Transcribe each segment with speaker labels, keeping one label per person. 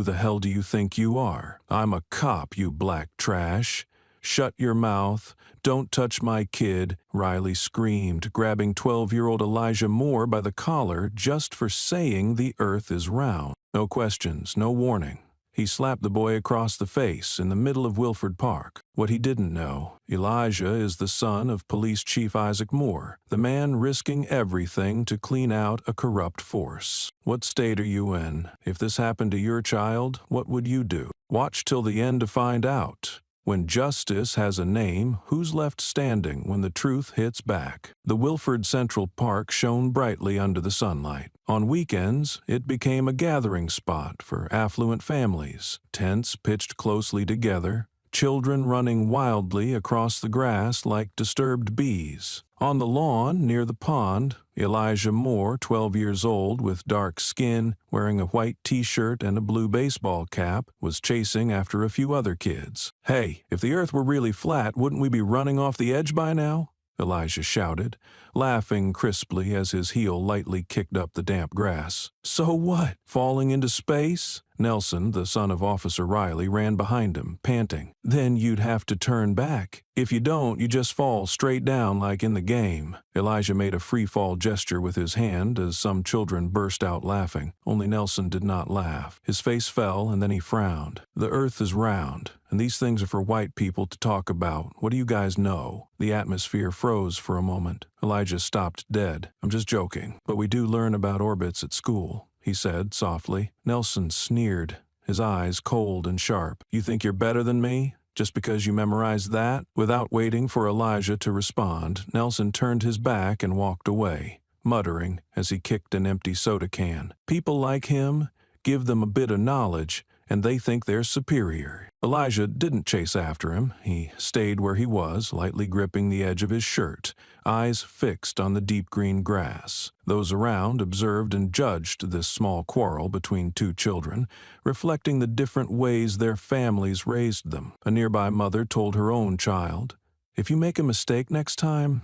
Speaker 1: Who the hell do you think you are? I'm a cop, you black trash. Shut your mouth. Don't touch my kid, Riley screamed, grabbing 12-year-old Elijah Moore by the collar just for saying the earth is round. No questions, no warning. He slapped the boy across the face in the middle of Wilford Park. What he didn't know, Elijah is the son of Police Chief Isaac Moore, the man risking everything to clean out a corrupt force. What state are you in? If this happened to your child, what would you do? Watch till the end to find out. When justice has a name, who's left standing when the truth hits back? The Wilford Central Park shone brightly under the sunlight. On weekends, it became a gathering spot for affluent families, tents pitched closely together, children running wildly across the grass like disturbed bees. On the lawn near the pond, Elijah Moore, 12 years old, with dark skin, wearing a white t-shirt and a blue baseball cap, was chasing after a few other kids. "Hey, if the earth were really flat, wouldn't we be running off the edge by now?" Elijah shouted, laughing crisply as his heel lightly kicked up the damp grass. "So what? Falling into space?" Nelson, the son of Officer Riley, ran behind him, panting. "Then you'd have to turn back. If you don't, you just fall straight down like in the game." Elijah made a free-fall gesture with his hand as some children burst out laughing. Only Nelson did not laugh. His face fell and then he frowned. "The earth is round, and these things are for white people to talk about. What do you guys know?" The atmosphere froze for a moment. Elijah stopped dead. "I'm just joking, but we do learn about orbits at school," he said softly. Nelson sneered, his eyes cold and sharp. "You think you're better than me? Just because you memorized that?" Without waiting for Elijah to respond, Nelson turned his back and walked away, muttering as he kicked an empty soda can. "People like him, give them a bit of knowledge, and they think they're superior." Elijah didn't chase after him. He stayed where he was, lightly gripping the edge of his shirt, eyes fixed on the deep green grass. Those around observed and judged this small quarrel between two children, reflecting the different ways their families raised them. A nearby mother told her own child, "If you make a mistake next time,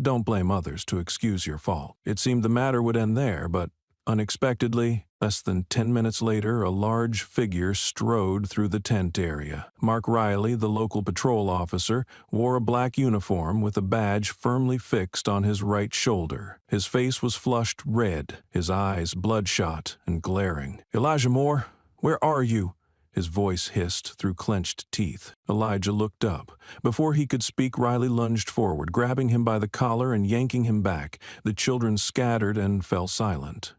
Speaker 1: don't blame others to excuse your fault." It seemed the matter would end there, but unexpectedly, less than 10 minutes later, a large figure strode through the tent area. Mark Riley, the local patrol officer, wore a black uniform with a badge firmly fixed on his right shoulder. His face was flushed red, his eyes bloodshot and glaring. "Elijah Moore, where are you?" His voice hissed through clenched teeth. Elijah looked up. Before he could speak, Riley lunged forward, grabbing him by the collar and yanking him back. The children scattered and fell silent.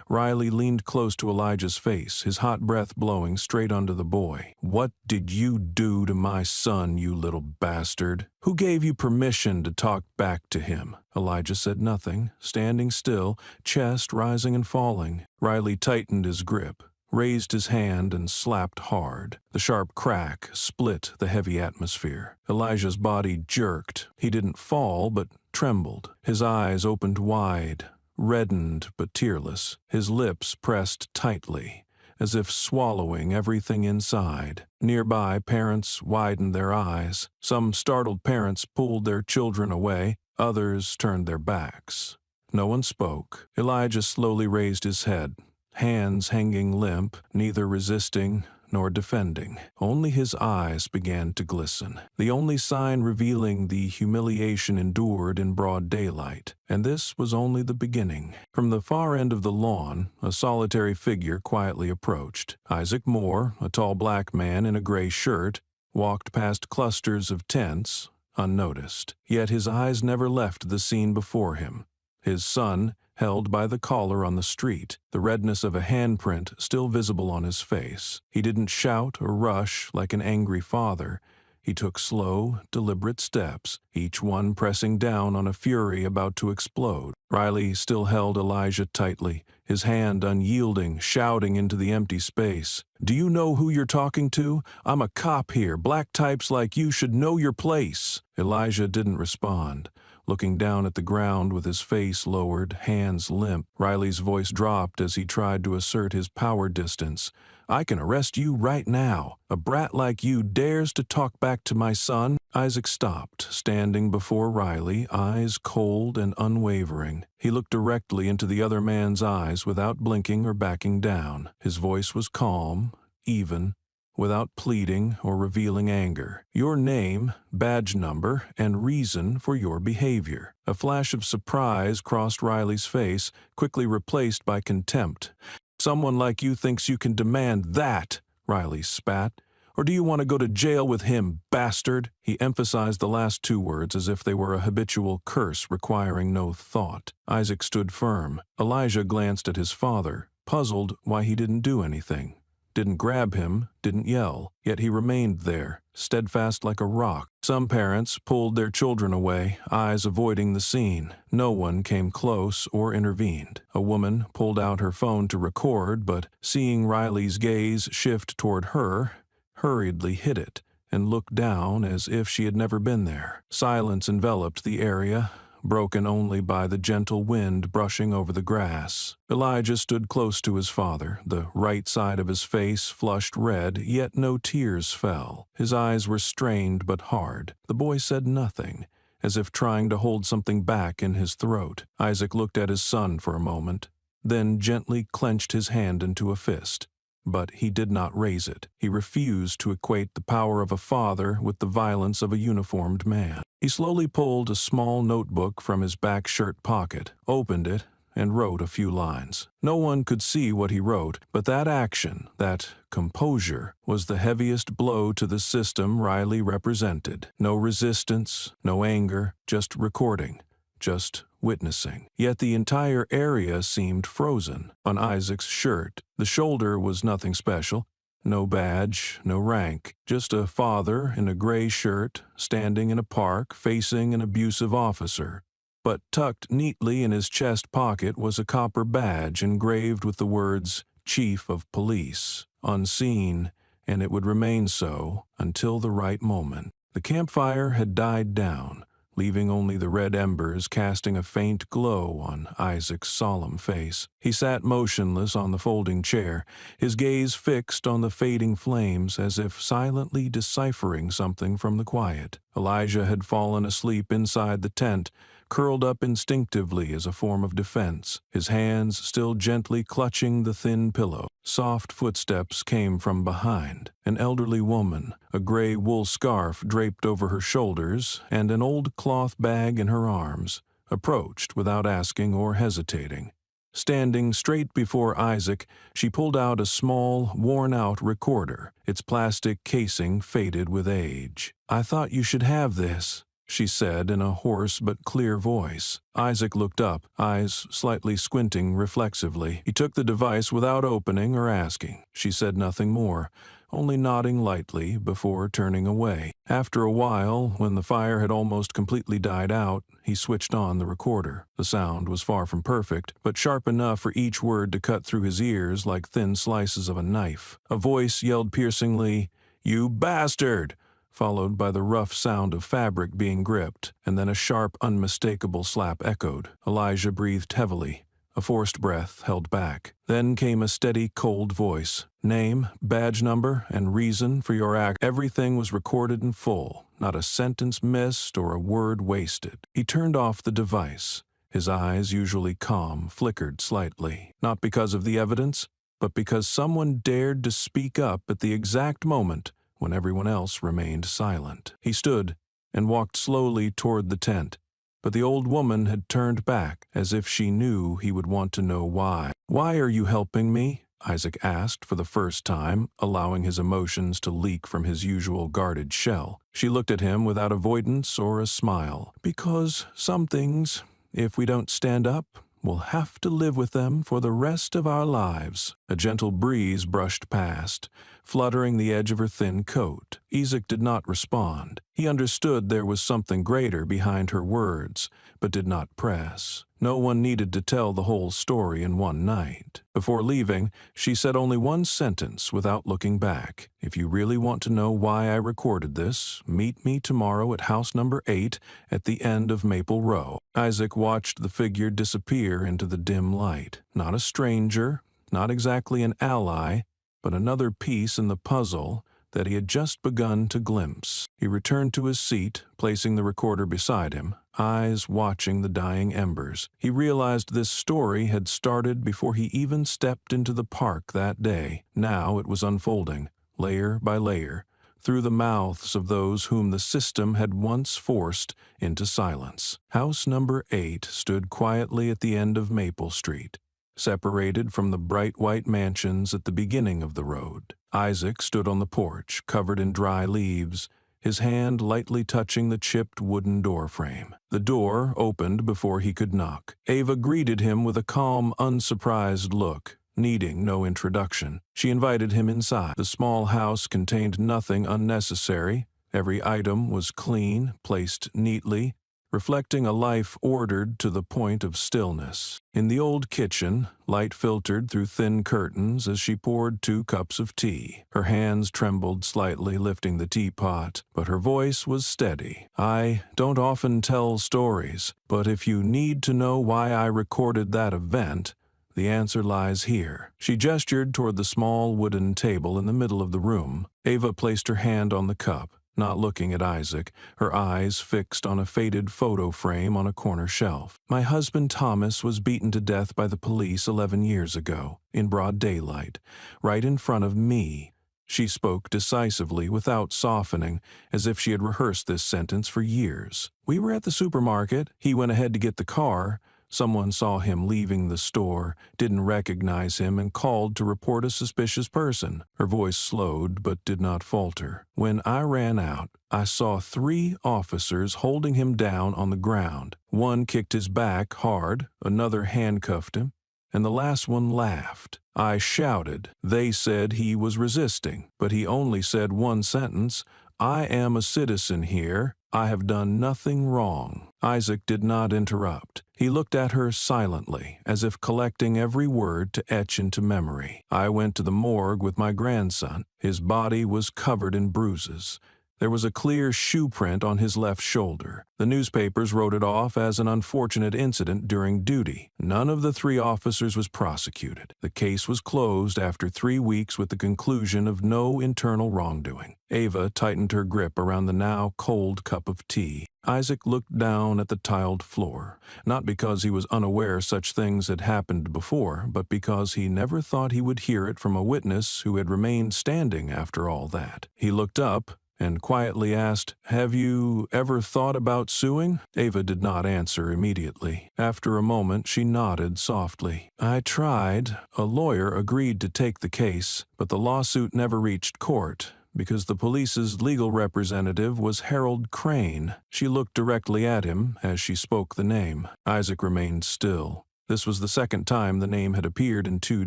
Speaker 1: Riley leaned close to Elijah's face, his hot breath blowing straight onto the boy. "What did you do to my son, you little bastard? Who gave you permission to talk back to him?" Elijah said nothing, standing still, chest rising and falling. Riley tightened his grip, raised his hand and slapped hard. The sharp crack split the heavy atmosphere. Elijah's body jerked. He didn't fall, but trembled. His eyes opened wide, reddened but tearless, his lips pressed tightly, as if swallowing everything inside. Nearby, parents widened their eyes. Some startled parents pulled their children away, others turned their backs. No one spoke. Elijah slowly raised his head, hands hanging limp, neither resisting nor defending. Only his eyes began to glisten, the only sign revealing the humiliation endured in broad daylight. And this was only the beginning. From the far end of the lawn, a solitary figure quietly approached. Isaac Moore, a tall black man in a gray shirt, walked past clusters of tents, unnoticed. Yet his eyes never left the scene before him. His son, held by the collar on the street, the redness of a handprint still visible on his face. He didn't shout or rush like an angry father. He took slow, deliberate steps, each one pressing down on a fury about to explode. Riley still held Elijah tightly, his hand unyielding, shouting into the empty space. "Do you know who you're talking to? I'm a cop here. Black types like you should know your place." Elijah didn't respond. Looking down at the ground with his face lowered, hands limp, Riley's voice dropped as he tried to assert his power distance. "I can arrest you right now. A brat like you dares to talk back to my son?" Isaac stopped, standing before Riley, eyes cold and unwavering. He looked directly into the other man's eyes without blinking or backing down. His voice was calm, even, without pleading or revealing anger. Your name, badge number, and reason for your behavior. A flash of surprise crossed Riley's face, quickly replaced by contempt. Someone like you thinks you can demand that, Riley spat. Or do you want to go to jail with him, bastard? He emphasized the last two words as if they were a habitual curse requiring no thought. Isaac stood firm. Elijah glanced at his father, puzzled why he didn't do anything. Didn't grab him, didn't yell, yet he remained there, steadfast like a rock. Some parents pulled their children away, eyes avoiding the scene. No one came close or intervened. A woman pulled out her phone to record, but seeing Riley's gaze shift toward her, hurriedly hid it and looked down as if she had never been there. Silence enveloped the area, broken only by the gentle wind brushing over the grass. Elijah stood close to his father, the right side of his face flushed red, yet no tears fell. His eyes were strained but hard. The boy said nothing, as if trying to hold something back in his throat. Isaac looked at his son for a moment, then gently clenched his hand into a fist. But he did not raise it. He refused to equate the power of a father with the violence of a uniformed man. He slowly pulled a small notebook from his back shirt pocket, opened it, and wrote a few lines. No one could see what he wrote, but that action, that composure, was the heaviest blow to the system Riley represented. No resistance, no anger, just recording, just witnessing. Yet the entire area seemed frozen. On Isaac's shirt, the shoulder was nothing special. No badge, no rank, just a father in a gray shirt, standing in a park, facing an abusive officer. But tucked neatly in his chest pocket was a copper badge engraved with the words, Chief of Police, unseen, and it would remain so until the right moment. The campfire had died down, leaving only the red embers casting a faint glow on Isaac's solemn face. He sat motionless on the folding chair, his gaze fixed on the fading flames as if silently deciphering something from the quiet. Elijah had fallen asleep inside the tent, curled up instinctively as a form of defense, his hands still gently clutching the thin pillow. Soft footsteps came from behind. An elderly woman, a gray wool scarf draped over her shoulders and an old cloth bag in her arms, approached without asking or hesitating. Standing straight before Isaac, she pulled out a small, worn-out recorder, its plastic casing faded with age. "I thought you should have this," she said in a hoarse but clear voice. Isaac looked up, eyes slightly squinting reflexively. He took the device without opening or asking. She said nothing more, only nodding lightly before turning away. After a while, when the fire had almost completely died out, he switched on the recorder. The sound was far from perfect, but sharp enough for each word to cut through his ears like thin slices of a knife. A voice yelled piercingly, "You bastard!" followed by the rough sound of fabric being gripped, and then a sharp, unmistakable slap echoed. Elijah breathed heavily, a forced breath held back. Then came a steady, cold voice. "Name, badge number, and reason for your act. Everything was recorded in full, not a sentence missed or a word wasted." He turned off the device. His eyes, usually calm, flickered slightly, not because of the evidence, but because someone dared to speak up at the exact moment when everyone else remained silent. He stood and walked slowly toward the tent, but the old woman had turned back as if she knew he would want to know why. "Why are you helping me?" Isaac asked for the first time, allowing his emotions to leak from his usual guarded shell. She looked at him without avoidance or a smile. "Because some things, if we don't stand up, we'll have to live with them for the rest of our lives." A gentle breeze brushed past, fluttering the edge of her thin coat. Isaac did not respond. He understood there was something greater behind her words, but did not press. No one needed to tell the whole story in one night. Before leaving, she said only one sentence without looking back. "If you really want to know why I recorded this, meet me tomorrow at house number 8 at the end of Maple Row." Isaac watched the figure disappear into the dim light. Not a stranger, not exactly an ally, but another piece in the puzzle that he had just begun to glimpse. He returned to his seat, placing the recorder beside him. eyes watching the dying embers. He realized this story had started before he even stepped into the park that day. Now it was unfolding, layer by layer, through the mouths of those whom the system had once forced into silence. House number 8 stood quietly at the end of Maple Street, separated from the bright white mansions at the beginning of the road. Isaac stood on the porch, covered in dry leaves, his hand lightly touching the chipped wooden door frame. The door opened before he could knock. Ava greeted him with a calm, unsurprised look, needing no introduction. She invited him inside. The small house contained nothing unnecessary. Every item was clean, placed neatly, reflecting a life ordered to the point of stillness. In the old kitchen, light filtered through thin curtains as she poured 2 cups of tea. Her hands trembled slightly, lifting the teapot, but her voice was steady. "I don't often tell stories, but if you need to know why I recorded that event, the answer lies here." She gestured toward the small wooden table in the middle of the room. Ava placed her hand on the cup, not looking at Isaac, her eyes fixed on a faded photo frame on a corner shelf. "My husband Thomas was beaten to death by the police 11 years ago, in broad daylight, right in front of me." She spoke decisively, without softening, as if she had rehearsed this sentence for years. "We were at the supermarket. He went ahead to get the car. Someone saw him leaving the store, didn't recognize him, and called to report a suspicious person." Her voice slowed but did not falter. "When I ran out, I saw 3 officers holding him down on the ground. One kicked his back hard, another handcuffed him, and the last one laughed. I shouted. They said he was resisting, but he only said one sentence: 'I am a citizen here. I have done nothing wrong.'" Isaac did not interrupt. He looked at her silently, as if collecting every word to etch into memory. "I went to the morgue with my grandson. His body was covered in bruises. There was a clear shoe print on his left shoulder. The newspapers wrote it off as an unfortunate incident during duty. None of the 3 officers was prosecuted. The case was closed after 3 weeks with the conclusion of no internal wrongdoing." Ava tightened her grip around the now cold cup of tea. Isaac looked down at the tiled floor, not because he was unaware such things had happened before, but because he never thought he would hear it from a witness who had remained standing after all that. He looked up and quietly asked, "Have you ever thought about suing?" Ava did not answer immediately. After a moment, she nodded softly. "I tried. A lawyer agreed to take the case, but the lawsuit never reached court, because the police's legal representative was Harold Crane." She looked directly at him as she spoke the name. Isaac remained still. This was the second time the name had appeared in 2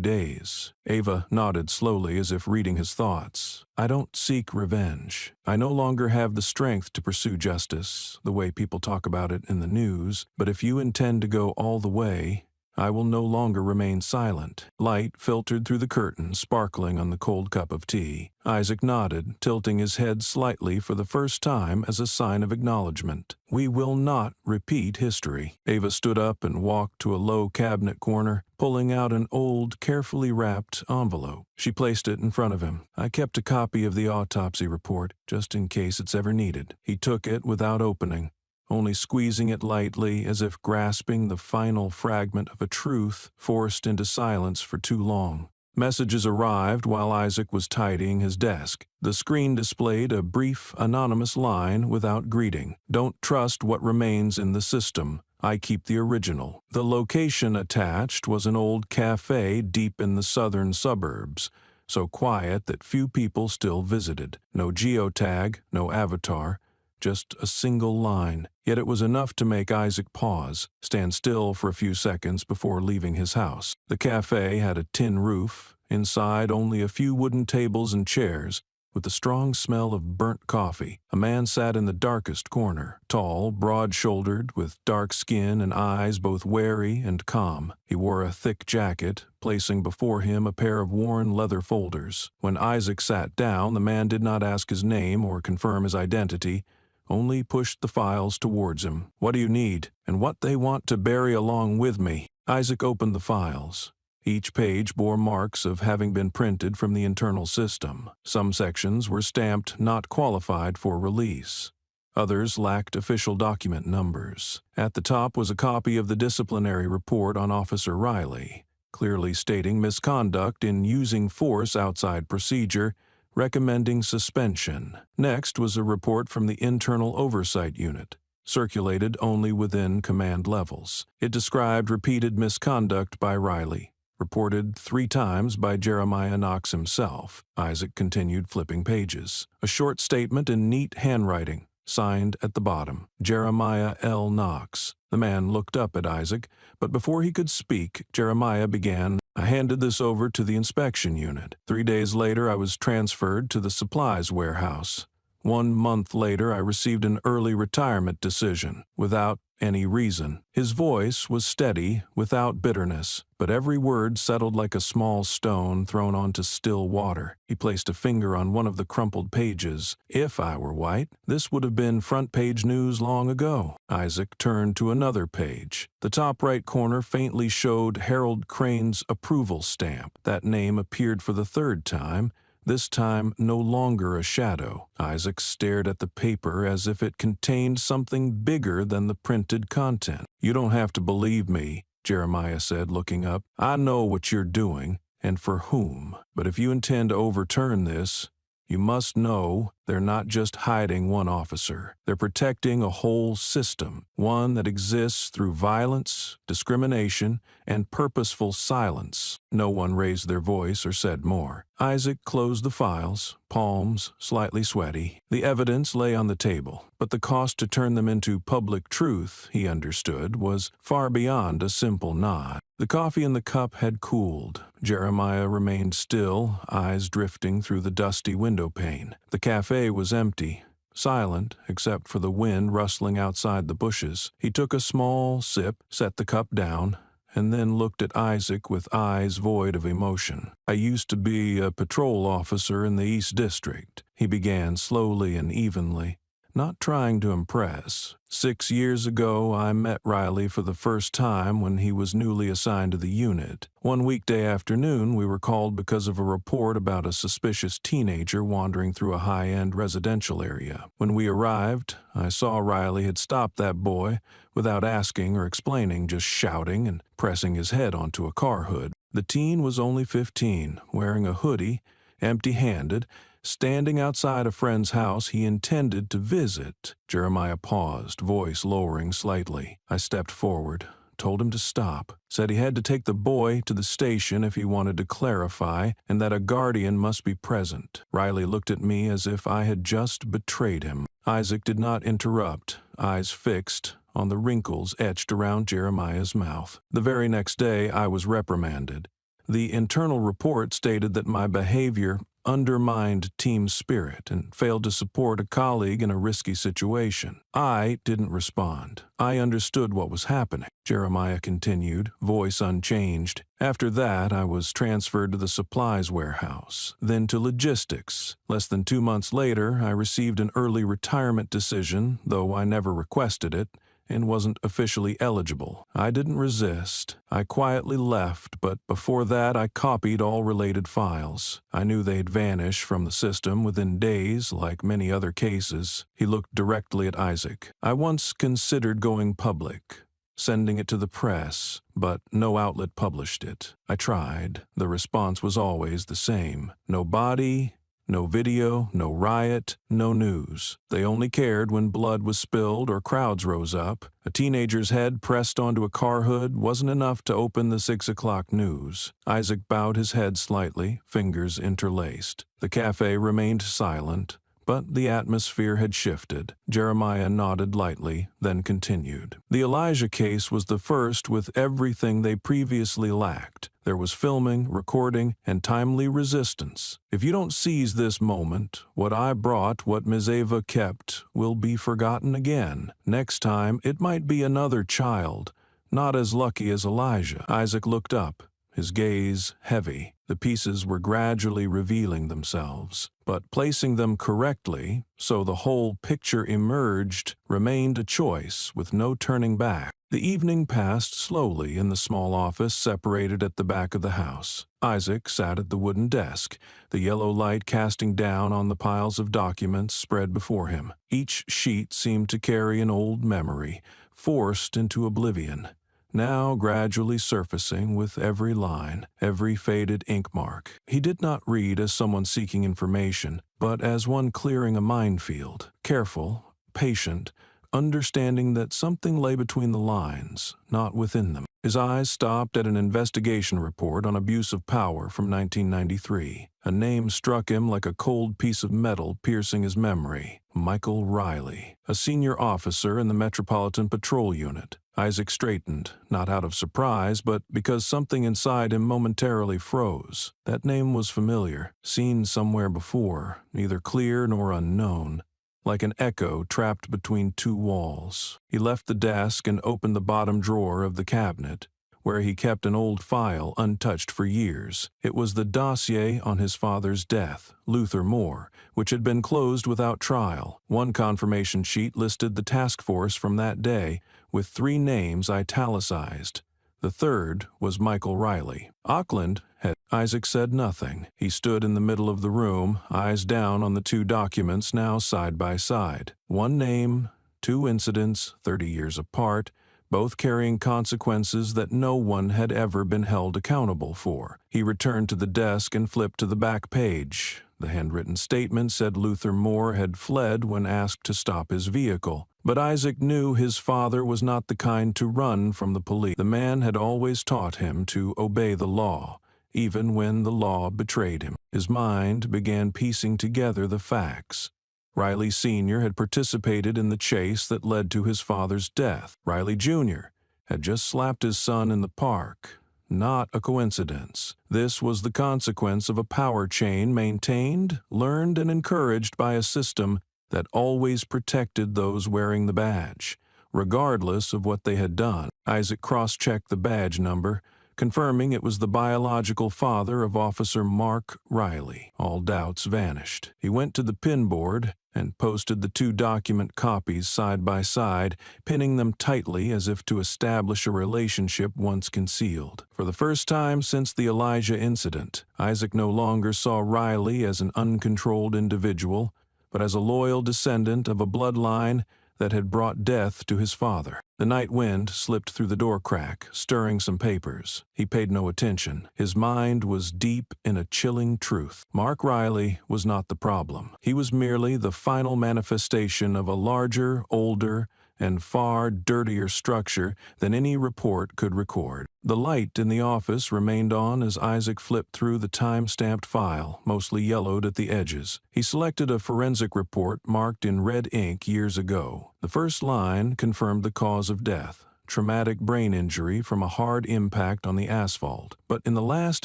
Speaker 1: days. Ava nodded slowly, as if reading his thoughts. "I don't seek revenge. I no longer have the strength to pursue justice, the way people talk about it in the news, but if you intend to go all the way, I will no longer remain silent." Light filtered through the curtain, sparkling on the cold cup of tea. Isaac nodded, tilting his head slightly for the first time as a sign of acknowledgement. "We will not repeat history." Ava stood up and walked to a low cabinet corner, pulling out an old, carefully wrapped envelope. She placed it in front of him. "I kept a copy of the autopsy report, just in case it's ever needed." He took it without opening, only squeezing it lightly as if grasping the final fragment of a truth forced into silence for too long. Messages arrived while Isaac was tidying his desk. The screen displayed a brief, anonymous line without greeting. "Don't trust what remains in the system. I keep the original." The location attached was an old cafe deep in the southern suburbs, so quiet that few people still visited. No geotag, no avatar, just a single line. Yet it was enough to make Isaac pause, stand still for a few seconds before leaving his house. The cafe had a tin roof, inside only a few wooden tables and chairs, with the strong smell of burnt coffee. A man sat in the darkest corner, tall, broad-shouldered, with dark skin and eyes both wary and calm. He wore a thick jacket, placing before him a pair of worn leather folders. When Isaac sat down, the man did not ask his name or confirm his identity, only pushed the files towards him. "What do you need, and what they want to bury along with me?" Isaac opened the files. Each page bore marks of having been printed from the internal system. Some sections were stamped "not qualified for release." Others lacked official document numbers. At the top was a copy of the disciplinary report on Officer Riley, clearly stating misconduct in using force outside procedure, recommending suspension. Next was a report from the Internal Oversight Unit, circulated only within command levels. It described repeated misconduct by Riley, reported 3 times by Jeremiah Knox himself. Isaac continued flipping pages. A short statement in neat handwriting, signed at the bottom, Jeremiah L. Knox. The man looked up at Isaac, but before he could speak, Jeremiah began, "I handed this over to the inspection unit. 3 days later, I was transferred to the supplies warehouse. 1 month later, I received an early retirement decision, without any reason." His voice was steady, without bitterness, but every word settled like a small stone thrown onto still water. He placed a finger on one of the crumpled pages. "If I were white, this would have been front-page news long ago." Isaac turned to another page. The top right corner faintly showed Harold Crane's approval stamp. That name appeared for the 3rd time, this time no longer a shadow. Isaac stared at the paper as if it contained something bigger than the printed content. "You don't have to believe me," Jeremiah said, looking up. "I know what you're doing, and for whom. But if you intend to overturn this, you must know they're not just hiding one officer. They're protecting a whole system, one that exists through violence, discrimination, and purposeful silence." No one raised their voice or said more. Isaac closed the files, palms slightly sweaty. The evidence lay on the table, but the cost to turn them into public truth, he understood, was far beyond a simple nod. The coffee in the cup had cooled. Jeremiah remained still, eyes drifting through the dusty window pane. The cafe was empty, silent except for the wind rustling outside the bushes. He took a small sip, set the cup down, and then looked at Isaac with eyes void of emotion. "I used to be a patrol officer in the East District," he began slowly and evenly, not trying to impress. 6 years ago, I met Riley for the first time when he was newly assigned to the unit. One weekday afternoon, we were called because of a report about a suspicious teenager wandering through a high-end residential area. When we arrived, I saw Riley had stopped that boy without asking or explaining, just shouting and pressing his head onto a car hood. The teen was only 15, wearing a hoodie, empty-handed, standing outside a friend's house he intended to visit. Jeremiah paused, voice lowering slightly. I stepped forward, told him to stop, said he had to take the boy to the station if he wanted to clarify, and that a guardian must be present. Riley looked at me as if I had just betrayed him. Isaac did not interrupt, eyes fixed on the wrinkles etched around Jeremiah's mouth. The very next day, I was reprimanded. The internal report stated that my behavior undermined team spirit and failed to support a colleague in a risky situation. I didn't respond. I understood what was happening. Jeremiah continued, voice unchanged. After that, I was transferred to the supplies warehouse, then to logistics. Less than 2 months later, I received an early retirement decision, though I never requested it, and wasn't officially eligible. I didn't resist. I quietly left, but before that I copied all related files. I knew they'd vanish from the system within days, like many other cases. He looked directly at Isaac. I once considered going public, sending it to the press, but no outlet published it. I tried. The response was always the same. No body, no video, no riot, no news. They only cared when blood was spilled or crowds rose up. A teenager's head pressed onto a car hood wasn't enough to open the 6 o'clock news. Isaac bowed his head slightly, fingers interlaced. The cafe remained silent, but the atmosphere had shifted. Jeremiah nodded lightly, then continued. The Elijah case was the first with everything they previously lacked. There was filming, recording, and timely resistance. If you don't seize this moment, what I brought, what Ms. Ava kept, will be forgotten again. Next time, it might be another child, not as lucky as Elijah. Isaac looked up, his gaze heavy. The pieces were gradually revealing themselves, but placing them correctly, so the whole picture emerged, remained a choice with no turning back. The evening passed slowly in the small office separated at the back of the house. Isaac sat at the wooden desk, the yellow light casting down on the piles of documents spread before him. Each sheet seemed to carry an old memory, forced into oblivion, now gradually surfacing with every line, every faded ink mark. He did not read as someone seeking information, but as one clearing a minefield, careful, patient, understanding that something lay between the lines, not within them. His eyes stopped at an investigation report on abuse of power from 1993. A name struck him like a cold piece of metal piercing his memory. Michael Riley, a senior officer in the Metropolitan Patrol Unit. Isaac straightened, not out of surprise, but because something inside him momentarily froze. That name was familiar, seen somewhere before, neither clear nor unknown, like an echo trapped between two walls. He left the desk and opened the bottom drawer of the cabinet, where he kept an old file untouched for years. It was the dossier on his father's death, Luther Moore, which had been closed without trial. One confirmation sheet listed the task force from that day, with 3 names italicized. The third was Michael Riley. Auckland had. Isaac said nothing. He stood in the middle of the room, eyes down on the 2 documents now side by side. One name, 2 incidents, 30 years apart, both carrying consequences that no one had ever been held accountable for. He returned to the desk and flipped to the back page. The handwritten statement said Luther Moore had fled when asked to stop his vehicle. But Isaac knew his father was not the kind to run from the police. The man had always taught him to obey the law, even when the law betrayed him. His mind began piecing together the facts. Riley Sr. had participated in the chase that led to his father's death. Riley Jr. had just slapped his son in the park. Not a coincidence. This was the consequence of a power chain maintained, learned, and encouraged by a system that always protected those wearing the badge, regardless of what they had done. Isaac cross-checked the badge number, confirming it was the biological father of Officer Mark Riley. All doubts vanished. He went to the pin board and posted the 2 document copies side by side, pinning them tightly as if to establish a relationship once concealed. For the first time since the Elijah incident, Isaac no longer saw Riley as an uncontrolled individual, but as a loyal descendant of a bloodline that had brought death to his father. The night wind slipped through the door crack, stirring some papers. He paid no attention. His mind was deep in a chilling truth. Mark Riley was not the problem. He was merely the final manifestation of a larger, older, and far dirtier structure than any report could record. The light in the office remained on as Isaac flipped through the time-stamped file, mostly yellowed at the edges. He selected a forensic report marked in red ink years ago. The first line confirmed the cause of death: traumatic brain injury from a hard impact on the asphalt. But in the last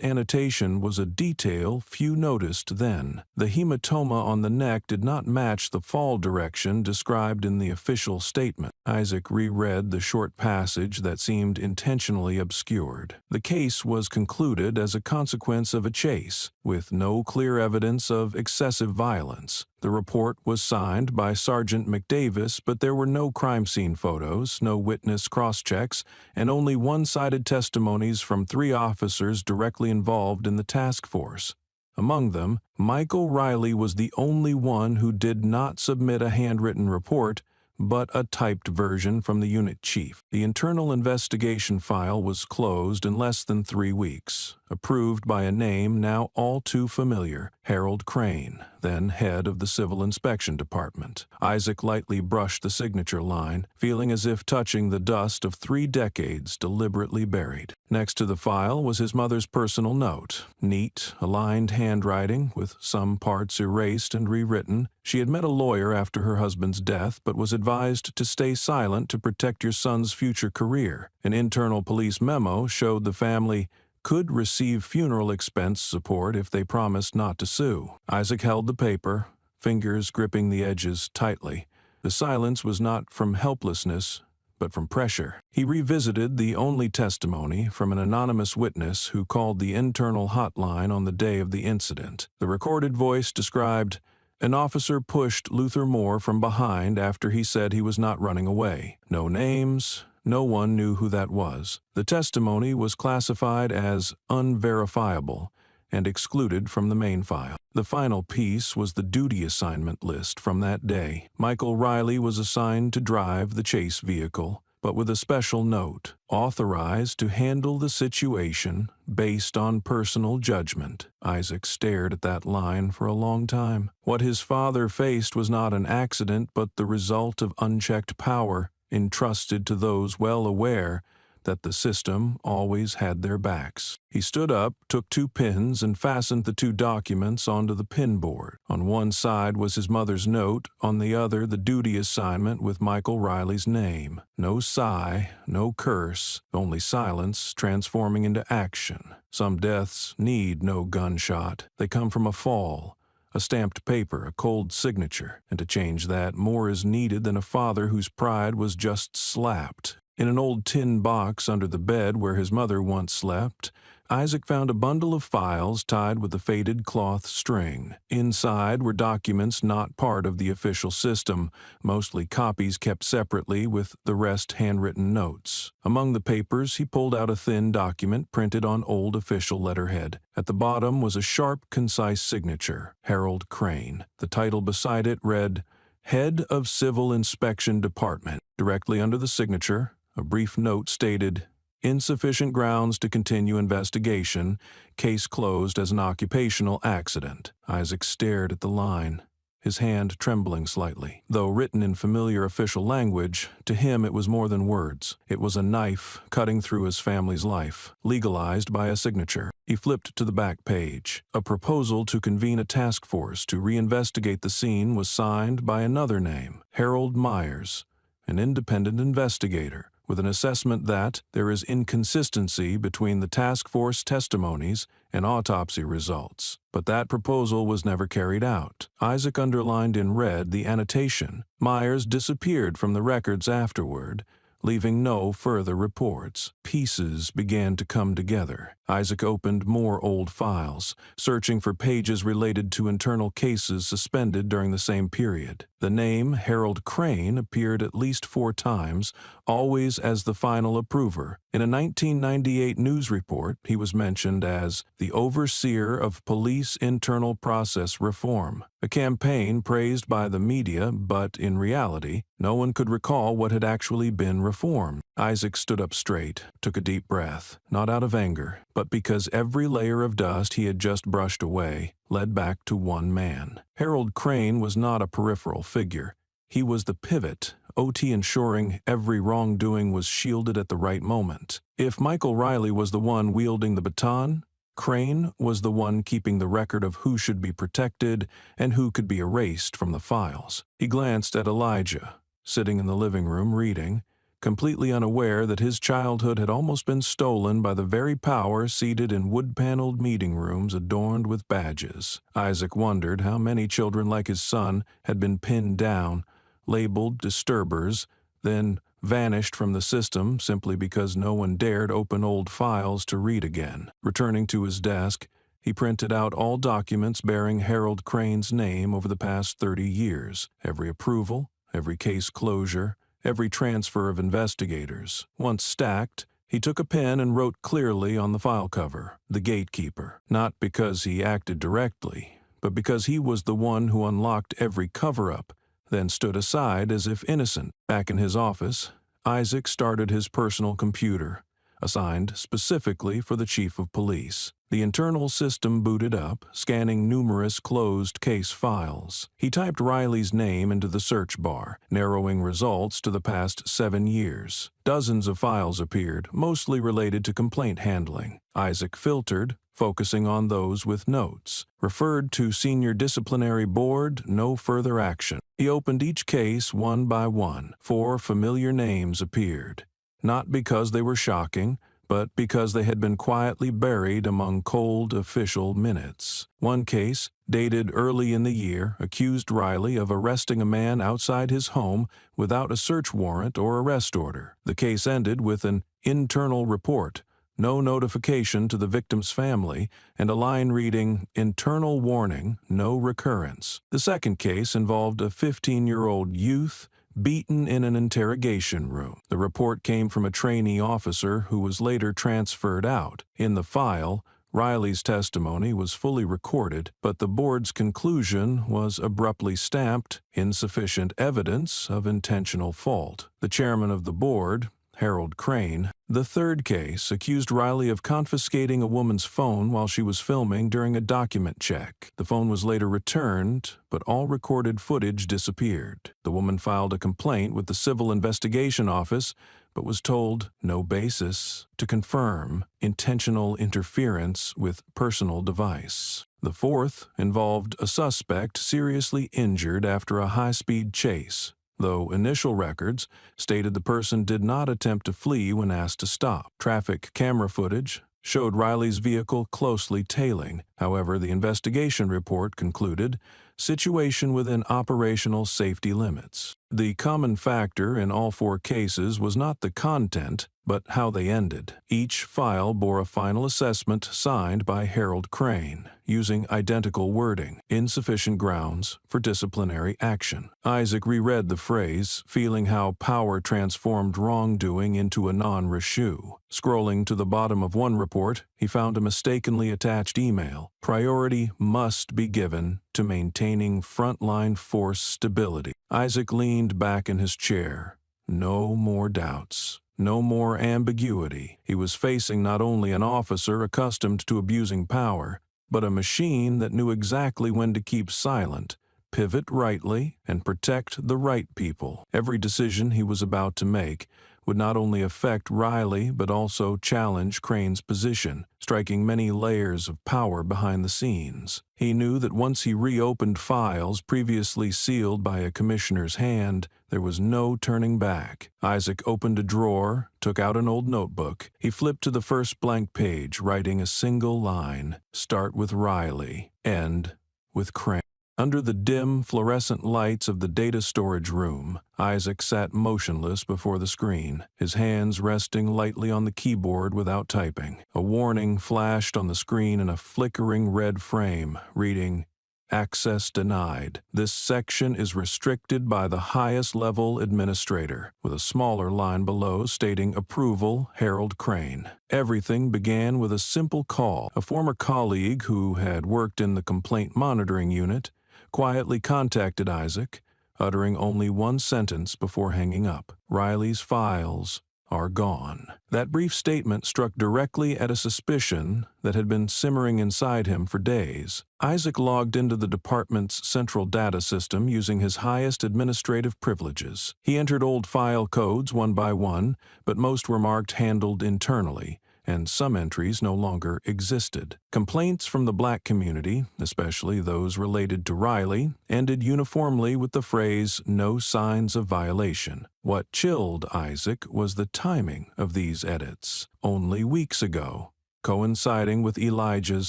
Speaker 1: annotation was a detail few noticed then. The hematoma on the neck did not match the fall direction described in the official statement. Isaac reread the short passage that seemed intentionally obscured. The case was concluded as a consequence of a chase, with no clear evidence of excessive violence. The report was signed by Sergeant McDavis, but there were no crime scene photos, no witness cross-checks, and only one-sided testimonies from 3 officers directly involved in the task force. Among them, Michael Riley was the only one who did not submit a handwritten report, but a typed version from the unit chief. The internal investigation file was closed in less than 3 weeks, approved by a name now all too familiar, Harold Crane, then head of the Civil Inspection Department. Isaac lightly brushed the signature line, feeling as if touching the dust of 3 decades deliberately buried. Next to the file was his mother's personal note, neat, aligned handwriting, with some parts erased and rewritten. She had met a lawyer after her husband's death, but was advised to stay silent to protect your son's future career. An internal police memo showed the family could receive funeral expense support if they promised not to sue. Isaac held the paper, fingers gripping the edges tightly. The silence was not from helplessness, but from pressure. He revisited the only testimony from an anonymous witness who called the internal hotline on the day of the incident. The recorded voice described, "An officer pushed Luther Moore from behind after he said he was not running away. No names, no one knew who that was." The testimony was classified as unverifiable and excluded from the main file. The final piece was the duty assignment list from that day. Michael Riley was assigned to drive the chase vehicle, but with a special note, authorized to handle the situation based on personal judgment. Isaac stared at that line for a long time. What his father faced was not an accident, but the result of unchecked power entrusted to those well aware that the system always had their backs. He stood up, took 2 pins, and fastened the 2 documents onto the pin board. On one side was his mother's note, on the other the duty assignment with Michael Riley's name. No sigh, no curse, only silence transforming into action. Some deaths need no gunshot. They come from a fall, a stamped paper, a cold signature, and to change that, more is needed than a father whose pride was just slapped. In an old tin box under the bed where his mother once slept, Isaac found a bundle of files tied with a faded cloth string. Inside were documents not part of the official system, mostly copies kept separately with the rest handwritten notes. Among the papers, he pulled out a thin document printed on old official letterhead. At the bottom was a sharp, concise signature, Harold Crane. The title beside it read, "Head of Civil Inspection Department." Directly under the signature, a brief note stated, "Insufficient grounds to continue investigation. Case closed as an occupational accident." Isaac stared at the line, his hand trembling slightly. Though written in familiar official language, to him it was more than words. It was a knife cutting through his family's life, legalized by a signature. He flipped to the back page. A proposal to convene a task force to reinvestigate the scene was signed by another name, Harold Myers, an independent investigator, with an assessment that there is inconsistency between the task force testimonies and autopsy results. But that proposal was never carried out. Isaac underlined in red the annotation. Myers disappeared from the records afterward, leaving no further reports. Pieces began to come together. Isaac opened more old files, searching for pages related to internal cases suspended during the same period. The name Harold Crane appeared at least 4 times, always as the final approver. In a 1998 news report, he was mentioned as the overseer of police internal process reform, a campaign praised by the media, but in reality, no one could recall what had actually been reformed. Isaac stood up straight, took a deep breath, not out of anger, but because every layer of dust he had just brushed away led back to one man. Harold Crane was not a peripheral figure. He was the pivot, OT ensuring every wrongdoing was shielded at the right moment. If Michael Riley was the one wielding the baton, Crane was the one keeping the record of who should be protected and who could be erased from the files. He glanced at Elijah, sitting in the living room reading, completely unaware that his childhood had almost been stolen by the very power seated in wood-paneled meeting rooms adorned with badges. Isaac wondered how many children like his son had been pinned down, labeled disturbers, then vanished from the system simply because no one dared open old files to read again. Returning to his desk, he printed out all documents bearing Harold Crane's name over the past 30 years, every approval, every case closure, every transfer of investigators. Once stacked, he took a pen and wrote clearly on the file cover, "The Gatekeeper," not because he acted directly, but because he was the one who unlocked every cover-up, then stood aside as if innocent. Back in his office, Isaac started his personal computer, assigned specifically for the chief of police. The internal system booted up, scanning numerous closed case files. He typed Riley's name into the search bar, narrowing results to the past 7 years. Dozens of files appeared, mostly related to complaint handling. Isaac filtered, focusing on those with notes. Referred to Senior Disciplinary Board, no further action. He opened each case one by one. 4 familiar names appeared. Not because they were shocking, but because they had been quietly buried among cold official minutes. One case, dated early in the year, accused Riley of arresting a man outside his home without a search warrant or arrest order. The case ended with an internal report, no notification to the victim's family, and a line reading, "Internal warning, no recurrence." The second case involved a 15-year-old youth beaten in an interrogation room. The report came from a trainee officer who was later transferred out. In the file, Riley's testimony was fully recorded, but the board's conclusion was abruptly stamped, "Insufficient evidence of intentional fault." The chairman of the board, Harold Crane. The third case accused Riley of confiscating a woman's phone while she was filming during a document check. The phone was later returned, but all recorded footage disappeared. The woman filed a complaint with the Civil Investigation Office, but was told no basis to confirm intentional interference with personal device. The fourth involved a suspect seriously injured after a high-speed chase, though initial records stated the person did not attempt to flee when asked to stop. Traffic camera footage showed Riley's vehicle closely tailing. However, the investigation report concluded situation within operational safety limits. The common factor in all four cases was not the content, but how they ended. Each file bore a final assessment signed by Harold Crane, using identical wording, insufficient grounds for disciplinary action. Isaac reread the phrase, feeling how power transformed wrongdoing into a non-reissue. Scrolling to the bottom of one report, he found a mistakenly attached email. Priority must be given to maintaining frontline force stability. Isaac leaned back in his chair. No more doubts. No more ambiguity. He was facing not only an officer accustomed to abusing power, but a machine that knew exactly when to keep silent, pivot rightly, and protect the right people. Every decision he was about to make would not only affect Riley but also challenge Crane's position, striking many layers of power behind the scenes. He knew that once he reopened files previously sealed by a commissioner's hand, there was no turning back. Isaac opened a drawer, took out an old notebook. He flipped to the first blank page, writing a single line: "Start with Riley, end with Crane." Under the dim, fluorescent lights of the data storage room, Isaac sat motionless before the screen, his hands resting lightly on the keyboard without typing. A warning flashed on the screen in a flickering red frame, reading, "Access denied. This section is restricted by the highest-level administrator," with a smaller line below stating approval, Harold Crane. Everything began with a simple call. A former colleague who had worked in the complaint monitoring unit quietly contacted Isaac, uttering only one sentence before hanging up. "Riley's files are gone." That brief statement struck directly at a suspicion that had been simmering inside him for days. Isaac logged into the department's central data system using his highest administrative privileges. He entered old file codes one by one, but most were marked handled internally, and some entries no longer existed. Complaints from the black community, especially those related to Riley, ended uniformly with the phrase, "no signs of violation." What chilled Isaac was the timing of these edits. Only weeks ago, coinciding with Elijah's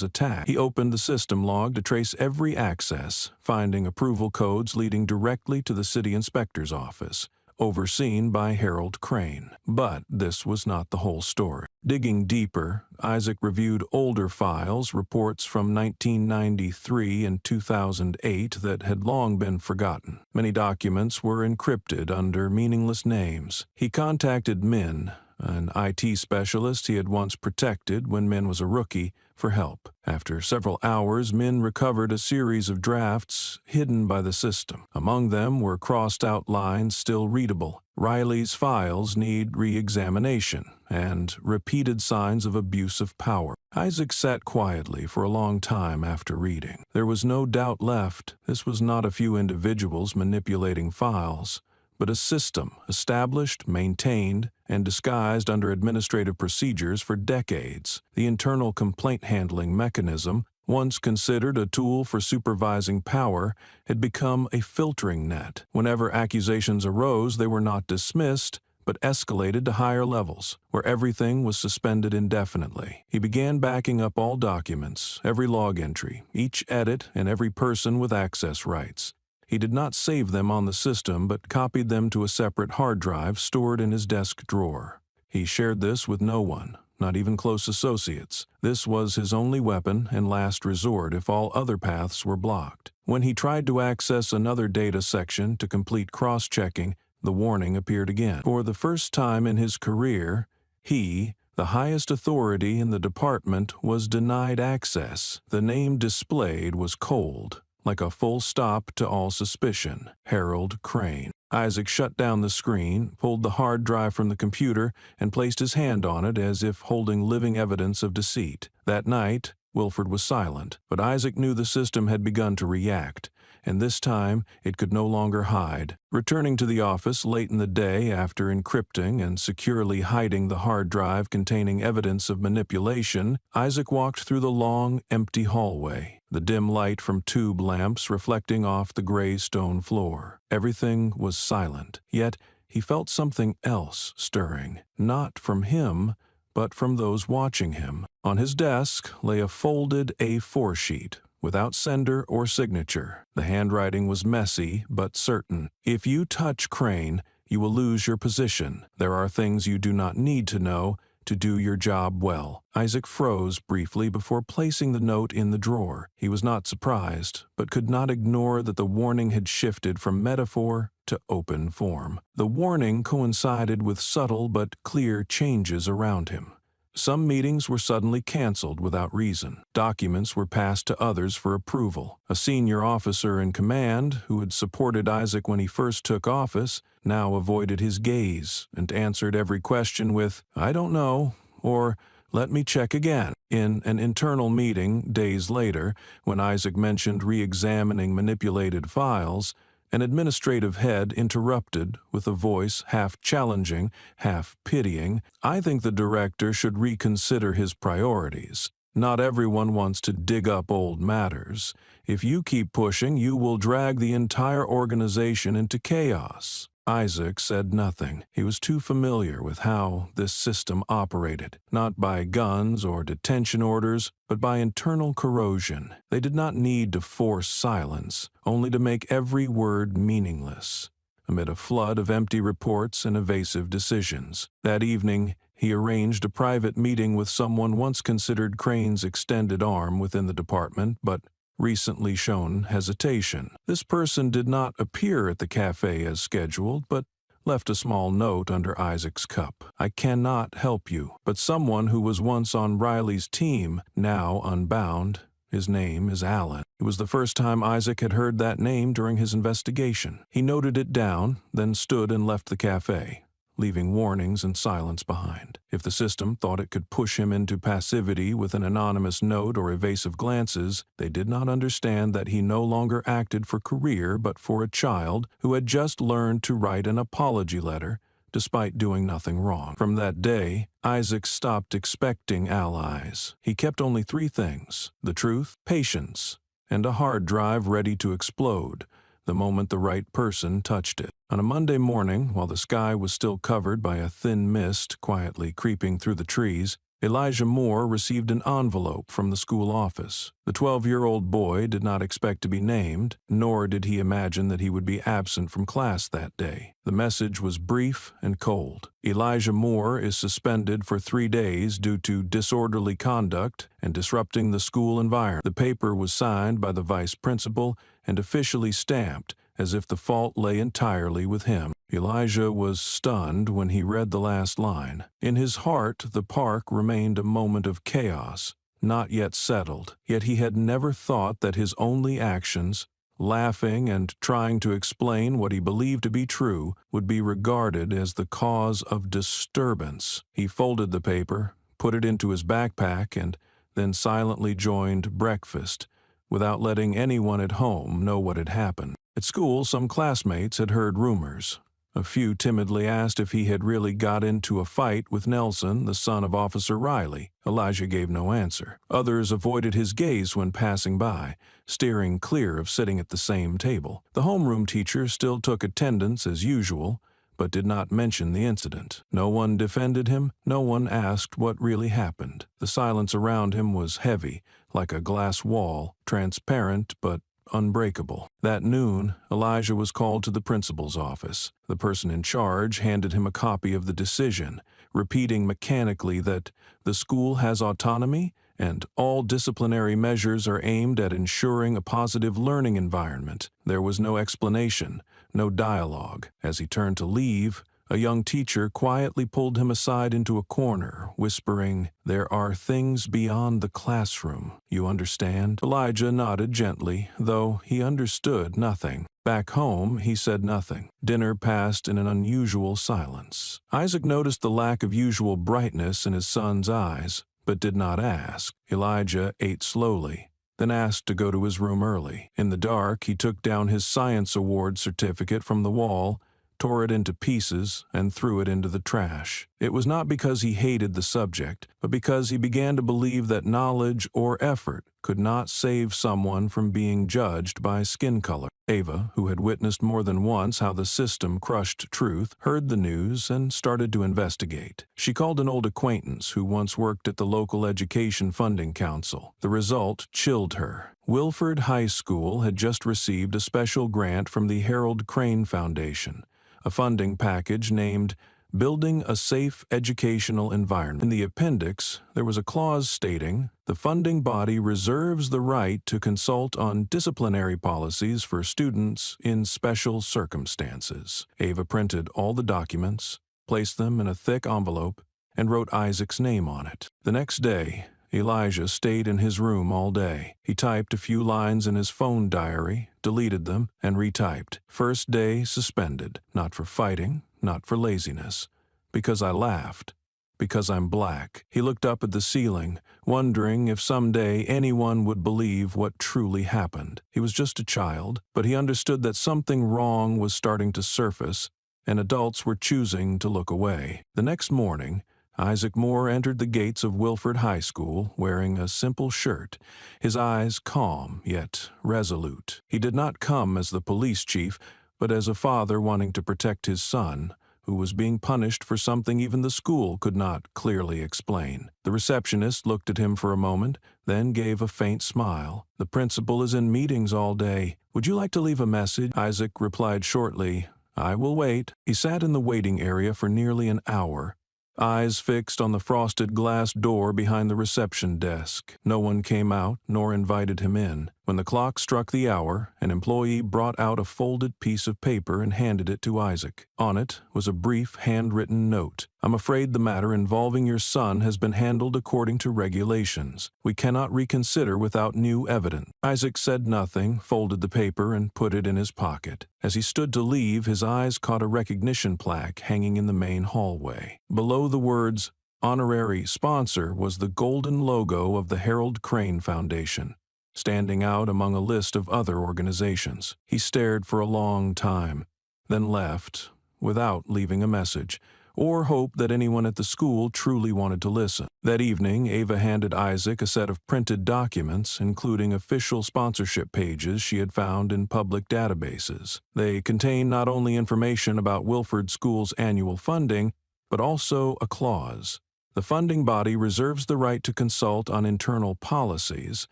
Speaker 1: attack, he opened the system log to trace every access, finding approval codes leading directly to the city inspector's office, overseen by Harold Crane. But this was not the whole story. Digging deeper, Isaac reviewed older files, reports from 1993 and 2008 that had long been forgotten. Many documents were encrypted under meaningless names. He contacted Min, an IT specialist he had once protected when Min was a rookie, for help. After several hours, Min recovered a series of drafts hidden by the system. Among them were crossed-out lines still readable. Riley's files need re-examination, and repeated signs of abuse of power. Isaac sat quietly for a long time after reading. There was no doubt left. This was not a few individuals manipulating files, but a system established, maintained, and disguised under administrative procedures for decades. The internal complaint handling mechanism, once considered a tool for supervising power, had become a filtering net. Whenever accusations arose, they were not dismissed, but escalated to higher levels, where everything was suspended indefinitely. He began backing up all documents, every log entry, each edit, and every person with access rights. He did not save them on the system, but copied them to a separate hard drive stored in his desk drawer. He shared this with no one, not even close associates. This was his only weapon and last resort if all other paths were blocked. When he tried to access another data section to complete cross-checking, the warning appeared again. For the first time in his career, he, the highest authority in the department, was denied access. The name displayed was cold, like a full stop to all suspicion. Harold Crane. Isaac shut down the screen, pulled the hard drive from the computer, and placed his hand on it as if holding living evidence of deceit. That night, Wilford was silent, but Isaac knew the system had begun to react, and this time it could no longer hide. Returning to the office late in the day after encrypting and securely hiding the hard drive containing evidence of manipulation, Isaac walked through the long, empty hallway, the dim light from tube lamps reflecting off the gray stone floor. Everything was silent, yet he felt something else stirring, not from him, but from those watching him. On his desk lay a folded A4 sheet, without sender or signature. The handwriting was messy, but certain. If you touch Crane, you will lose your position. There are things you do not need to know to do your job well. Isaac froze briefly before placing the note in the drawer. He was not surprised, but could not ignore that the warning had shifted from metaphor to open form. The warning coincided with subtle but clear changes around him. Some meetings were suddenly canceled without reason. Documents were passed to others for approval. A senior officer in command, who had supported Isaac when he first took office, now avoided his gaze and answered every question with, "I don't know," or "Let me check again." In an internal meeting days later, when Isaac mentioned re-examining manipulated files, an administrative head interrupted with a voice half challenging, half pitying, "I think the director should reconsider his priorities. Not everyone wants to dig up old matters. If you keep pushing, you will drag the entire organization into chaos." Isaac said nothing. He was too familiar with how this system operated, not by guns or detention orders, but by internal corrosion. They did not need to force silence, only to make every word meaningless, amid a flood of empty reports and evasive decisions. That evening, he arranged a private meeting with someone once considered Crane's extended arm within the department, but recently shown hesitation. This person did not appear at the cafe as scheduled, but left a small note under Isaac's cup. "I cannot help you, but someone who was once on Riley's team, now unbound. His name is Allen." It was the first time Isaac had heard that name during his investigation. He noted it down, then stood and left the cafe, leaving warnings and silence behind. If the system thought it could push him into passivity with an anonymous note or evasive glances, they did not understand that he no longer acted for career but for a child who had just learned to write an apology letter despite doing nothing wrong. From that day, Isaac stopped expecting allies. He kept only three things: the truth, patience, and a hard drive ready to explode the moment the right person touched it. On a Monday morning, while the sky was still covered by a thin mist quietly creeping through the trees, Elijah Moore received an envelope from the school office. The 12-year-old boy did not expect to be named, nor did he imagine that he would be absent from class that day. The message was brief and cold. Elijah Moore is suspended for 3 days due to disorderly conduct and disrupting the school environment. The paper was signed by the vice principal and officially stamped as if the fault lay entirely with him. Elijah was stunned when he read the last line. In his heart, the park remained a moment of chaos, not yet settled, yet he had never thought that his only actions, laughing and trying to explain what he believed to be true, would be regarded as the cause of disturbance. He folded the paper, put it into his backpack, and then silently joined breakfast, without letting anyone at home know what had happened. At school, some classmates had heard rumors. A few timidly asked if he had really got into a fight with Nelson, the son of Officer Riley. Elijah gave no answer. Others avoided his gaze when passing by, steering clear of sitting at the same table. The homeroom teacher still took attendance as usual, but did not mention the incident. No one defended him, no one asked what really happened. The silence around him was heavy, like a glass wall, transparent but unbreakable. That noon, Elijah was called to the principal's office. The person in charge handed him a copy of the decision, repeating mechanically that the school has autonomy and all disciplinary measures are aimed at ensuring a positive learning environment. There was no explanation, no dialogue. As he turned to leave, a young teacher quietly pulled him aside into a corner, whispering, "There are things beyond the classroom. You understand?" Elijah nodded gently, though he understood nothing. Back home, he said nothing. Dinner passed in an unusual silence. Isaac noticed the lack of usual brightness in his son's eyes, but did not ask. Elijah ate slowly, then asked to go to his room early. In the dark, he took down his science award certificate from the wall, tore it into pieces, and threw it into the trash. It was not because he hated the subject, but because he began to believe that knowledge or effort could not save someone from being judged by skin color. Ava, who had witnessed more than once how the system crushed truth, heard the news and started to investigate. She called an old acquaintance who once worked at the local education funding council. The result chilled her. Wilford High School had just received a special grant from the Harold Crane Foundation, a funding package named Building a Safe Educational Environment. In the appendix, there was a clause stating, "The funding body reserves the right to consult on disciplinary policies for students in special circumstances." Ava printed all the documents, placed them in a thick envelope, and wrote Isaac's name on it. The next day, Elijah stayed in his room all day. He typed a few lines in his phone diary, deleted them, and retyped. "First day suspended, not for fighting, not for laziness. Because I laughed. Because I'm black." He looked up at the ceiling, wondering if someday anyone would believe what truly happened. He was just a child, but he understood that something wrong was starting to surface, and adults were choosing to look away. The next morning, Isaac Moore entered the gates of Wilford High School wearing a simple shirt, his eyes calm yet resolute. He did not come as the police chief, but as a father wanting to protect his son, who was being punished for something even the school could not clearly explain. The receptionist looked at him for a moment, then gave a faint smile. "The principal is in meetings all day. Would you like to leave a message?" Isaac replied shortly, "I will wait." He sat in the waiting area for nearly an hour, eyes fixed on the frosted glass door behind the reception desk. No one came out nor invited him in. When the clock struck the hour, an employee brought out a folded piece of paper and handed it to Isaac. On it was a brief handwritten note. "I'm afraid the matter involving your son has been handled according to regulations. We cannot reconsider without new evidence." Isaac said nothing, folded the paper, and put it in his pocket. As he stood to leave, his eyes caught a recognition plaque hanging in the main hallway. Below the words, "Honorary Sponsor," was the golden logo of the Harold Crane Foundation, standing out among a list of other organizations. He stared for a long time, then left, without leaving a message, or hope that anyone at the school truly wanted to listen. That evening, Ava handed Isaac a set of printed documents, including official sponsorship pages she had found in public databases. They contained not only information about Wilford School's annual funding, but also a clause. The funding body reserves the right to consult on internal policies,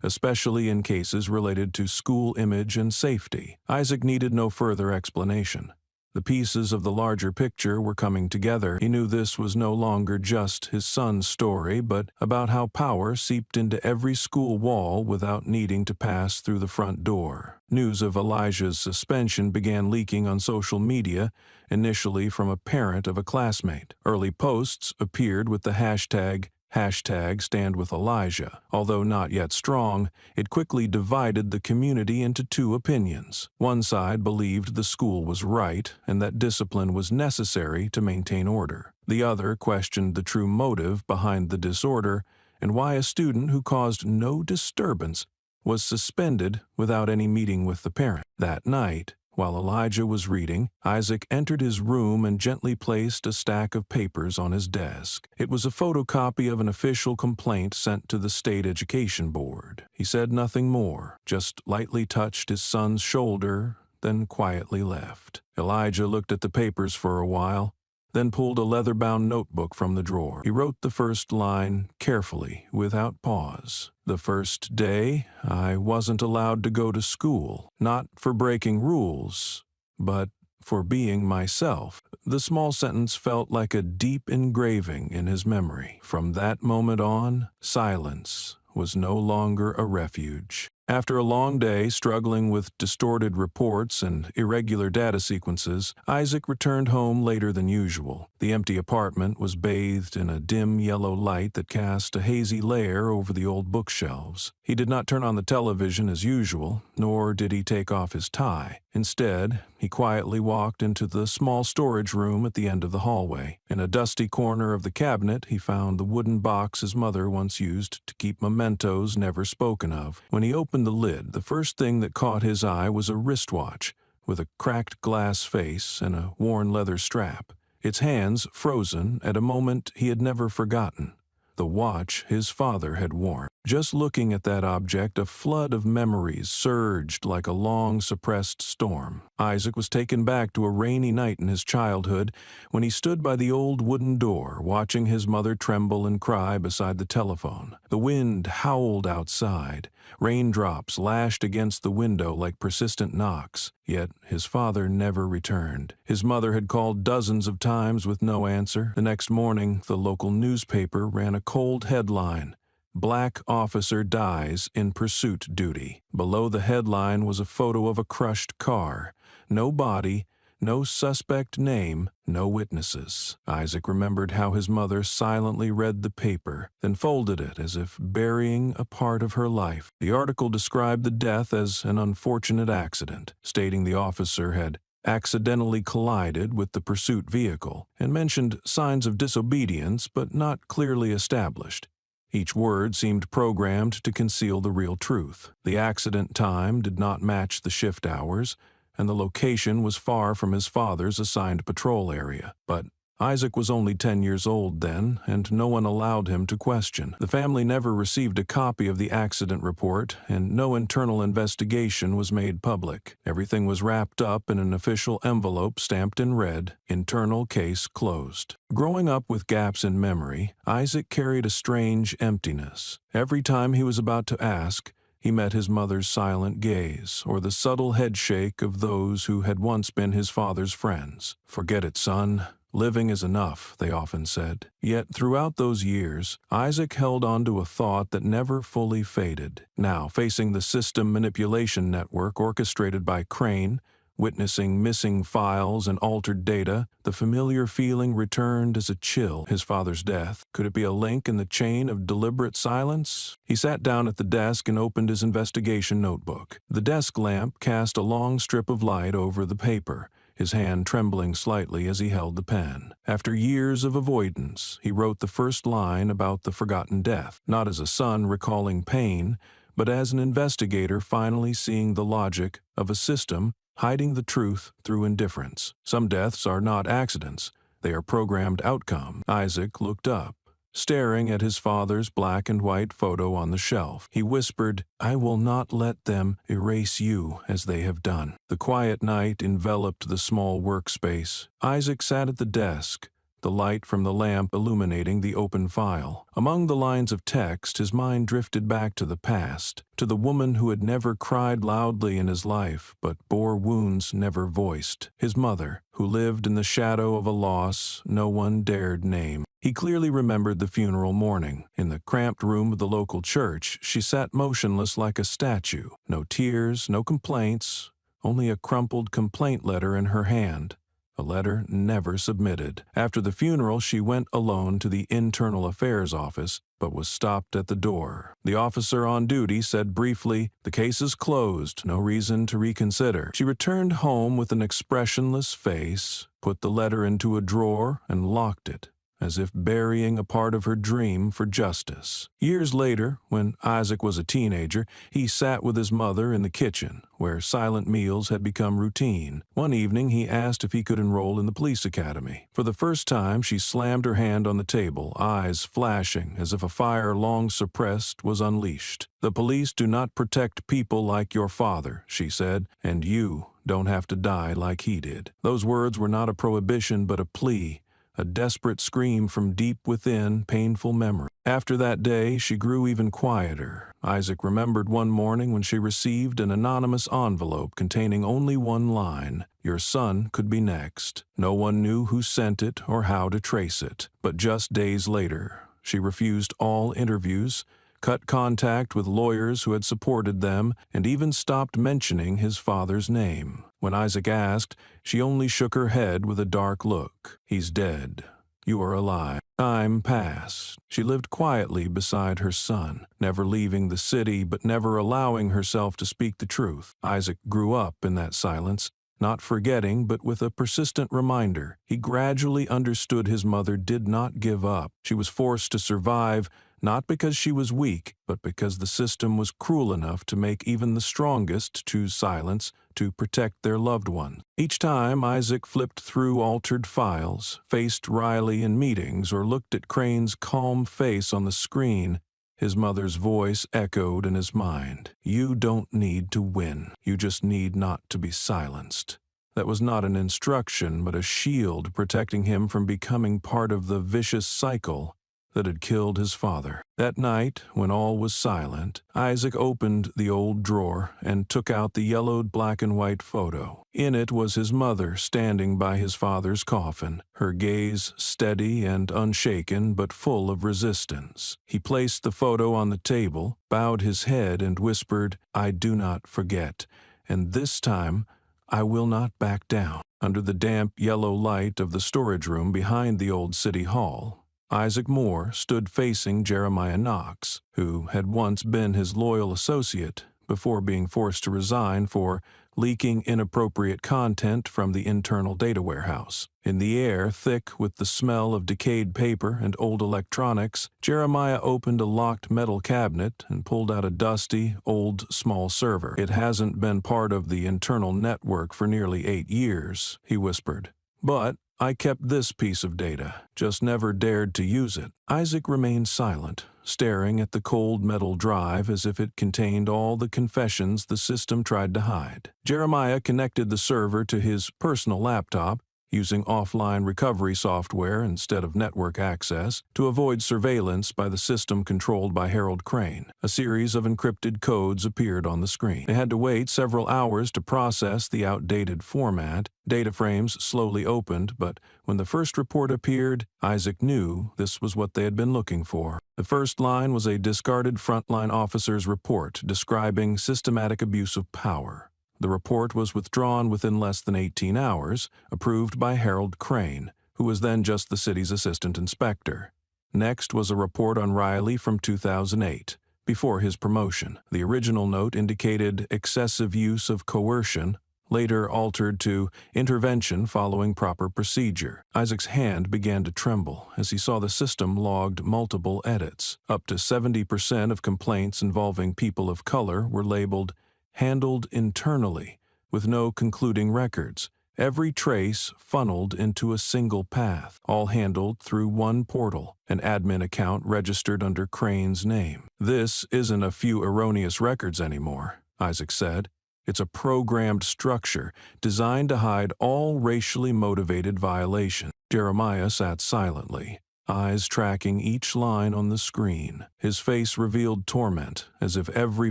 Speaker 1: especially in cases related to school image and safety. Isaac needed no further explanation. The pieces of the larger picture were coming together. He knew this was no longer just his son's story, but about how power seeped into every school wall without needing to pass through the front door. News of Elijah's suspension began leaking on social media, initially from a parent of a classmate. Early posts appeared with the hashtag #Stand with Elijah. Although not yet strong, it quickly divided the community into two opinions. One side believed the school was right and that discipline was necessary to maintain order. The other questioned the true motive behind the disorder and why a student who caused no disturbance was suspended without any meeting with the parent. That night, while Elijah was reading, Isaac entered his room and gently placed a stack of papers on his desk. It was a photocopy of an official complaint sent to the state education board. He said nothing more, just lightly touched his son's shoulder, then quietly left. Elijah looked at the papers for a while, then pulled a leather-bound notebook from the drawer. He wrote the first line carefully, without pause. The first day, I wasn't allowed to go to school, not for breaking rules, but for being myself. The small sentence felt like a deep engraving in his memory. From that moment on, silence was no longer a refuge. After a long day struggling with distorted reports and irregular data sequences, Isaac returned home later than usual. The empty apartment was bathed in a dim yellow light that cast a hazy layer over the old bookshelves. He did not turn on the television as usual, nor did he take off his tie. Instead, he quietly walked into the small storage room at the end of the hallway. In a dusty corner of the cabinet, he found the wooden box his mother once used to keep mementos never spoken of. When he opened the lid, the first thing that caught his eye was a wristwatch with a cracked glass face and a worn leather strap, its hands frozen at a moment he had never forgotten. The watch his father had worn. Just looking at that object, a flood of memories surged like a long-suppressed storm. Isaac was taken back to a rainy night in his childhood when he stood by the old wooden door, watching his mother tremble and cry beside the telephone. The wind howled outside. Raindrops lashed against the window like persistent knocks. Yet his father never returned. His mother had called dozens of times with no answer. The next morning, the local newspaper ran a cold headline: "Black officer dies in pursuit duty." Below the headline was a photo of a crushed car. No body, no suspect name, no witnesses. Isaac remembered how his mother silently read the paper, then folded it as if burying a part of her life. The article described the death as an unfortunate accident, stating the officer had accidentally collided with the pursuit vehicle, and mentioned signs of disobedience but not clearly established. Each word seemed programmed to conceal the real truth. The accident time did not match the shift hours, and the location was far from his father's assigned patrol area. But Isaac was only 10 years old then, and no one allowed him to question. The family never received a copy of the accident report, and no internal investigation was made public. Everything was wrapped up in an official envelope stamped in red, "Internal case closed." Growing up with gaps in memory, Isaac carried a strange emptiness. Every time he was about to ask, he met his mother's silent gaze, or the subtle headshake of those who had once been his father's friends. "Forget it, son. Living is enough," they often said. Yet throughout those years, Isaac held on to a thought that never fully faded. Now, facing the system manipulation network orchestrated by Crane, witnessing missing files and altered data, the familiar feeling returned as a chill. His father's death. Could it be a link in the chain of deliberate silence? He sat down at the desk and opened his investigation notebook. The desk lamp cast a long strip of light over the paper, his hand trembling slightly as he held the pen. After years of avoidance, he wrote the first line about the forgotten death, not as a son recalling pain, but as an investigator finally seeing the logic of a system hiding the truth through indifference. Some deaths are not accidents. They are programmed outcome. Isaac looked up, staring at his father's black and white photo on the shelf. He whispered, "I will not let them erase you as they have done." The quiet night enveloped the small workspace. Isaac sat at the desk, the light from the lamp illuminating the open file. Among the lines of text, his mind drifted back to the past, to the woman who had never cried loudly in his life, but bore wounds never voiced. His mother, who lived in the shadow of a loss no one dared name. He clearly remembered the funeral morning. In the cramped room of the local church, she sat motionless like a statue. No tears, no complaints, only a crumpled complaint letter in her hand. A letter never submitted. After the funeral, she went alone to the Internal Affairs office, but was stopped at the door. The officer on duty said briefly, "The case is closed, no reason to reconsider." She returned home with an expressionless face, put the letter into a drawer, and locked it. as if burying a part of her dream for justice. Years later, when Isaac was a teenager, he sat with his mother in the kitchen, where silent meals had become routine. One evening, he asked if he could enroll in the police academy. For the first time, she slammed her hand on the table, eyes flashing as if a fire long suppressed was unleashed. "The police do not protect people like your father," she said, "and you don't have to die like he did." Those words were not a prohibition but a plea, a desperate scream from deep within painful memory. After that day, she grew even quieter. Isaac remembered one morning when she received an anonymous envelope containing only one line: "Your son could be next." No one knew who sent it or how to trace it. But just days later, she refused all interviews, cut contact with lawyers who had supported them, and even stopped mentioning his father's name. When Isaac asked, she only shook her head with a dark look. "He's dead. You are alive." Time passed. She lived quietly beside her son, never leaving the city but never allowing herself to speak the truth. Isaac grew up in that silence, not forgetting but with a persistent reminder. He gradually understood his mother did not give up. She was forced to survive, not because she was weak, but because the system was cruel enough to make even the strongest choose silence to protect their loved one. Each time Isaac flipped through altered files, faced Riley in meetings, or looked at Crane's calm face on the screen, his mother's voice echoed in his mind. "You don't need to win. You just need not to be silenced." That was not an instruction, but a shield protecting him from becoming part of the vicious cycle that had killed his father. That night, when all was silent, Isaac opened the old drawer and took out the yellowed black and white photo. In it was his mother standing by his father's coffin, her gaze steady and unshaken but full of resistance. He placed the photo on the table, bowed his head, and whispered, "I do not forget, and this time I will not back down." Under the damp yellow light of the storage room behind the old city hall, Isaac Moore stood facing Jeremiah Knox, who had once been his loyal associate before being forced to resign for leaking inappropriate content from the internal data warehouse. In the air, thick with the smell of decayed paper and old electronics, Jeremiah opened a locked metal cabinet and pulled out a dusty, old, small server. "It hasn't been part of the internal network for nearly 8 years, he whispered. "But I kept this piece of data, just never dared to use it." Isaac remained silent, staring at the cold metal drive as if it contained all the confessions the system tried to hide. Jeremiah connected the server to his personal laptop, using offline recovery software instead of network access to avoid surveillance by the system controlled by Harold Crane. A series of encrypted codes appeared on the screen. They had to wait several hours to process the outdated format. Data frames slowly opened, but when the first report appeared, Isaac knew this was what they had been looking for. The first line was a discarded frontline officer's report describing systematic abuse of power. The report was withdrawn within less than 18 hours, approved by Harold Crane, who was then just the city's assistant inspector. Next was a report on Riley from 2008, before his promotion. The original note indicated excessive use of coercion, later altered to intervention following proper procedure. Isaac's hand began to tremble as he saw the system logged multiple edits. Up to 70% of complaints involving people of color were labeled "handled internally," with no concluding records. Every trace funneled into a single path, all handled through one portal, an admin account registered under Crane's name. "This isn't a few erroneous records anymore," Isaac said. "It's a programmed structure designed to hide all racially motivated violations." Jeremiah sat silently, eyes tracking each line on the screen. His face revealed torment, as if every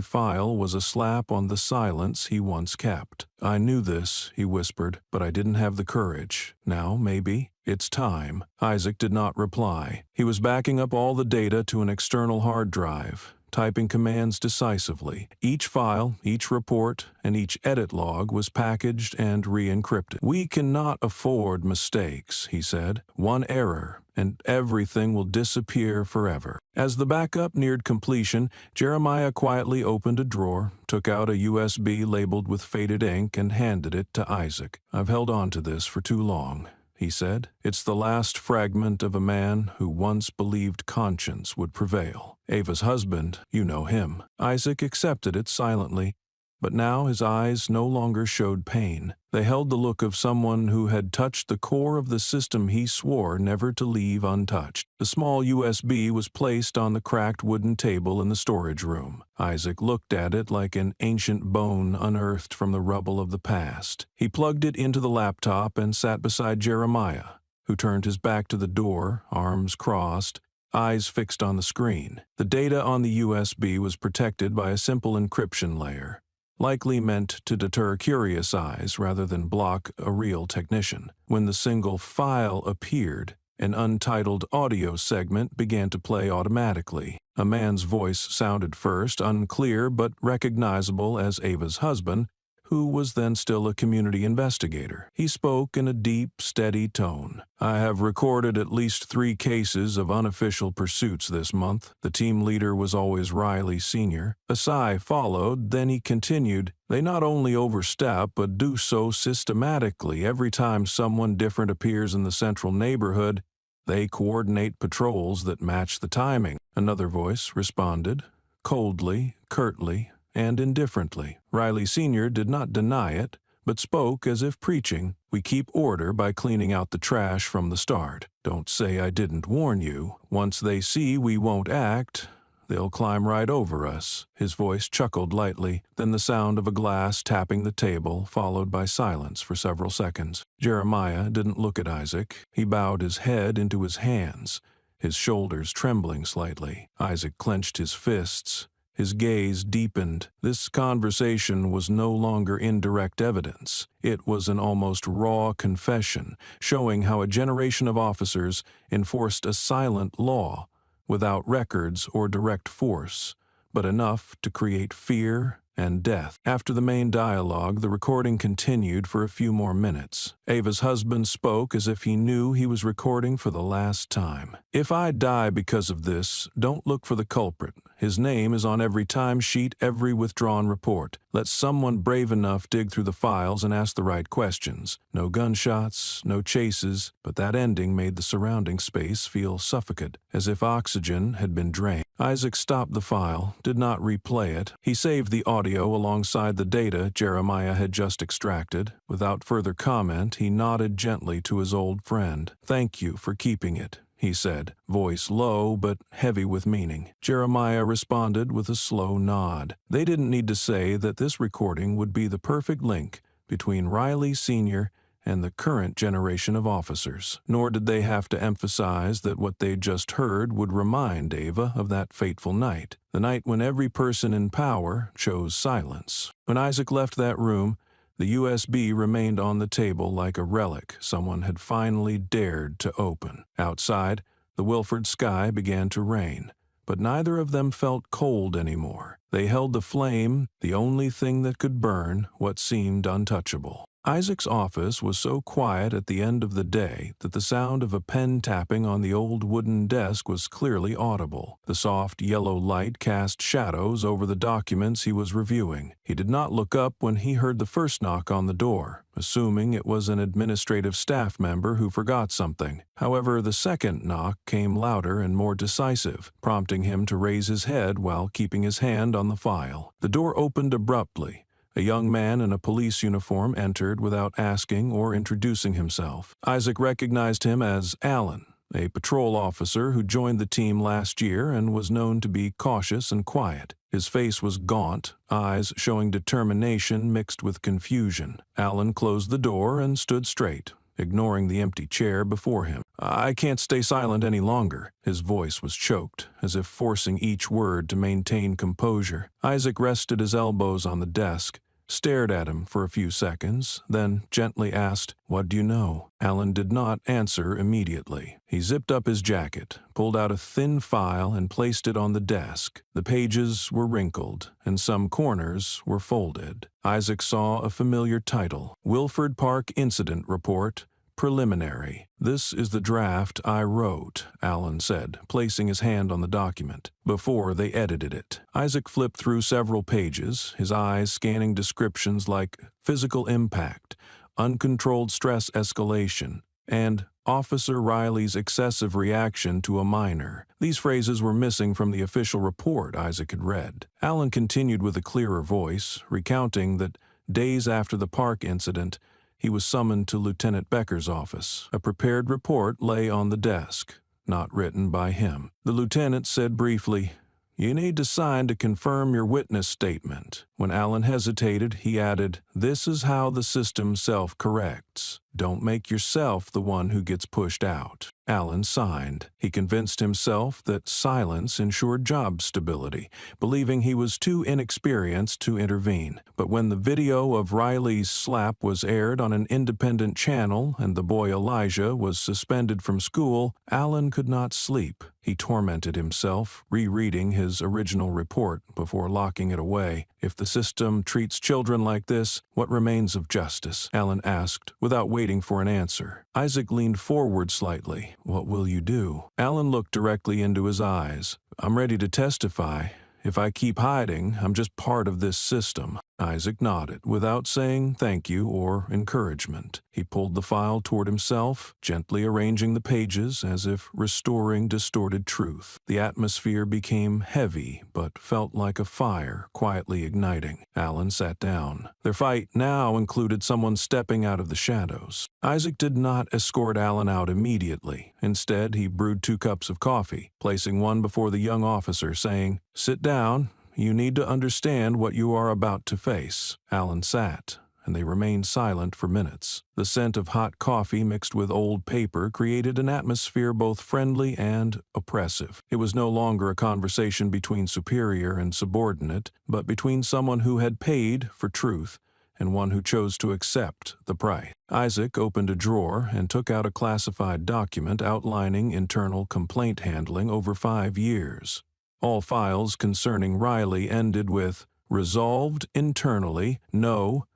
Speaker 1: file was a slap on the silence he once kept. "I knew this," he whispered, "but I didn't have the courage. Now, maybe, it's time." Isaac did not reply. He was backing up all the data to an external hard drive, typing commands decisively. Each file, each report, and each edit log was packaged and re-encrypted. "We cannot afford mistakes," he said. "One error, and everything will disappear forever." As the backup neared completion, Jeremiah quietly opened a drawer, took out a USB labeled with faded ink, and handed it to Isaac. "I've held on to this for too long," he said. It's the last fragment of a man who once believed conscience would prevail. Ava's husband, you know him. Isaac accepted it silently, but now his eyes no longer showed pain. They held the look of someone who had touched the core of the system he swore never to leave untouched. The small USB was placed on the cracked wooden table in the storage room. Isaac looked at it like an ancient bone unearthed from the rubble of the past. He plugged it into the laptop and sat beside Jeremiah, who turned his back to the door, arms crossed, eyes fixed on the screen. The data on the USB was protected by a simple encryption layer, likely meant to deter curious eyes rather than block a real technician. When the single file appeared, an untitled audio segment began to play automatically. A man's voice sounded first, unclear but recognizable as Ava's husband, who was then still a community investigator. He spoke in a deep, steady tone. I have recorded at least 3 cases of unofficial pursuits this month. The team leader was always Riley Sr. A sigh followed, then he continued, They not only overstep, but do so systematically. Every time someone different appears in the central neighborhood, they coordinate patrols that match the timing. Another voice responded, coldly, curtly, and indifferently. Riley Sr. did not deny it, but spoke as if preaching. We keep order by cleaning out the trash from the start. Don't say I didn't warn you. Once they see we won't act, they'll climb right over us. His voice chuckled lightly, then the sound of a glass tapping the table, followed by silence for several seconds. Jeremiah didn't look at Isaac. He bowed his head into his hands, his shoulders trembling slightly. Isaac clenched his fists. His gaze deepened. This conversation was no longer indirect evidence. It was an almost raw confession, showing how a generation of officers enforced a silent law, without records or direct force, but enough to create fear and death. After the main dialogue, the recording continued for a few more minutes. Ava's husband spoke as if he knew he was recording for the last time. If I die because of this, don't look for the culprit. His name is on every timesheet, every withdrawn report. Let someone brave enough dig through the files and ask the right questions. No gunshots, no chases, but that ending made the surrounding space feel suffocate, as if oxygen had been drained. Isaac stopped the file, did not replay it. He saved the audio alongside the data Jeremiah had just extracted. Without further comment, he nodded gently to his old friend. Thank you for keeping it, he said, voice low but heavy with meaning. Jeremiah responded with a slow nod. They didn't need to say that this recording would be the perfect link between Riley Sr. and the current generation of officers, nor did they have to emphasize that what they'd just heard would remind Ava of that fateful night, the night when every person in power chose silence. When Isaac left that room, the USB remained on the table like a relic someone had finally dared to open. Outside, the Wilford sky began to rain, but neither of them felt cold anymore. They held the flame, the only thing that could burn what seemed untouchable. Isaac's office was so quiet at the end of the day that the sound of a pen tapping on the old wooden desk was clearly audible. The soft yellow light cast shadows over the documents he was reviewing. He did not look up when he heard the first knock on the door, assuming it was an administrative staff member who forgot something. However, the second knock came louder and more decisive, prompting him to raise his head while keeping his hand on the file. The door opened abruptly. A young man in a police uniform entered without asking or introducing himself. Isaac recognized him as Alan, a patrol officer who joined the team last year and was known to be cautious and quiet. His face was gaunt, eyes showing determination mixed with confusion. Alan closed the door and stood straight, ignoring the empty chair before him. I can't stay silent any longer. His voice was choked, as if forcing each word to maintain composure. Isaac rested his elbows on the desk, stared at him for a few seconds, then gently asked, "What do you know?" Alan did not answer immediately. He zipped up his jacket, pulled out a thin file, and placed it on the desk. The pages were wrinkled, and some corners were folded. Isaac saw a familiar title, Wilford Park Incident Report, Preliminary. This is the draft I wrote, Alan said, placing his hand on the document, before they edited it. Isaac flipped through several pages, his eyes scanning descriptions like physical impact, uncontrolled stress escalation, and Officer Riley's excessive reaction to a minor. These phrases were missing from the official report Isaac had read. Alan continued with a clearer voice, recounting that days after the park incident, he was summoned to Lieutenant Becker's office. A prepared report lay on the desk, not written by him. The lieutenant said briefly, "You need to sign to confirm your witness statement." When Alan hesitated, he added, "This is how the system self-corrects. Don't make yourself the one who gets pushed out." Alan signed. He convinced himself that silence ensured job stability, believing he was too inexperienced to intervene. But when the video of Riley's slap was aired on an independent channel and the boy Elijah was suspended from school, Alan could not sleep. He tormented himself, rereading his original report before locking it away. If the system treats children like this, what remains of justice? Alan asked, without waiting for an answer. Isaac leaned forward slightly. "What will you do?" Alan looked directly into his eyes. "I'm ready to testify. If I keep hiding, I'm just part of this system." Isaac nodded, without saying thank you or encouragement. He pulled the file toward himself, gently arranging the pages as if restoring distorted truth. The atmosphere became heavy, but felt like a fire quietly igniting. Alan sat down. Their fight now included someone stepping out of the shadows. Isaac did not escort Alan out immediately. Instead, he brewed 2 cups of coffee, placing one before the young officer, saying, "Sit down. You need to understand what you are about to face." Alan sat, and they remained silent for minutes. The scent of hot coffee mixed with old paper created an atmosphere both friendly and oppressive. It was no longer a conversation between superior and subordinate, but between someone who had paid for truth and one who chose to accept the price. Isaac opened a drawer and took out a classified document outlining internal complaint handling over 5 years. All files concerning Riley ended with, "Resolved internally, no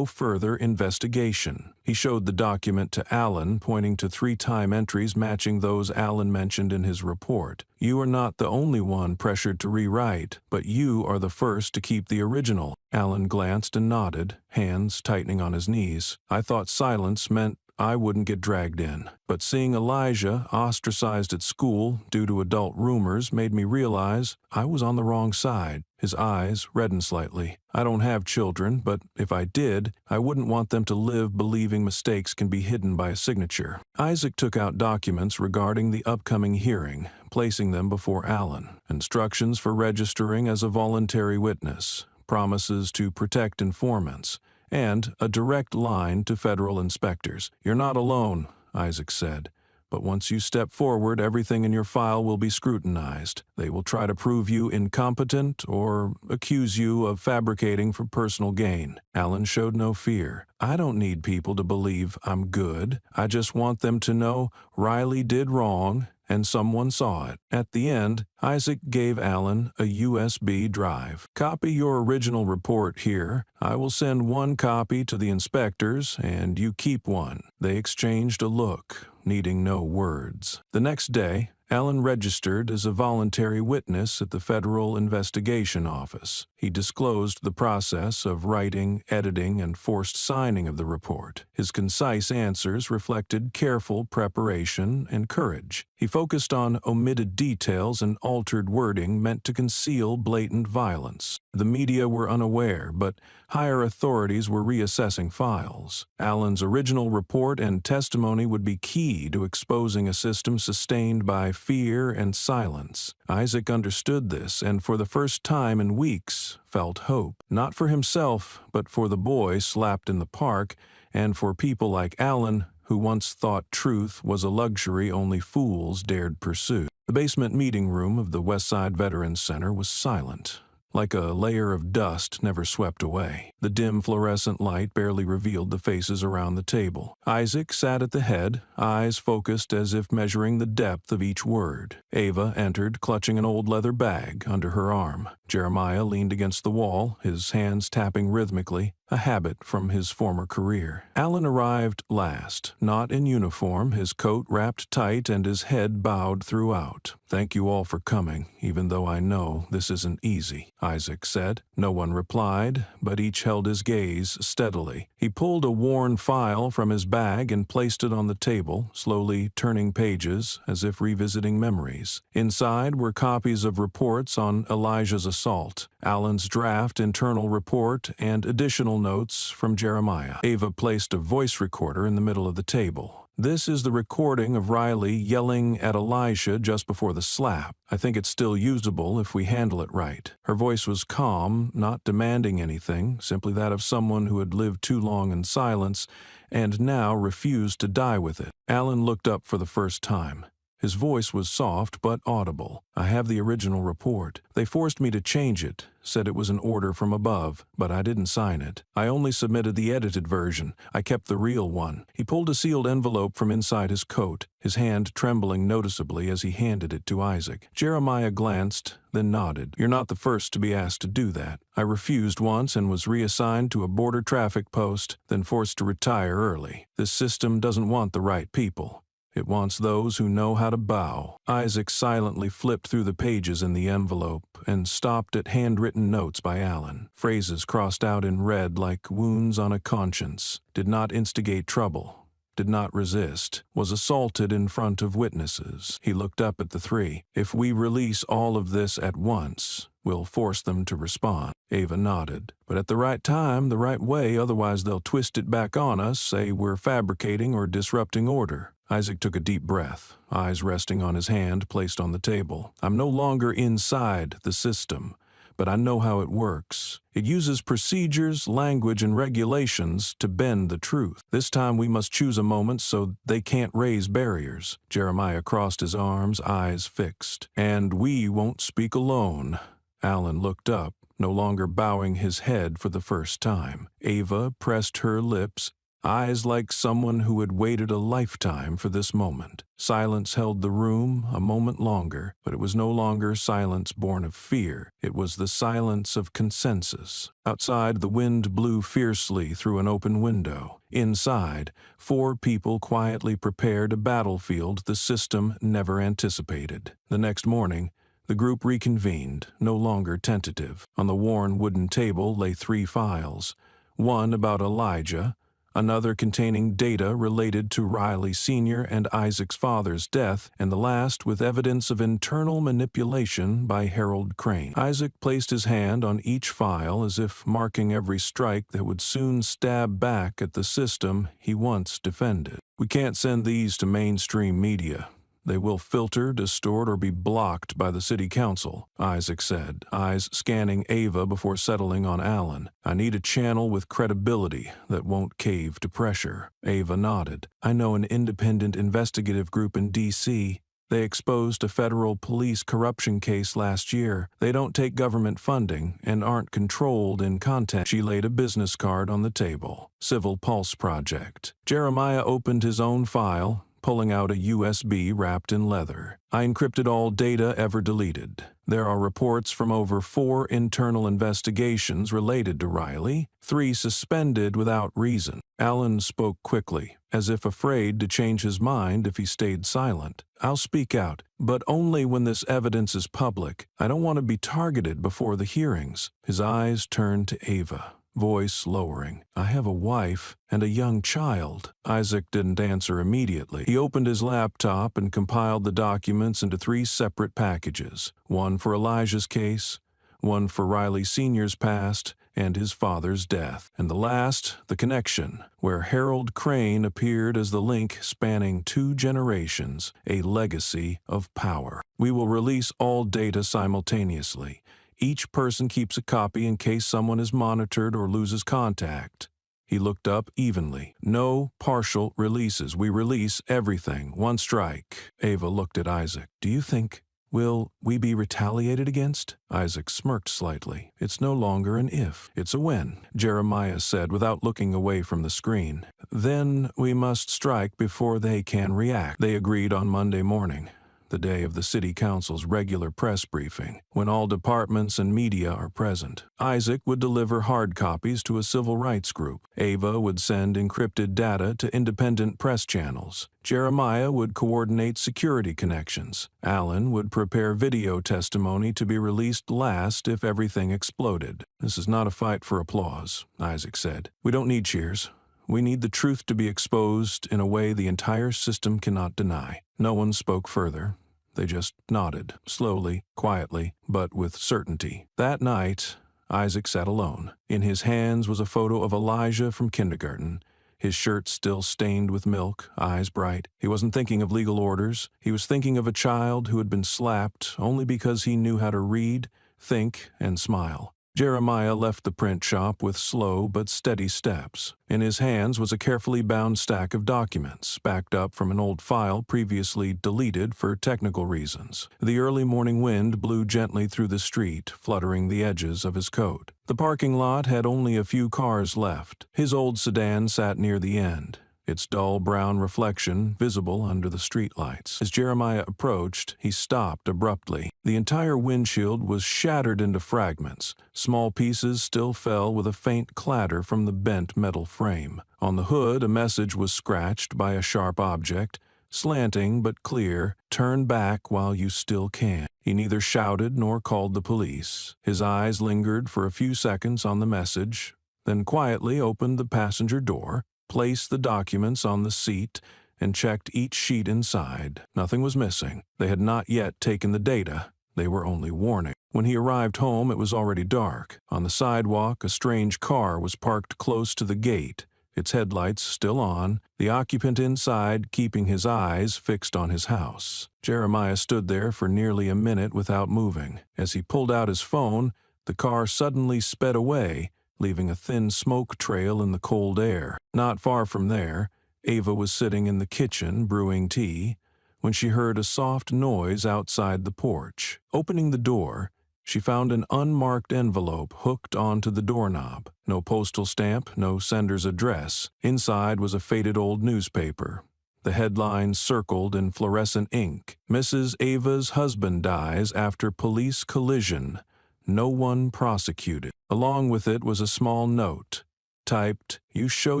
Speaker 1: further investigation." He showed the document to Alan, pointing to 3 time entries matching those Alan mentioned in his report. "You are not the only one pressured to rewrite, but you are the first to keep the original." Alan glanced and nodded, hands tightening on his knees. "I thought silence meant I wouldn't get dragged in. But seeing Elijah ostracized at school due to adult rumors made me realize I was on the wrong side." His eyes reddened slightly. "I don't have children, but if I did, I wouldn't want them to live believing mistakes can be hidden by a signature." Isaac took out documents regarding the upcoming hearing, placing them before Alan. Instructions for registering as a voluntary witness, promises to protect informants, and a direct line to federal inspectors. "You're not alone," Isaac said. "But once you step forward, everything in your file will be scrutinized. They will try to prove you incompetent or accuse you of fabricating for personal gain." Alan showed no fear. "I don't need people to believe I'm good. I just want them to know Riley did wrong and someone saw it." At the end, Isaac gave Alan a USB drive. "Copy your original report here. I will send 1 copy to the inspectors, and you keep one." They exchanged a look, needing no words. The next day, Alan registered as a voluntary witness at the Federal Investigation Office. He disclosed the process of writing, editing, and forced signing of the report. His concise answers reflected careful preparation and courage. He focused on omitted details and altered wording meant to conceal blatant violence. The media were unaware, but higher authorities were reassessing files. Alan's original report and testimony would be key to exposing a system sustained by fear and silence. Isaac understood this, and for the first time in weeks, felt hope. Not for himself, but for the boy slapped in the park, and for people like Alan, who once thought truth was a luxury only fools dared pursue. The basement meeting room of the Westside Veterans Center was silent, like a layer of dust never swept away. The dim fluorescent light barely revealed the faces around the table. Isaac sat at the head, eyes focused as if measuring the depth of each word. Ava entered, clutching an old leather bag under her arm. Jeremiah leaned against the wall, his hands tapping rhythmically, a habit from his former career. Alan arrived last, not in uniform, his coat wrapped tight and his head bowed throughout. "Thank you all for coming, even though I know this isn't easy," Isaac said. No one replied, but each held his gaze steadily. He pulled a worn file from his bag and placed it on the table, slowly turning pages as if revisiting memories. Inside were copies of reports on Elijah's assault, Alan's draft internal report, and additional notes from Jeremiah. Ava placed a voice recorder in the middle of the table. "This is the recording of Riley yelling at Elijah just before the slap. I think it's still usable if we handle it right." Her voice was calm, not demanding anything, simply that of someone who had lived too long in silence and now refused to die with it. Alan looked up for the first time. His voice was soft but audible. "I have the original report. They forced me to change it, said it was an order from above, but I didn't sign it. I only submitted the edited version. I kept the real one." He pulled a sealed envelope from inside his coat, his hand trembling noticeably as he handed it to Isaac. Jeremiah glanced, then nodded. "You're not the first to be asked to do that. I refused once and was reassigned to a border traffic post, then forced to retire early. This system doesn't want the right people. It wants those who know how to bow." Isaac silently flipped through the pages in the envelope and stopped at handwritten notes by Alan. Phrases crossed out in red like wounds on a conscience. "Did not instigate trouble. Did not resist. Was assaulted in front of witnesses." He looked up at the three. "If we release all of this at once, we'll force them to respond." Ava nodded. "But at the right time, the right way, otherwise they'll twist it back on us, say we're fabricating or disrupting order." Isaac took a deep breath, eyes resting on his hand placed on the table. "I'm no longer inside the system, but I know how it works. It uses procedures, language, and regulations to bend the truth. This time we must choose a moment so they can't raise barriers." Jeremiah crossed his arms, eyes fixed. "And we won't speak alone." Alan looked up, no longer bowing his head for the first time. Ava pressed her lips, eyes like someone who had waited a lifetime for this moment. Silence held the room a moment longer, but it was no longer silence born of fear. It was the silence of consensus. Outside, the wind blew fiercely through an open window. Inside, 4 people quietly prepared a battlefield the system never anticipated. The next morning, the group reconvened, no longer tentative. On the worn wooden table lay 3 files, one about Elijah, another containing data related to Riley Sr. and Isaac's father's death, and the last with evidence of internal manipulation by Harold Crane. Isaac placed his hand on each file as if marking every strike that would soon stab back at the system he once defended. "We can't send these to mainstream media. They will filter, distort, or be blocked by the city council," Isaac said, eyes scanning Ava before settling on Alan. "I need a channel with credibility that won't cave to pressure." Ava nodded. "I know an independent investigative group in D.C. They exposed a federal police corruption case last year. They don't take government funding and aren't controlled in content." She laid a business card on the table. "Civil Pulse Project." Jeremiah opened his own file, pulling out a USB wrapped in leather. "I encrypted all data ever deleted. There are reports from over 4 internal investigations related to Riley, 3 suspended without reason." Alan spoke quickly, as if afraid to change his mind if he stayed silent. "I'll speak out, but only when this evidence is public. I don't want to be targeted before the hearings." His eyes turned to Ava, voice lowering. "I have a wife and a young child." Isaac didn't answer immediately. He opened his laptop and compiled the documents into 3 separate packages, one for Elijah's case, one for Riley Sr.'s past and his father's death, and the last, the connection, where Harold Crane appeared as the link spanning 2 generations, a legacy of power. "We will release all data simultaneously. Each person keeps a copy in case someone is monitored or loses contact." He looked up evenly. "No partial releases. We release everything. One strike." Ava looked at Isaac. "Do you think, will we be retaliated against?" Isaac smirked slightly. "It's no longer an if, it's a when," Jeremiah said without looking away from the screen. "Then we must strike before they can react." They agreed on Monday morning. the day of the city council's regular press briefing, when all departments and media are present. Isaac would deliver hard copies to a civil rights group. Ava would send encrypted data to independent press channels. Jeremiah would coordinate security connections. Alan would prepare video testimony to be released last if everything exploded. "This is not a fight for applause," Isaac said. "We don't need cheers. We need the truth to be exposed in a way the entire system cannot deny." No one spoke further. They just nodded, slowly, quietly, but with certainty. That night, Isaac sat alone. In his hands was a photo of Elijah from kindergarten, his shirt still stained with milk, eyes bright. He wasn't thinking of legal orders. He was thinking of a child who had been slapped only because he knew how to read, think, and smile. Jeremiah left the print shop with slow but steady steps. In his hands was a carefully bound stack of documents, backed up from an old file previously deleted for technical reasons. The early morning wind blew gently through the street, fluttering the edges of his coat. The parking lot had only a few cars left. His old sedan sat near the end, its dull brown reflection visible under the streetlights. As Jeremiah approached, he stopped abruptly. The entire windshield was shattered into fragments. Small pieces still fell with a faint clatter from the bent metal frame. On the hood, a message was scratched by a sharp object, slanting but clear, "Turn back while you still can." He neither shouted nor called the police. His eyes lingered for a few seconds on the message, then quietly opened the passenger door, placed the documents on the seat, and checked each sheet inside. Nothing was missing. They had not yet taken the data. They were only warning. When he arrived home, it was already dark. On the sidewalk, a strange car was parked close to the gate, its headlights still on, the occupant inside keeping his eyes fixed on his house. Jeremiah stood there for nearly a minute without moving. As he pulled out his phone, the car suddenly sped away, leaving a thin smoke trail in the cold air. Not far from there, Ava was sitting in the kitchen brewing tea when she heard a soft noise outside the porch. Opening the door, she found an unmarked envelope hooked onto the doorknob. No postal stamp, no sender's address. Inside was a faded old newspaper. The headline circled in fluorescent ink: "Mrs. Ava's husband dies after police collision. No one prosecuted." Along with it was a small note, typed, "You show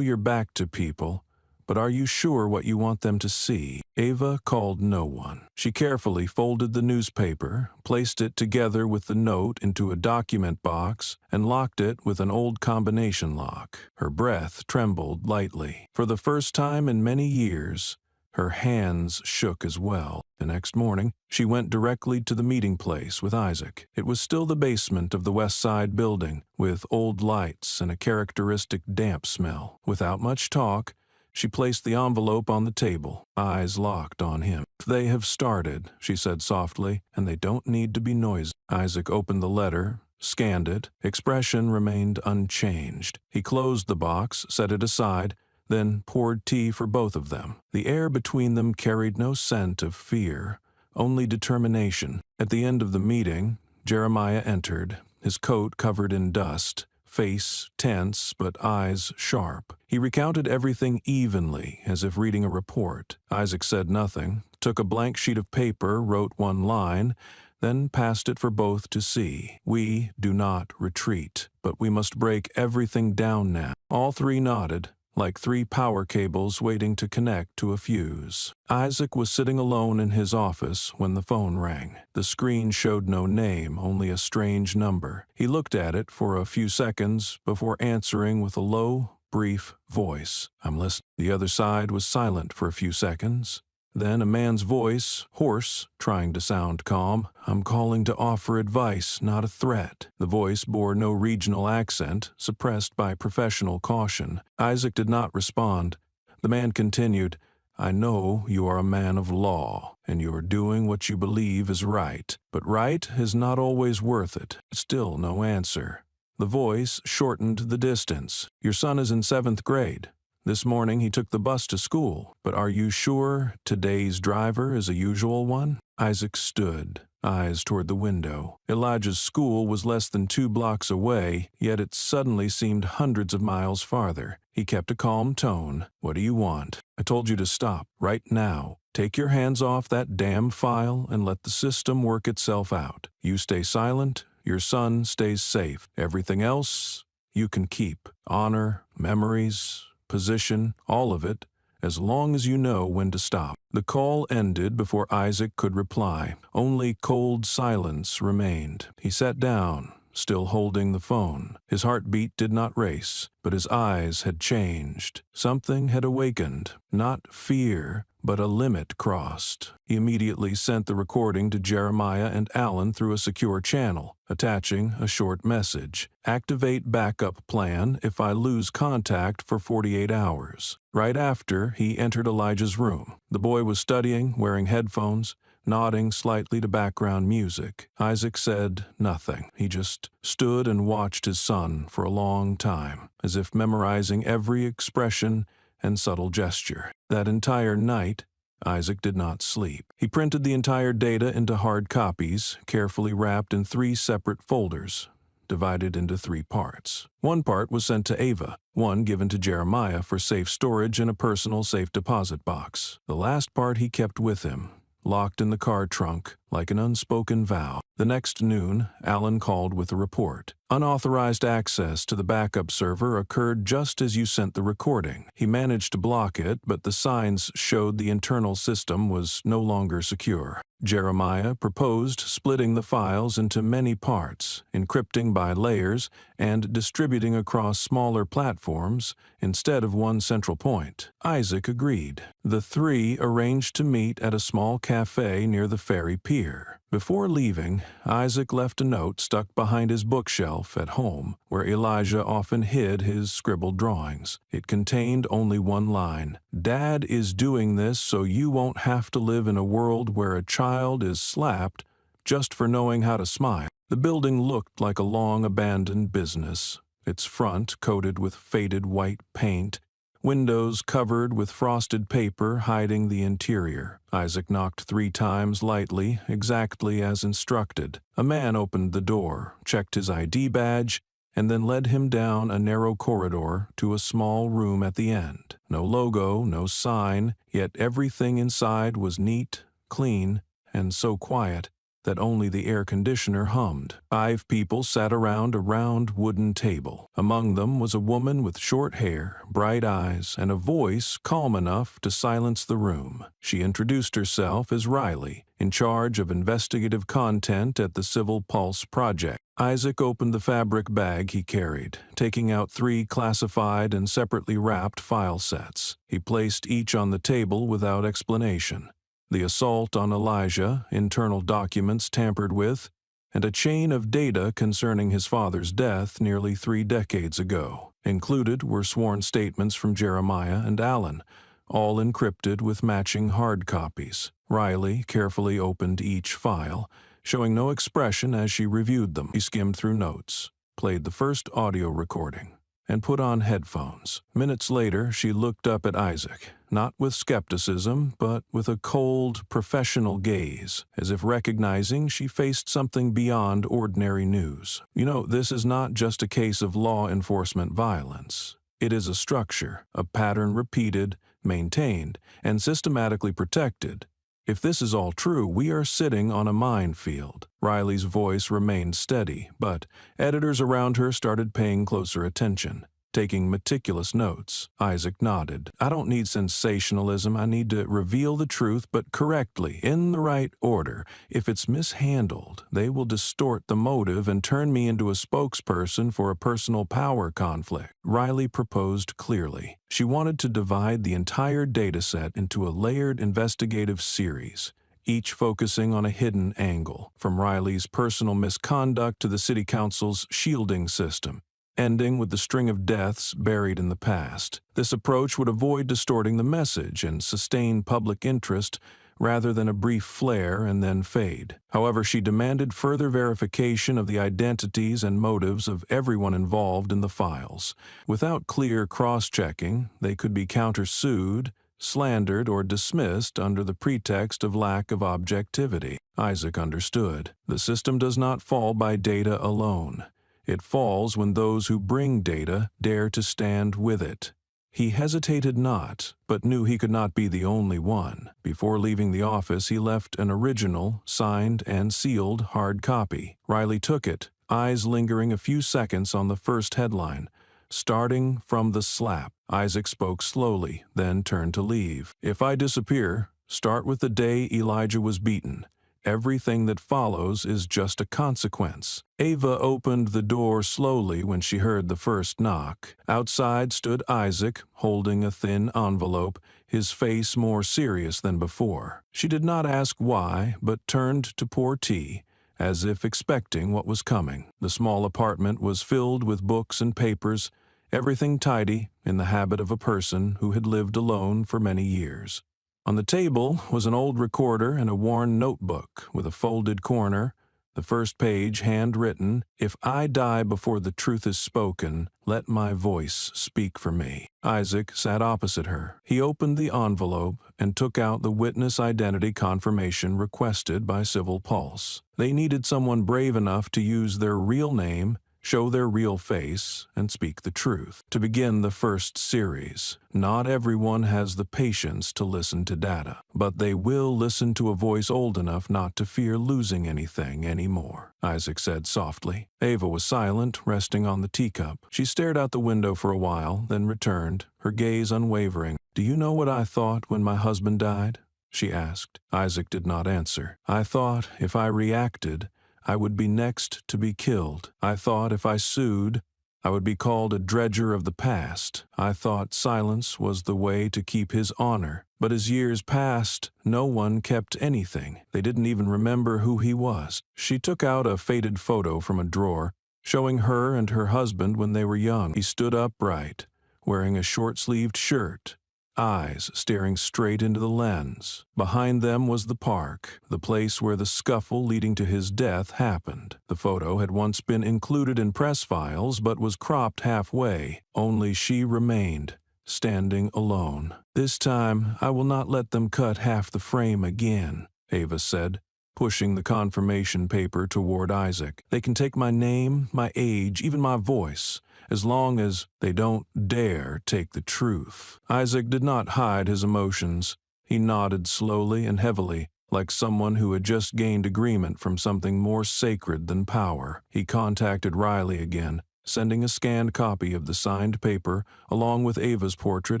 Speaker 1: your back to people, but are you sure what you want them to see?" Ava called no one. She carefully folded the newspaper, placed it together with the note into a document box, and locked it with an old combination lock. Her breath trembled lightly. For the first time in many years, her hands shook as well. The next morning, she went directly to the meeting place with Isaac. It was still the basement of the West Side building, with old lights and a characteristic damp smell. Without much talk, she placed the envelope on the table, eyes locked on him. "They have started," she said softly, "and they don't need to be noisy." Isaac opened the letter, scanned it. Expression remained unchanged. He closed the box, set it aside, then poured tea for both of them. The air between them carried no scent of fear, only determination. At the end of the meeting, Jeremiah entered, his coat covered in dust, face tense but eyes sharp. He recounted everything evenly, as if reading a report. Isaac said nothing, took a blank sheet of paper, wrote one line, then passed it for both to see. "We do not retreat, but we must break everything down now." All three nodded, like three power cables waiting to connect to a fuse. Isaac was sitting alone in his office when the phone rang. The screen showed no name, only a strange number. He looked at it for a few seconds before answering with a low, brief voice. "I'm listening." The other side was silent for a few seconds. Then a man's voice, hoarse, trying to sound calm. "I'm calling to offer advice, not a threat." The voice bore no regional accent, suppressed by professional caution. Isaac did not respond. The man continued, "I know you are a man of law, and you are doing what you believe is right. But right is not always worth it." Still no answer. The voice shortened the distance. "Your son is in 7th grade. This morning he took the bus to school, but are you sure today's driver is a usual one?" Isaac stood, eyes toward the window. Elijah's school was less than 2 blocks away, yet it suddenly seemed hundreds of miles farther. He kept a calm tone. "What do you want?" "I told you to stop, right now. Take your hands off that damn file and let the system work itself out. You stay silent, your son stays safe. Everything else you can keep. Honor, memories, position, all of it, as long as you know when to stop. The call ended before Isaac could reply. Only cold silence remained. He sat down, still holding the phone. His heartbeat did not race, but his eyes had changed. Something had awakened. Not fear, but a limit crossed. He immediately sent the recording to Jeremiah and Alan through a secure channel, attaching a short message. Activate backup plan if I lose contact for 48 hours. Right after, he entered Elijah's room. The boy was studying, wearing headphones, nodding slightly to background music. Isaac said nothing. He just stood and watched his son for a long time, as if memorizing every expression and subtle gesture. That entire night, Isaac did not sleep. He printed the entire data into hard copies, carefully wrapped in 3 separate folders, divided into 3 parts. One part was sent to Ava, one given to Jeremiah for safe storage in a personal safe deposit box. The last part he kept with him, locked in the car trunk, like an unspoken vow. The next noon, Alan called with a report. Unauthorized access to the backup server occurred just as you sent the recording. He managed to block it, but the signs showed the internal system was no longer secure. Jeremiah proposed splitting the files into many parts, encrypting by layers, and distributing across smaller platforms instead of one central point. Isaac agreed. The 3 arranged to meet at a small cafe near the ferry pier. Before leaving, Isaac left a note stuck behind his bookshelf at home, where Elijah often hid his scribbled drawings. It contained only one line: "Dad is doing this so you won't have to live in a world where a child is slapped just for knowing how to smile." The building looked like a long-abandoned business, its front coated with faded white paint, windows covered with frosted paper hiding the interior. Isaac knocked 3 times lightly, exactly as instructed. A man opened the door, checked his ID badge, and then led him down a narrow corridor to a small room at the end. No logo, no sign, yet everything inside was neat, clean, and so quiet that only the air conditioner hummed. 5 people sat around a round wooden table. Among them was a woman with short hair, bright eyes, and a voice calm enough to silence the room. She introduced herself as Riley, in charge of investigative content at the Civil Pulse Project. Isaac opened the fabric bag he carried, taking out 3 classified and separately wrapped file sets. He placed each on the table without explanation. The assault on Elijah, internal documents tampered with, and a chain of data concerning his father's death nearly 3 decades ago. Included were sworn statements from Jeremiah and Alan, all encrypted with matching hard copies. Riley carefully opened each file, showing no expression as she reviewed them. He skimmed through notes, played the first audio recording, and put on headphones. Minutes later, she looked up at Isaac, not with skepticism, but with a cold, professional gaze, as if recognizing she faced something beyond ordinary news. "You know, this is not just a case of law enforcement violence. It is a structure, a pattern repeated, maintained, and systematically protected. If this is all true, we are sitting on a minefield." Riley's voice remained steady, but editors around her started paying closer attention, taking meticulous notes. Isaac nodded. "I don't need sensationalism. I need to reveal the truth, but correctly, in the right order. If it's mishandled, they will distort the motive and turn me into a spokesperson for a personal power conflict." Riley proposed clearly. She wanted to divide the entire dataset into a layered investigative series, each focusing on a hidden angle, from Riley's personal misconduct to the city council's shielding system, ending with the string of deaths buried in the past. This approach would avoid distorting the message and sustain public interest rather than a brief flare and then fade. However, she demanded further verification of the identities and motives of everyone involved in the files. Without clear cross-checking, they could be countersued, slandered, or dismissed under the pretext of lack of objectivity. Isaac understood. The system does not fall by data alone. It falls when those who bring data dare to stand with it. He hesitated not, but knew he could not be the only one. Before leaving the office, he left an original, signed and sealed hard copy. Riley took it, eyes lingering a few seconds on the first headline. Starting from the slap. Isaac spoke slowly, then turned to leave. If I disappear, start with the day Elijah was beaten. Everything that follows is just a consequence. Ava opened the door slowly when she heard the first knock. Outside stood Isaac, holding a thin envelope, his face more serious than before. She did not ask why, but turned to pour tea, as if expecting what was coming. The small apartment was filled with books and papers, everything tidy, in the habit of a person who had lived alone for many years. On the table was an old recorder and a worn notebook with a folded corner, the first page handwritten, "If I die before the truth is spoken, let my voice speak for me." Isaac sat opposite her. He opened the envelope and took out the witness identity confirmation requested by Civil Pulse. They needed someone brave enough to use their real name, show their real face, and speak the truth. To begin the first series, not everyone has the patience to listen to data, but they will listen to a voice old enough not to fear losing anything anymore, Isaac said softly. Ava was silent, resting on the teacup. She stared out the window for a while, then returned, her gaze unwavering. "Do you know what I thought when my husband died?" she asked. Isaac did not answer. "I thought if I reacted, I would be next to be killed. I thought if I sued, I would be called a dredger of the past. I thought silence was the way to keep his honor. But as years passed, no one kept anything. They didn't even remember who he was." She took out a faded photo from a drawer, showing her and her husband when they were young. He stood upright, wearing a short-sleeved shirt, eyes staring straight into the lens. Behind them was the park, the place where the scuffle leading to his death happened. The photo had once been included in press files but was cropped halfway. Only she remained, standing alone. "This time, I will not let them cut half the frame again," Ava said, pushing the confirmation paper toward Isaac. "They can take my name, my age, even my voice, as long as they don't dare take the truth." Isaac did not hide his emotions. He nodded slowly and heavily, like someone who had just gained agreement from something more sacred than power. He contacted Riley again, sending a scanned copy of the signed paper, along with Ava's portrait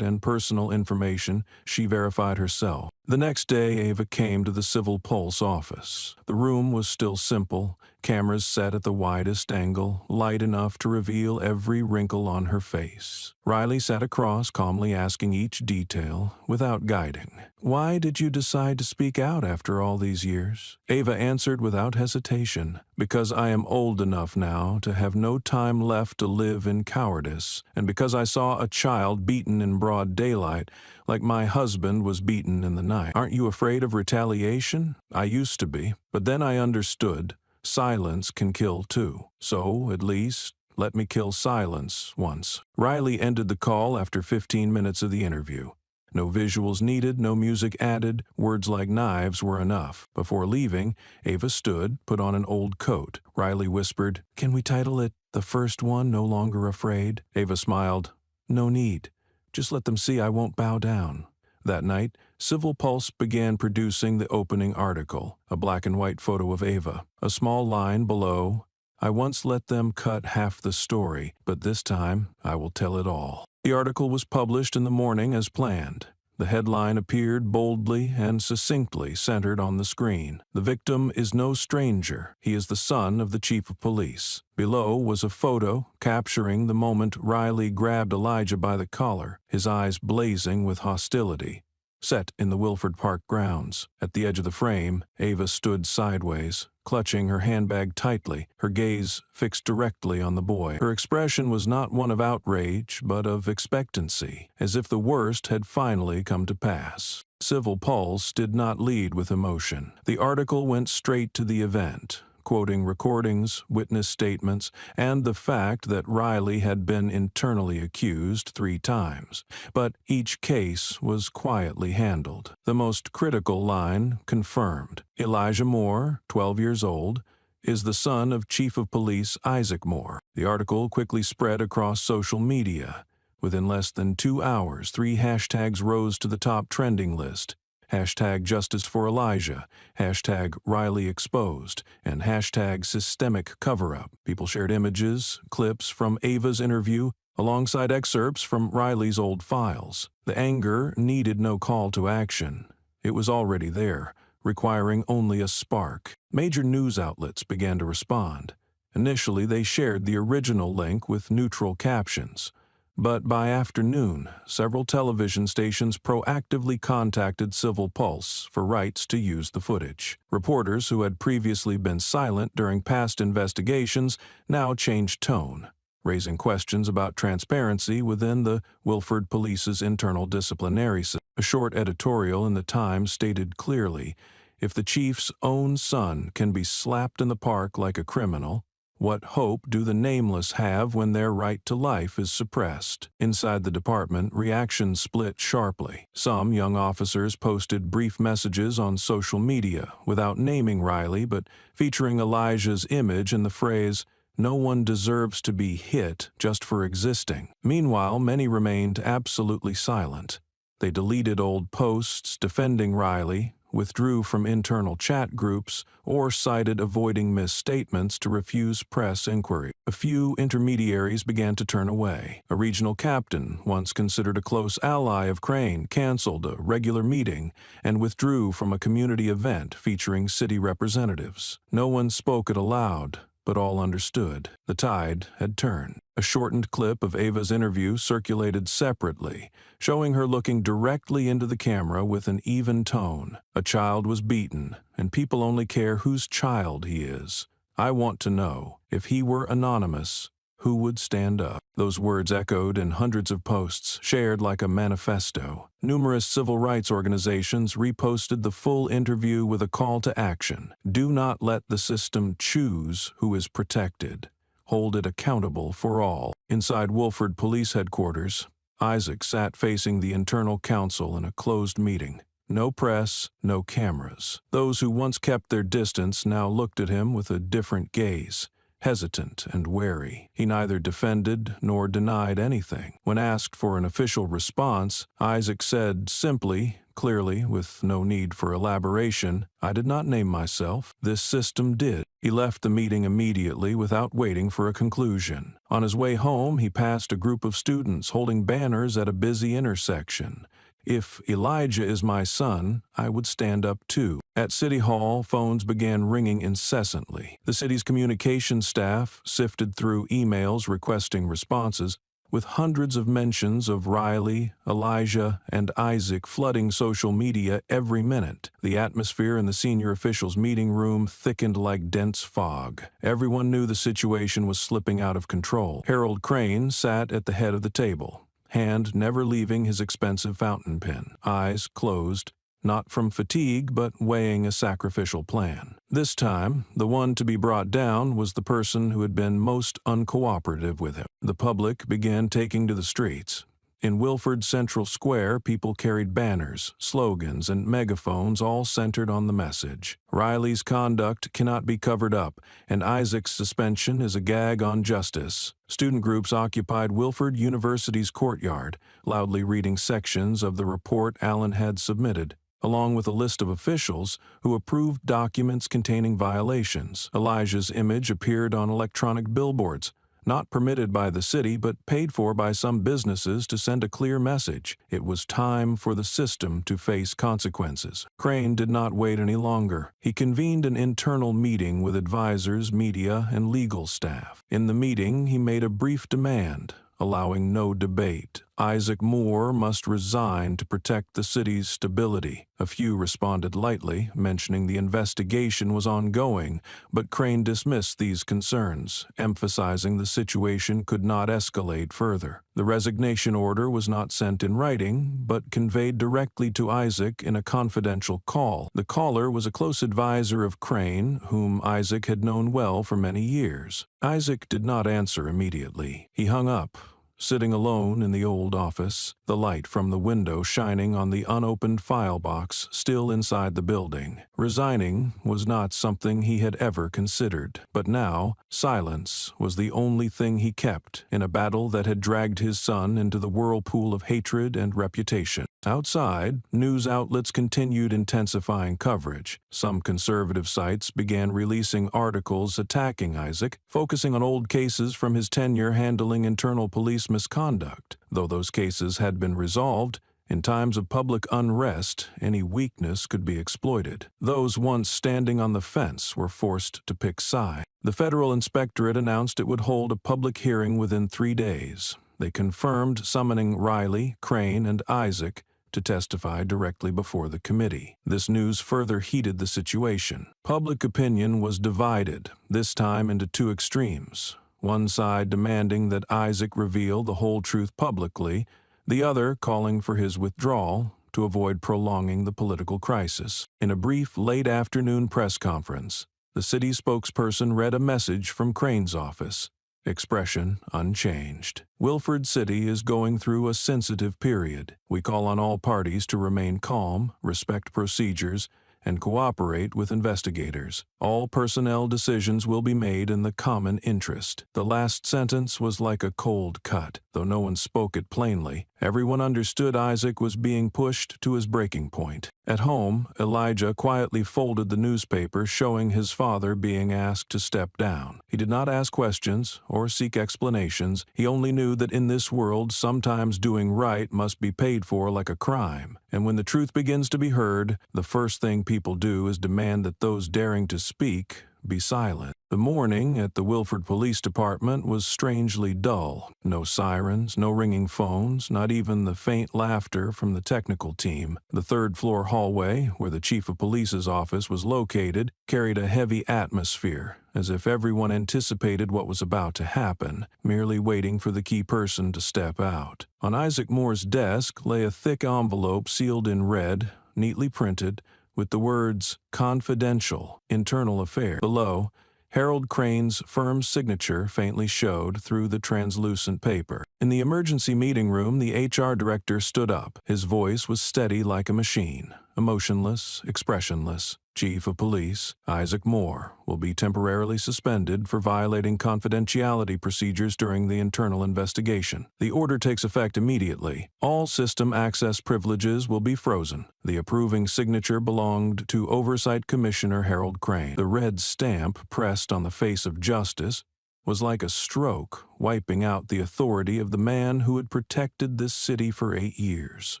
Speaker 1: and personal information she verified herself. The next day, Ava came to the Civil Pulse office. The room was still simple, cameras set at the widest angle, light enough to reveal every wrinkle on her face. Riley sat across, calmly asking each detail, without guiding. "Why did you decide to speak out after all these years?" Ava answered without hesitation. "Because I am old enough now to have no time left to live in cowardice, and because I saw a child beaten in broad daylight, like my husband was beaten in the night." "Aren't you afraid of retaliation?" "I used to be, but then I understood. Silence can kill too. So, at least, let me kill silence once." Riley ended the call after 15 minutes of the interview. No visuals needed, no music added, words like knives were enough. Before leaving, Ava stood, put on an old coat. Riley whispered, "Can we title it 'The First One No Longer Afraid'?" Ava smiled. "No need. Just let them see I won't bow down." That night, Civil Pulse began producing the opening article, a black and white photo of Ava. A small line below, "I once let them cut half the story, but this time I will tell it all." The article was published in the morning as planned. The headline appeared boldly and succinctly centered on the screen. "The victim is no stranger. He is the son of the chief of police." Below was a photo capturing the moment Riley grabbed Elijah by the collar, his eyes blazing with hostility. Set in the Wilford Park grounds. At the edge of the frame, Ava stood sideways, clutching her handbag tightly, her gaze fixed directly on the boy. Her expression was not one of outrage, but of expectancy, as if the worst had finally come to pass. Civil Pulse did not lead with emotion. The article went straight to the event, quoting recordings, witness statements, and the fact that Riley had been internally accused 3 times, but each case was quietly handled. The most critical line confirmed. Elijah Moore, 12 years old, is the son of Chief of Police Isaac Moore. The article quickly spread across social media. Within less than 2 hours, 3 hashtags rose to the top trending list. Hashtag Justice for Elijah, hashtag Riley Exposed, and hashtag Systemic Cover-Up. People shared images, clips from Ava's interview, alongside excerpts from Riley's old files. The anger needed no call to action. It was already there, requiring only a spark. Major news outlets began to respond. Initially, they shared the original link with neutral captions. But by afternoon, several television stations proactively contacted Civil Pulse for rights to use the footage. Reporters who had previously been silent during past investigations now changed tone, raising questions about transparency within the Wilford Police's internal disciplinary system. A short editorial in the Times stated clearly, "If the chief's own son can be slapped in the park like a criminal, what hope do the nameless have when their right to life is suppressed?" Inside the department, reactions split sharply. Some young officers posted brief messages on social media without naming Riley but featuring Elijah's image and the phrase, "No one deserves to be hit just for existing." Meanwhile, many remained absolutely silent. They deleted old posts defending Riley, withdrew from internal chat groups, or cited avoiding misstatements to refuse press inquiry. A few intermediaries began to turn away. A regional captain, once considered a close ally of Crane, canceled a regular meeting and withdrew from a community event featuring city representatives. No one spoke it aloud, but all understood. The tide had turned. A shortened clip of Ava's interview circulated separately, showing her looking directly into the camera with an even tone. "A child was beaten, and people only care whose child he is. I want to know, if he were anonymous, who would stand up?" Those words echoed in hundreds of posts, shared like a manifesto. Numerous civil rights organizations reposted the full interview with a call to action. Do not let the system choose who is protected. Hold it accountable for all. Inside Wilford Police Headquarters, Isaac sat facing the internal council in a closed meeting. No press, no cameras. Those who once kept their distance now looked at him with a different gaze, hesitant and wary. He neither defended nor denied anything. When asked for an official response, Isaac said simply, clearly, with no need for elaboration, "I did not name myself. This system did." He left the meeting immediately without waiting for a conclusion. On his way home, he passed a group of students holding banners at a busy intersection. "If Elijah is my son, I would stand up too." At City Hall, phones began ringing incessantly. The city's communications staff sifted through emails requesting responses, with hundreds of mentions of Riley, Elijah, and Isaac flooding social media every minute. The atmosphere in the senior officials' meeting room thickened like dense fog. Everyone knew the situation was slipping out of control. Harold Crane sat at the head of the table, hand never leaving his expensive fountain pen, eyes closed, not from fatigue but weighing a sacrificial plan. This time, the one to be brought down was the person who had been most uncooperative with him. The public began taking to the streets. In Wilford Central Square, people carried banners, slogans, and megaphones all centered on the message. Riley's conduct cannot be covered up, and Isaac's suspension is a gag on justice. Student groups occupied Wilford University's courtyard, loudly reading sections of the report Allen had submitted, along with a list of officials who approved documents containing violations. Elijah's image appeared on electronic billboards, not permitted by the city but paid for by some businesses to send a clear message. It was time for the system to face consequences. Crane did not wait any longer. He convened an internal meeting with advisors, media, and legal staff. In the meeting, he made a brief demand, allowing no debate. Isaac Moore must resign to protect the city's stability. A few responded lightly, mentioning the investigation was ongoing, but Crane dismissed these concerns, emphasizing the situation could not escalate further. The resignation order was not sent in writing, but conveyed directly to Isaac in a confidential call. The caller was a close advisor of Crane, whom Isaac had known well for many years. Isaac did not answer immediately. He hung up, sitting alone in the old office, the light from the window shining on the unopened file box still inside the building. Resigning was not something he had ever considered, but now silence was the only thing he kept in a battle that had dragged his son into the whirlpool of hatred and reputation. Outside, news outlets continued intensifying coverage. Some conservative sites began releasing articles attacking Isaac, focusing on old cases from his tenure handling internal police misconduct. Though those cases had been resolved, in times of public unrest, any weakness could be exploited. Those once standing on the fence were forced to pick sides. The federal inspectorate announced it would hold a public hearing within 3 days. They confirmed summoning Riley, Crane, and Isaac to testify directly before the committee. This news further heated the situation. Public opinion was divided, this time into two extremes. One side demanding that Isaac reveal the whole truth publicly, the other calling for his withdrawal to avoid prolonging the political crisis. In a brief late-afternoon press conference, the city spokesperson read a message from Crane's office. Expression unchanged. Wilford City is going through a sensitive period. We call on all parties to remain calm, respect procedures, and cooperate with investigators. All personnel decisions will be made in the common interest. The last sentence was like a cold cut. Though no one spoke it plainly, everyone understood Isaac was being pushed to his breaking point. At home, Elijah quietly folded the newspaper showing his father being asked to step down. He did not ask questions or seek explanations. He only knew that in this world, sometimes doing right must be paid for like a crime. And when the truth begins to be heard, the first thing people do is demand that those daring to speak be silent. The morning at the Wilford Police Department was strangely dull. No sirens, no ringing phones, not even the faint laughter from the technical team. The third-floor hallway, where the chief of police's office was located, carried a heavy atmosphere, as if everyone anticipated what was about to happen, merely waiting for the key person to step out. On Isaac Moore's desk lay a thick envelope sealed in red, neatly printed, with the words, "Confidential, Internal Affairs." Below, Harold Crane's firm signature faintly showed through the translucent paper. In the emergency meeting room, the HR director stood up. His voice was steady like a machine, emotionless, expressionless. Chief of Police Isaac Moore will be temporarily suspended for violating confidentiality procedures during the internal investigation. The order takes effect immediately. All system access privileges will be frozen. The approving signature belonged to Oversight Commissioner Harold Crane. The red stamp pressed on the face of justice was like a stroke, wiping out the authority of the man who had protected this city for 8 years.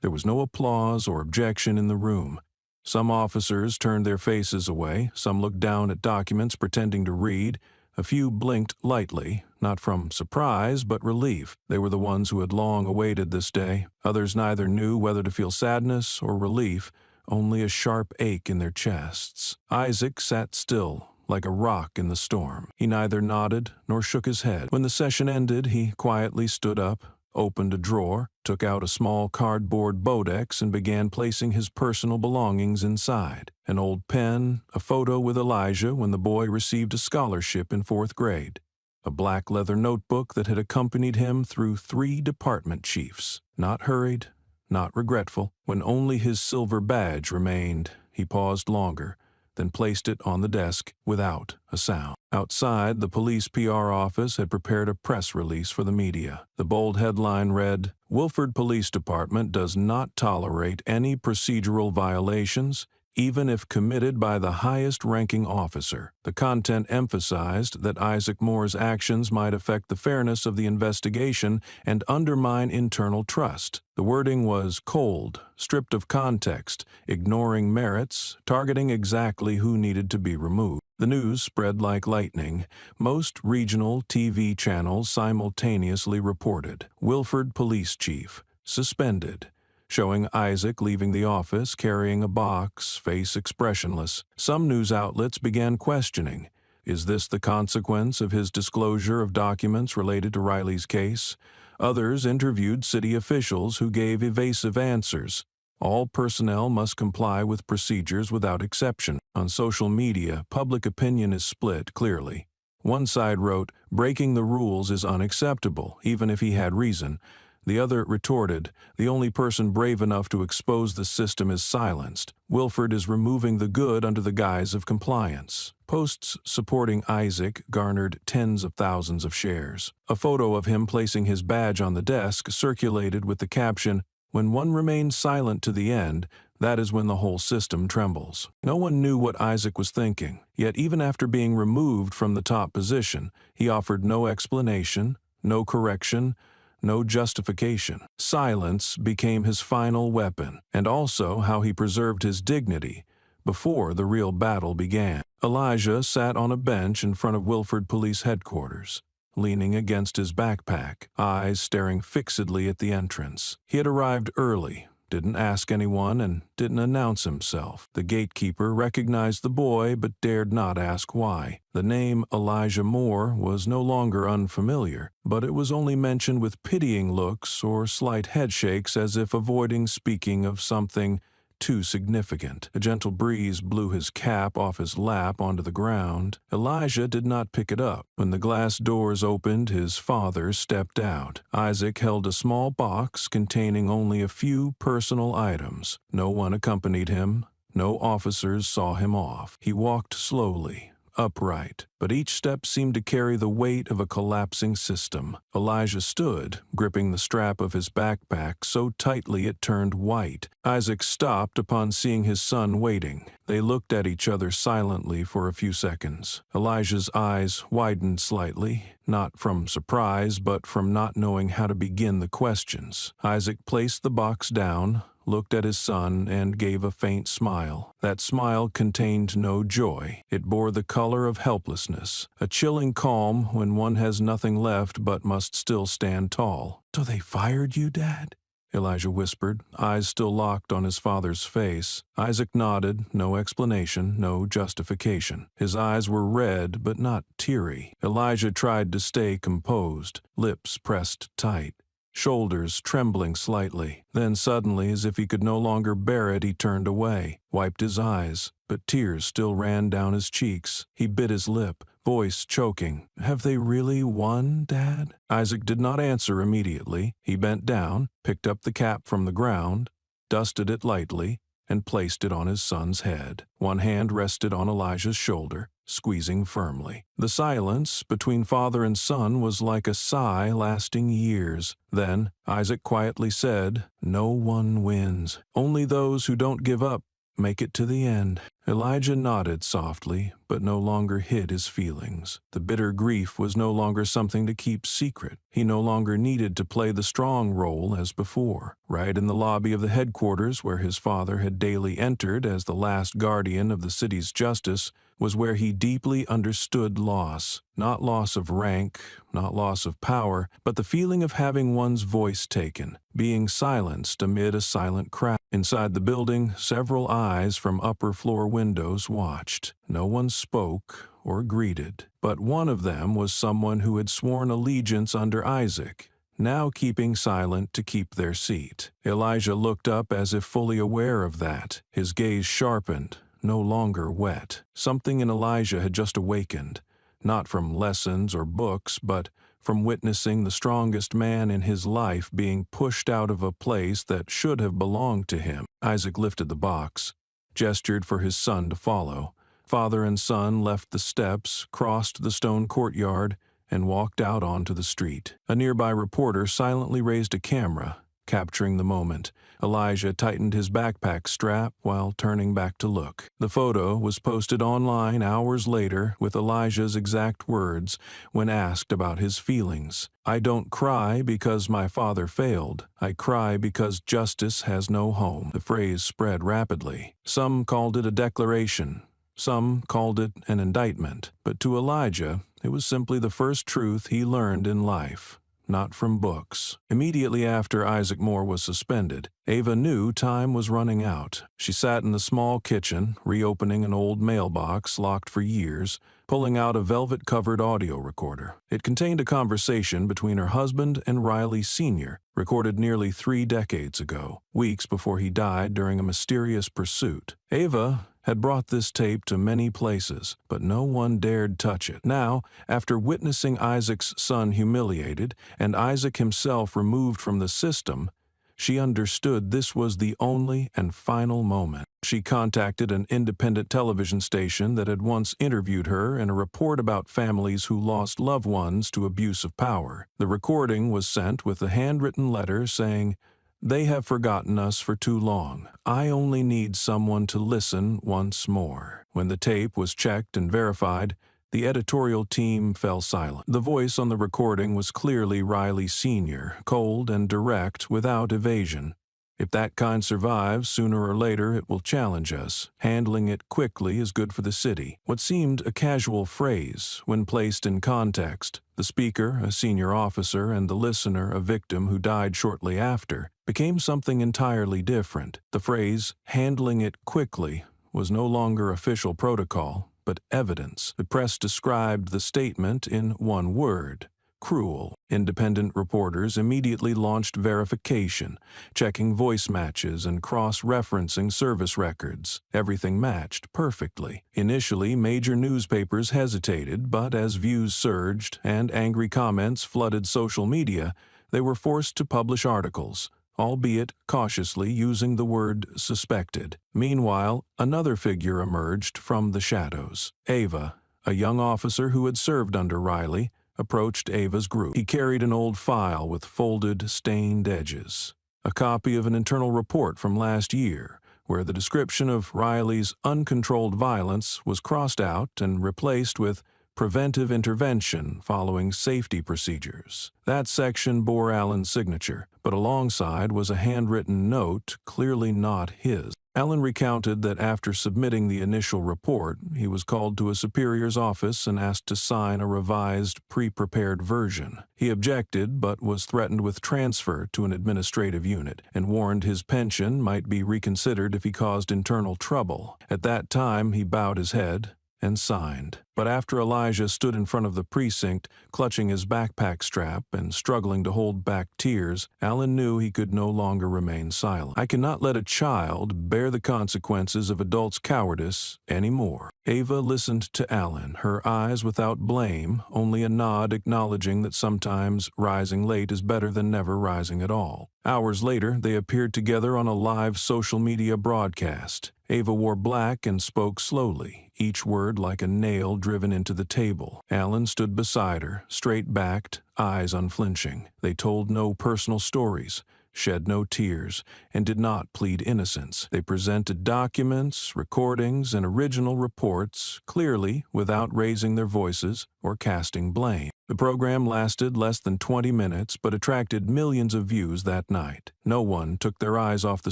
Speaker 1: There was no applause or objection in the room. Some officers turned their faces away, some looked down at documents pretending to read, a few blinked lightly, not from surprise but relief. They were the ones who had long awaited this day. Others neither knew whether to feel sadness or relief, only a sharp ache in their chests. Isaac sat still, like a rock in the storm. He neither nodded nor shook his head. When the session ended, he quietly stood up, opened a drawer, took out a small cardboard Bodex, and began placing his personal belongings inside. An old pen, a photo with Elijah when the boy received a scholarship in 4th grade, a black leather notebook that had accompanied him through 3 department chiefs. Not hurried, not regretful. When only his silver badge remained, he paused longer, then placed it on the desk without a sound. Outside, the police PR office had prepared a press release for the media. The bold headline read, "Wilford Police Department does not tolerate any procedural violations, even if committed by the highest-ranking officer." The content emphasized that Isaac Moore's actions might affect the fairness of the investigation and undermine internal trust. The wording was cold, stripped of context, ignoring merits, targeting exactly who needed to be removed. The news spread like lightning. Most regional TV channels simultaneously reported, "Wilford Police Chief, suspended," showing Isaac leaving the office carrying a box, face expressionless. Some news outlets began questioning, is this the consequence of his disclosure of documents related to Riley's case? Others interviewed city officials who gave evasive answers. All personnel must comply with procedures without exception. On social media, public opinion is split clearly. One side wrote, "Breaking the rules is unacceptable, even if he had reason." The other retorted, "The only person brave enough to expose the system is silenced. Wilford is removing the good under the guise of compliance." Posts supporting Isaac garnered tens of thousands of shares. A photo of him placing his badge on the desk circulated with the caption, "When one remains silent to the end, that is when the whole system trembles." No one knew what Isaac was thinking, yet even after being removed from the top position, he offered no explanation, no correction, no justification. Silence became his final weapon, and also how he preserved his dignity before the real battle began. Elijah sat on a bench in front of Wilford Police Headquarters, leaning against his backpack, eyes staring fixedly at the entrance. He had arrived early, didn't ask anyone, and didn't announce himself. The gatekeeper recognized the boy but dared not ask why. The name Elijah Moore was no longer unfamiliar, but it was only mentioned with pitying looks or slight headshakes as if avoiding speaking of something too significant. A gentle breeze blew his cap off his lap onto the ground. Elijah did not pick it up. When the glass doors opened, his father stepped out. Isaac held a small box containing only a few personal items. No one accompanied him. No officers saw him off. He walked slowly, upright, but each step seemed to carry the weight of a collapsing system. Elijah stood, gripping the strap of his backpack so tightly it turned white. Isaac stopped upon seeing his son waiting. They looked at each other silently for a few seconds. Elijah's eyes widened slightly, not from surprise, but from not knowing how to begin the questions. Isaac placed the box down, looked at his son, and gave a faint smile. That smile contained no joy. It bore the color of helplessness, a chilling calm when one has nothing left but must still stand tall. "So they fired you, Dad?" Elijah whispered, eyes still locked on his father's face. Isaac nodded, no explanation, no justification. His eyes were red but not teary. Elijah tried to stay composed, lips pressed tight, shoulders trembling slightly. Then suddenly, as if he could no longer bear it, he turned away, wiped his eyes, but tears still ran down his cheeks. He bit his lip, voice choking. "Have they really won, Dad?" Isaac did not answer immediately. He bent down, picked up the cap from the ground, dusted it lightly, and placed it on his son's head. One hand rested on Elijah's shoulder, squeezing firmly. The silence between father and son was like a sigh lasting years. Then Isaac quietly said, "No one wins. Only those who don't give up make it to the end." Elijah nodded softly, but no longer hid his feelings. The bitter grief was no longer something to keep secret. He no longer needed to play the strong role as before. Right in the lobby of the headquarters, where his father had daily entered as the last guardian of the city's justice, was where he deeply understood loss. Not loss of rank, not loss of power, but the feeling of having one's voice taken, being silenced amid a silent crowd. Inside the building, several eyes from upper-floor windows watched. No one spoke or greeted, but one of them was someone who had sworn allegiance under Isaac, now keeping silent to keep their seat. Elijah looked up as if fully aware of that. His gaze sharpened, no longer wet. Something in Elijah had just awakened, not from lessons or books, but from witnessing the strongest man in his life being pushed out of a place that should have belonged to him. Isaac lifted the box, gestured for his son to follow. Father and son left the steps, crossed the stone courtyard, and walked out onto the street. A nearby reporter silently raised a camera, capturing the moment. Elijah tightened his backpack strap while turning back to look. The photo was posted online hours later with Elijah's exact words when asked about his feelings. "I don't cry because my father failed. I cry because justice has no home." The phrase spread rapidly. Some called it a declaration. Some called it an indictment. But to Elijah, it was simply the first truth he learned in life. Not from books. Immediately after Isaac Moore was suspended, Ava knew time was running out. She sat in the small kitchen, reopening an old mailbox locked for years, pulling out a velvet-covered audio recorder. It contained a conversation between her husband and Riley Sr., recorded nearly 3 decades ago, weeks before he died during a mysterious pursuit. Ava had brought this tape to many places, but no one dared touch it. Now, after witnessing Isaac's son humiliated and Isaac himself removed from the system, she understood this was the only and final moment. She contacted an independent television station that had once interviewed her in a report about families who lost loved ones to abuse of power. The recording was sent with a handwritten letter saying, "They have forgotten us for too long. I only need someone to listen once more." When the tape was checked and verified, the editorial team fell silent. The voice on the recording was clearly Riley Sr., cold and direct, without evasion. If that kind survives, sooner or later it will challenge us. Handling it quickly is good for the city. What seemed a casual phrase, when placed in context, the speaker, a senior officer, and the listener, a victim who died shortly after, became something entirely different. The phrase, "handling it quickly," was no longer official protocol, but evidence. The press described the statement in one word: cruel. Independent reporters immediately launched verification, checking voice matches and cross-referencing service records. Everything matched perfectly. Initially, major newspapers hesitated, but as views surged and angry comments flooded social media, they were forced to publish articles, albeit cautiously using the word suspected. Meanwhile, another figure emerged from the shadows. Ava, a young officer who had served under Riley, approached Ava's group. He carried an old file with folded, stained edges, a copy of an internal report from last year, where the description of Riley's uncontrolled violence was crossed out and replaced with preventive intervention following safety procedures. That section bore Alan's signature, but alongside was a handwritten note clearly not his. Alan recounted that after submitting the initial report, he was called to a superior's office and asked to sign a revised, pre-prepared version. He objected, but was threatened with transfer to an administrative unit, and warned his pension might be reconsidered if he caused internal trouble. At that time, he bowed his head and signed. But after Elijah stood in front of the precinct, clutching his backpack strap and struggling to hold back tears, Alan knew he could no longer remain silent. "I cannot let a child bear the consequences of adults' cowardice anymore." Ava listened to Alan, her eyes without blame, only a nod acknowledging that sometimes rising late is better than never rising at all. Hours later, they appeared together on a live social media broadcast. Ava wore black and spoke slowly, each word like a nail driven into the table. Alan stood beside her, straight-backed, eyes unflinching. They told no personal stories, shed no tears, and did not plead innocence. They presented documents, recordings, and original reports, clearly without raising their voices or casting blame. The program lasted less than 20 minutes, but attracted millions of views that night. No one took their eyes off the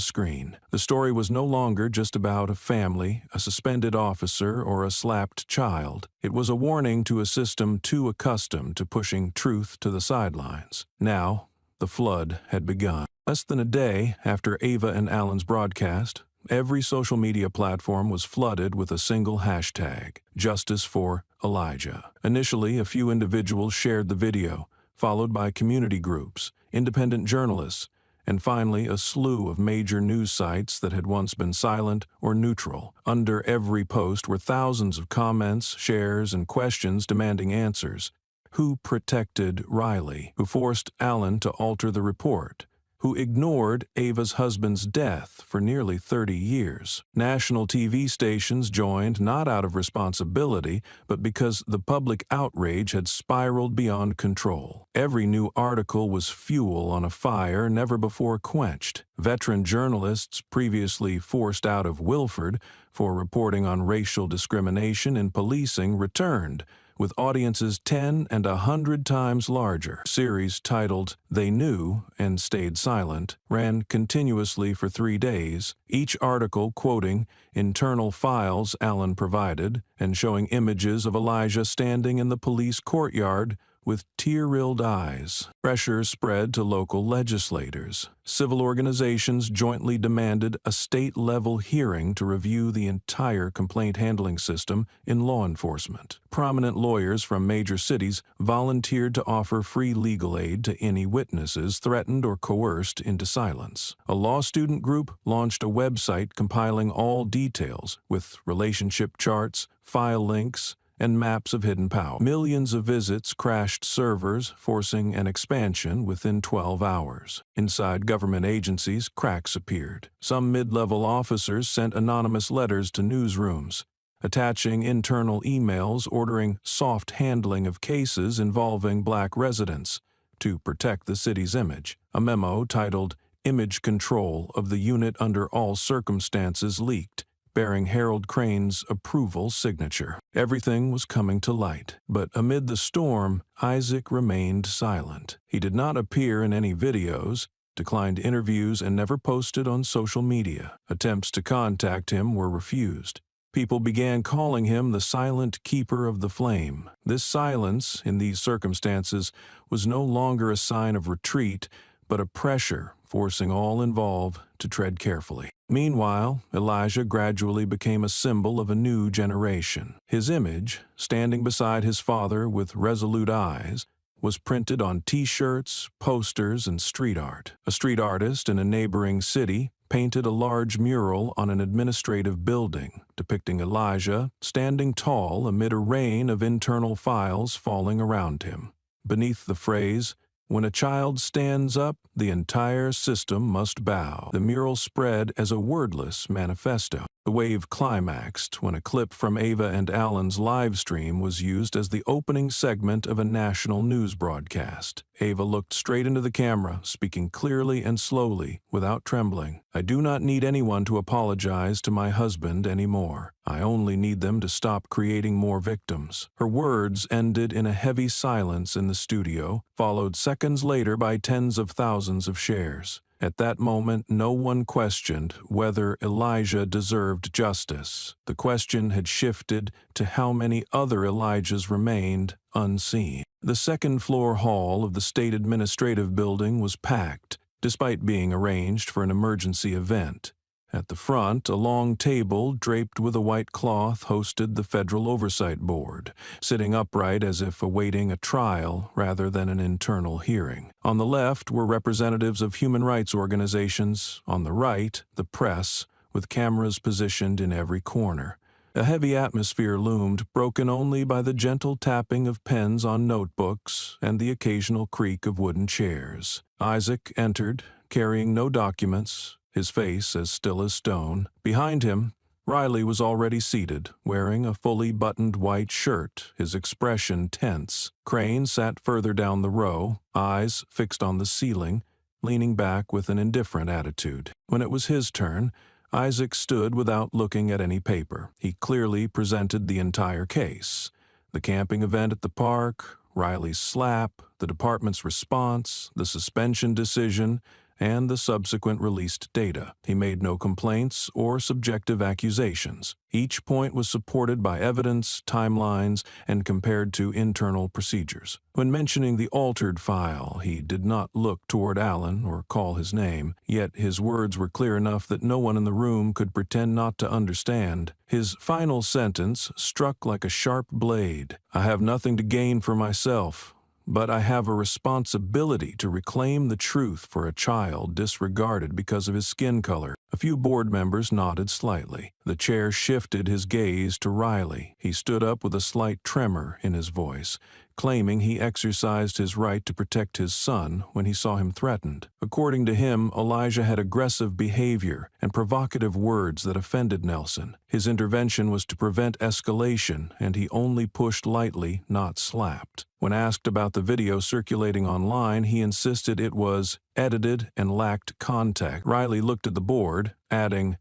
Speaker 1: screen. The story was no longer just about a family, a suspended officer, or a slapped child. It was a warning to a system too accustomed to pushing truth to the sidelines. Now, the flood had begun. Less than a day after Ava and Alan's broadcast, every social media platform was flooded with a single hashtag: Justice for Elijah. Initially, a few individuals shared the video, followed by community groups, independent journalists, and finally a slew of major news sites that had once been silent or neutral. Under every post were thousands of comments, shares, and questions demanding answers. Who protected Riley? Who forced Alan to alter the report? Who ignored Ava's husband's death for nearly 30 years? National TV stations joined not out of responsibility, but because the public outrage had spiraled beyond control. Every new article was fuel on a fire never before quenched. Veteran journalists previously forced out of Wilford for reporting on racial discrimination in policing returned, with audiences 10 and 100 times larger. A series titled "They Knew and Stayed Silent" ran continuously for 3 days, each article quoting internal files Alan provided and showing images of Elijah standing in the police courtyard with tear-rilled eyes. Pressure spread to local legislators. Civil organizations jointly demanded a state-level hearing to review the entire complaint handling system in law enforcement. Prominent lawyers from major cities volunteered to offer free legal aid to any witnesses threatened or coerced into silence. A law student group launched a website compiling all details with relationship charts, file links, and maps of hidden power. Millions of visits crashed servers, forcing an expansion within 12 hours. Inside government agencies, cracks appeared. Some mid-level officers sent anonymous letters to newsrooms, attaching internal emails ordering soft handling of cases involving black residents to protect the city's image. A memo titled "Image Control of the Unit Under All Circumstances" leaked, bearing Harold Crane's approval signature. Everything was coming to light, but amid the storm, Isaac remained silent. He did not appear in any videos, declined interviews, and never posted on social media. Attempts to contact him were refused. People began calling him the silent keeper of the flame. This silence, in these circumstances, was no longer a sign of retreat, but a pressure forcing all involved to tread carefully. Meanwhile, Elijah gradually became a symbol of a new generation. His image, standing beside his father with resolute eyes, was printed on T-shirts, posters, and street art. A street artist in a neighboring city painted a large mural on an administrative building, depicting Elijah standing tall amid a rain of internal files falling around him. Beneath the phrase, "When a child stands up, the entire system must bow," the mural spread as a wordless manifesto. The wave climaxed when a clip from Ava and Alan's live stream was used as the opening segment of a national news broadcast. Ava looked straight into the camera, speaking clearly and slowly, without trembling. "I do not need anyone to apologize to my husband anymore. I only need them to stop creating more victims." Her words ended in a heavy silence in the studio, followed seconds later by tens of thousands of shares. At that moment, no one questioned whether Elijah deserved justice. The question had shifted to how many other Elijahs remained unseen. The second-floor hall of the state administrative building was packed, despite being arranged for an emergency event. At the front, a long table draped with a white cloth hosted the Federal Oversight Board, sitting upright as if awaiting a trial rather than an internal hearing. On the left were representatives of human rights organizations, on the right, the press, with cameras positioned in every corner. A heavy atmosphere loomed, broken only by the gentle tapping of pens on notebooks and the occasional creak of wooden chairs. Isaac entered, carrying no documents, his face as still as stone. Behind him, Riley was already seated, wearing a fully buttoned white shirt, his expression tense. Crane sat further down the row, eyes fixed on the ceiling, leaning back with an indifferent attitude. When it was his turn, Isaac stood without looking at any paper. He clearly presented the entire case: the camping event at the park, Riley's slap, the department's response, the suspension decision, and the subsequent released data. He made no complaints or subjective accusations. Each point was supported by evidence, timelines, and compared to internal procedures. When mentioning the altered file, he did not look toward Alan or call his name, yet his words were clear enough that no one in the room could pretend not to understand. His final sentence struck like a sharp blade. "I have nothing to gain for myself, but I have a responsibility to reclaim the truth for a child disregarded because of his skin color." A few board members nodded slightly. The chair shifted his gaze to Riley. He stood up with a slight tremor in his voice, claiming he exercised his right to protect his son when he saw him threatened. According to him, Elijah had aggressive behavior and provocative words that offended Nelson. His intervention was to prevent escalation, and he only pushed lightly, not slapped. When asked about the video circulating online, he insisted it was edited and lacked context. Riley looked at the board, adding,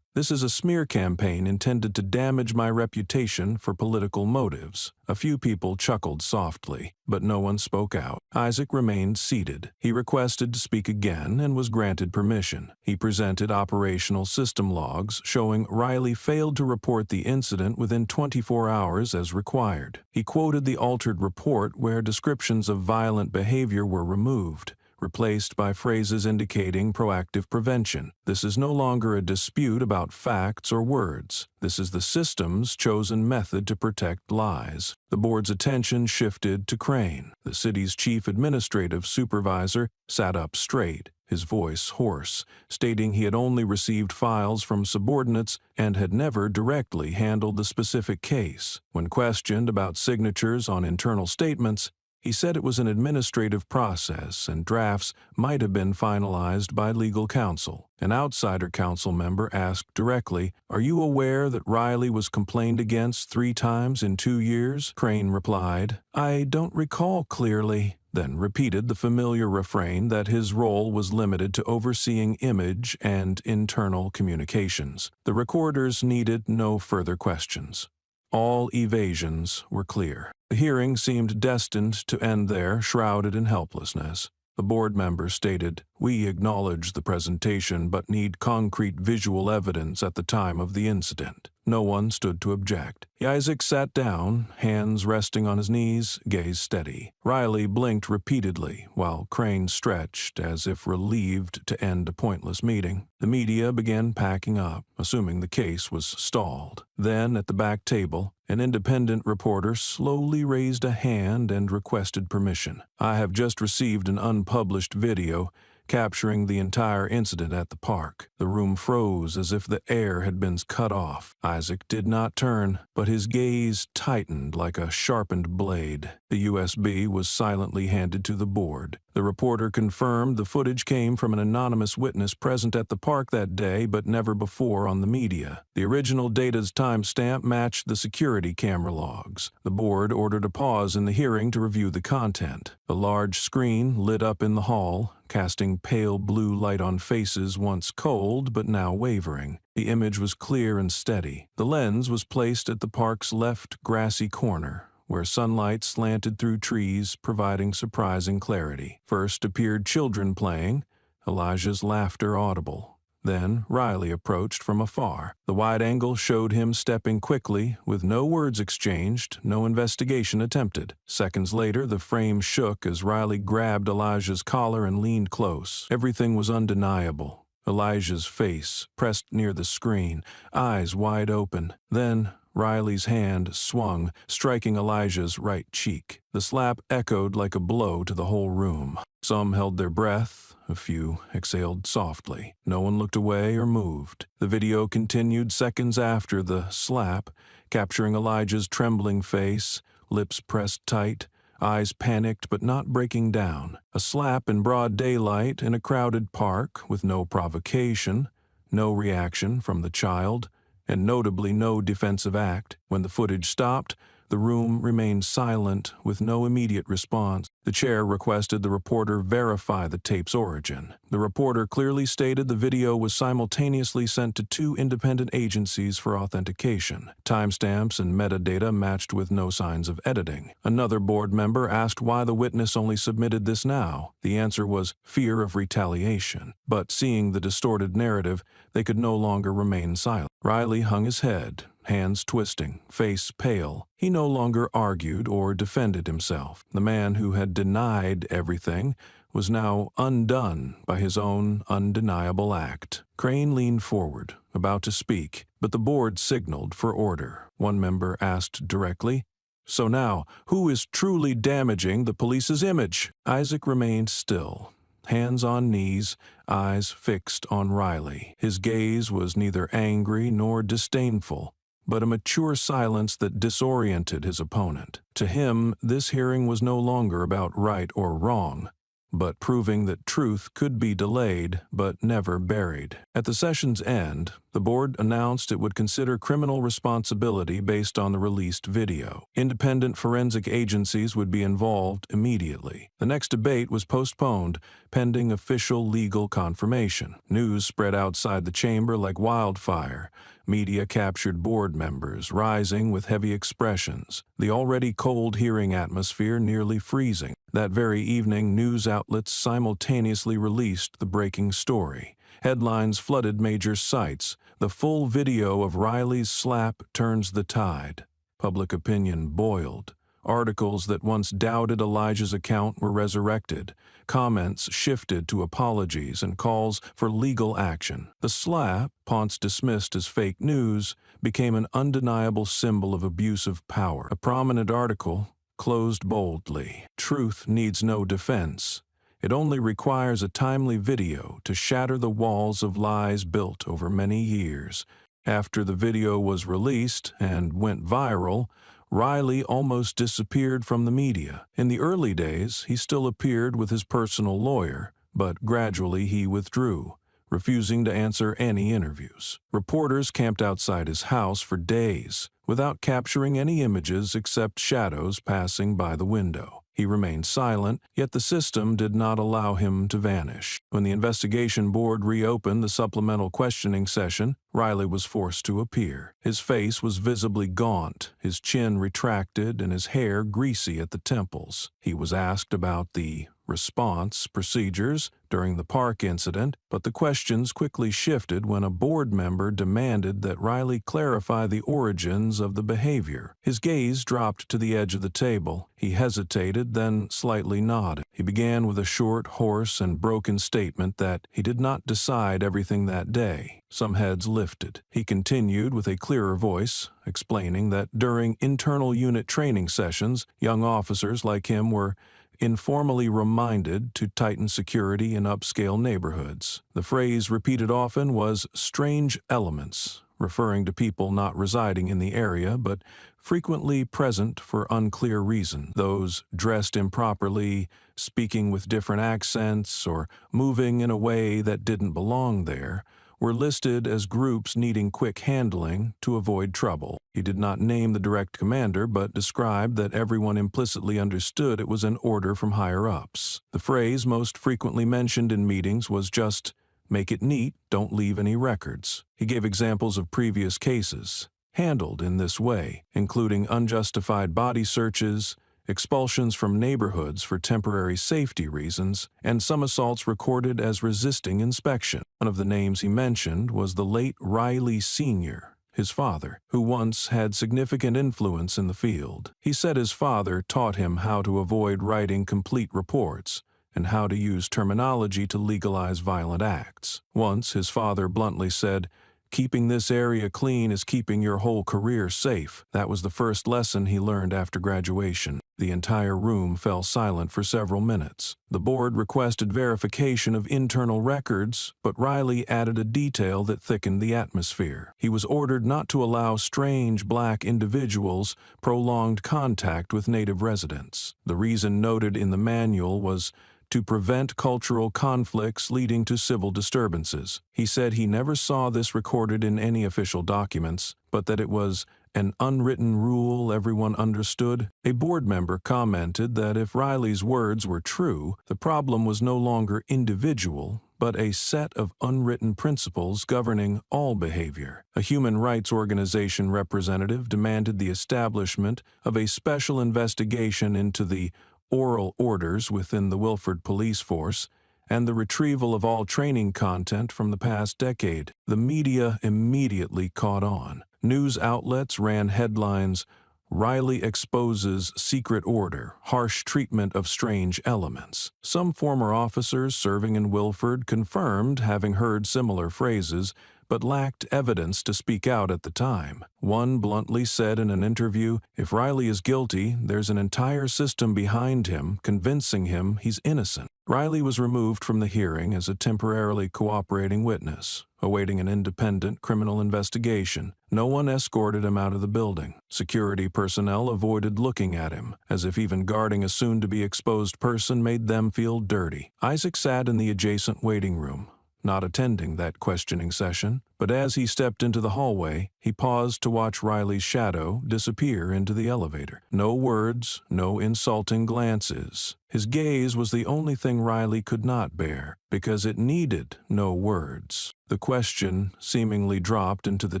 Speaker 1: This is a smear campaign intended to damage my reputation for political motives. A few people chuckled softly, but no one spoke out. Isaac remained seated. He requested to speak again and was granted permission. He presented operational system logs showing Riley failed to report the incident within 24 hours as required. He quoted the altered report where descriptions of violent behavior were removed, replaced by phrases indicating proactive prevention. This is no longer a dispute about facts or words. This is the system's chosen method to protect lies. The board's attention shifted to Crane. The city's chief administrative supervisor sat up straight, his voice hoarse, stating he had only received files from subordinates and had never directly handled the specific case. When questioned about signatures on internal statements, he said it was an administrative process and drafts might have been finalized by legal counsel. An outsider council member asked directly, "Are you aware that Riley was complained against 3 times in 2 years?" Crane replied, "I don't recall clearly," then repeated the familiar refrain that his role was limited to overseeing image and internal communications. The recorders needed no further questions. All evasions were clear. The hearing seemed destined to end there, shrouded in helplessness. The board member stated, "We acknowledge the presentation but need concrete visual evidence at the time of the incident." No one stood to object. Isaac sat down, hands resting on his knees, gaze steady. Riley blinked repeatedly, while Crane stretched as if relieved to end a pointless meeting. The media began packing up, assuming the case was stalled. Then, at the back table, an independent reporter slowly raised a hand and requested permission. "I have just received an unpublished video capturing the entire incident at the park." The room froze as if the air had been cut off. Isaac did not turn, but his gaze tightened like a sharpened blade. The USB was silently handed to the board. The reporter confirmed the footage came from an anonymous witness present at the park that day but never before on the media. The original data's timestamp matched the security camera logs. The board ordered a pause in the hearing to review the content. A large screen lit up in the hall, casting pale blue light on faces once cold but now wavering. The image was clear and steady. The lens was placed at the park's left grassy corner, where sunlight slanted through trees, providing surprising clarity. First appeared children playing, Elijah's laughter audible. Then Riley approached from afar. The wide angle showed him stepping quickly, with no words exchanged, no investigation attempted. Seconds later, the frame shook as Riley grabbed Elijah's collar and leaned close. Everything was undeniable. Elijah's face, pressed near the screen, eyes wide open. Then Riley's hand swung, striking Elijah's right cheek. The slap echoed like a blow to the whole room. Some held their breath, a few exhaled softly. No one looked away or moved. The video continued seconds after the slap, capturing Elijah's trembling face, lips pressed tight, eyes panicked but not breaking down. A slap in broad daylight in a crowded park with no provocation, no reaction from the child, and notably no defensive act. When the footage stopped, the room remained silent with no immediate response. The chair requested the reporter verify the tape's origin. The reporter clearly stated the video was simultaneously sent to 2 independent agencies for authentication. Timestamps and metadata matched with no signs of editing. Another board member asked why the witness only submitted this now. The answer was fear of retaliation. But seeing the distorted narrative, they could no longer remain silent. Riley hung his head, hands twisting, face pale. He no longer argued or defended himself. The man who had denied everything was now undone by his own undeniable act. Crane leaned forward, about to speak, but the board signaled for order. One member asked directly, "So now, who is truly damaging the police's image?" Isaac remained still, hands on knees, eyes fixed on Riley. His gaze was neither angry nor disdainful, but a mature silence that disoriented his opponent. To him, this hearing was no longer about right or wrong. but proving that truth could be delayed but never buried. At the session's end, the board announced it would consider criminal responsibility based on the released video. Independent forensic agencies would be involved immediately. The next debate was postponed, pending official legal confirmation. News spread outside the chamber like wildfire. Media captured board members, rising with heavy expressions, the already cold hearing atmosphere nearly freezing. That very evening, news outlets simultaneously released the breaking story. Headlines flooded major sites. The full video of Riley's slap turns the tide. Public opinion boiled. Articles that once doubted Elijah's account were resurrected. Comments shifted to apologies and calls for legal action. The slap, once dismissed as fake news, became an undeniable symbol of abuse of power. A prominent article closed boldly. Truth needs no defense. It only requires a timely video to shatter the walls of lies built over many years. After the video was released and went viral, Riley almost disappeared from the media. In the early days, he still appeared with his personal lawyer, but gradually he withdrew, refusing to answer any interviews. Reporters camped outside his house for days, without capturing any images except shadows passing by the window. He remained silent, yet the system did not allow him to vanish. When the investigation board reopened the supplemental questioning session, Riley was forced to appear. His face was visibly gaunt, his chin retracted, and his hair greasy at the temples. He was asked about the response procedures during the park incident, but the questions quickly shifted when a board member demanded that Riley clarify the origins of the behavior. His gaze dropped to the edge of the table. He hesitated, then slightly nodded. He began with a short, hoarse, and broken statement that he did not decide everything that day. Some heads lifted. He continued with a clearer voice, explaining that during internal unit training sessions, young officers like him were informally reminded to tighten security in upscale neighborhoods. The phrase repeated often was strange elements, referring to people not residing in the area but frequently present for unclear reason. Those dressed improperly, speaking with different accents, or moving in a way that didn't belong there, were listed as groups needing quick handling to avoid trouble. He did not name the direct commander, but described that everyone implicitly understood it was an order from higher-ups. The phrase most frequently mentioned in meetings was just, "Make it neat, don't leave any records." He gave examples of previous cases handled in this way, including unjustified body searches, expulsions from neighborhoods for temporary safety reasons, and some assaults recorded as resisting inspection. One of the names he mentioned was the late Riley Sr., his father, who once had significant influence in the field. He said his father taught him how to avoid writing complete reports and how to use terminology to legalize violent acts. Once his father bluntly said, "Keeping this area clean is keeping your whole career safe." That was the first lesson he learned after graduation. The entire room fell silent for several minutes. The board requested verification of internal records, but Riley added a detail that thickened the atmosphere. He was ordered not to allow strange black individuals prolonged contact with native residents. The reason noted in the manual was to prevent cultural conflicts leading to civil disturbances. He said he never saw this recorded in any official documents, but that it was an unwritten rule everyone understood. A board member commented that if Riley's words were true, the problem was no longer individual, but a set of unwritten principles governing all behavior. A human rights organization representative demanded the establishment of a special investigation into the oral orders within the Wilford police force and the retrieval of all training content from the past decade. The media immediately caught on. News outlets ran headlines, "Riley exposes secret order, harsh treatment of strange elements." Some former officers serving in Wilford confirmed having heard similar phrases, but lacked evidence to speak out at the time. One bluntly said in an interview, "If Riley is guilty, there's an entire system behind him convincing him he's innocent." Riley was removed from the hearing as a temporarily cooperating witness, awaiting an independent criminal investigation. No one escorted him out of the building. Security personnel avoided looking at him, as if even guarding a soon-to-be exposed person made them feel dirty. Isaac sat in the adjacent waiting room, not attending that questioning session, but as he stepped into the hallway, he paused to watch Riley's shadow disappear into the elevator. No words, no insulting glances. His gaze was the only thing Riley could not bear, because it needed no words. The question seemingly dropped into the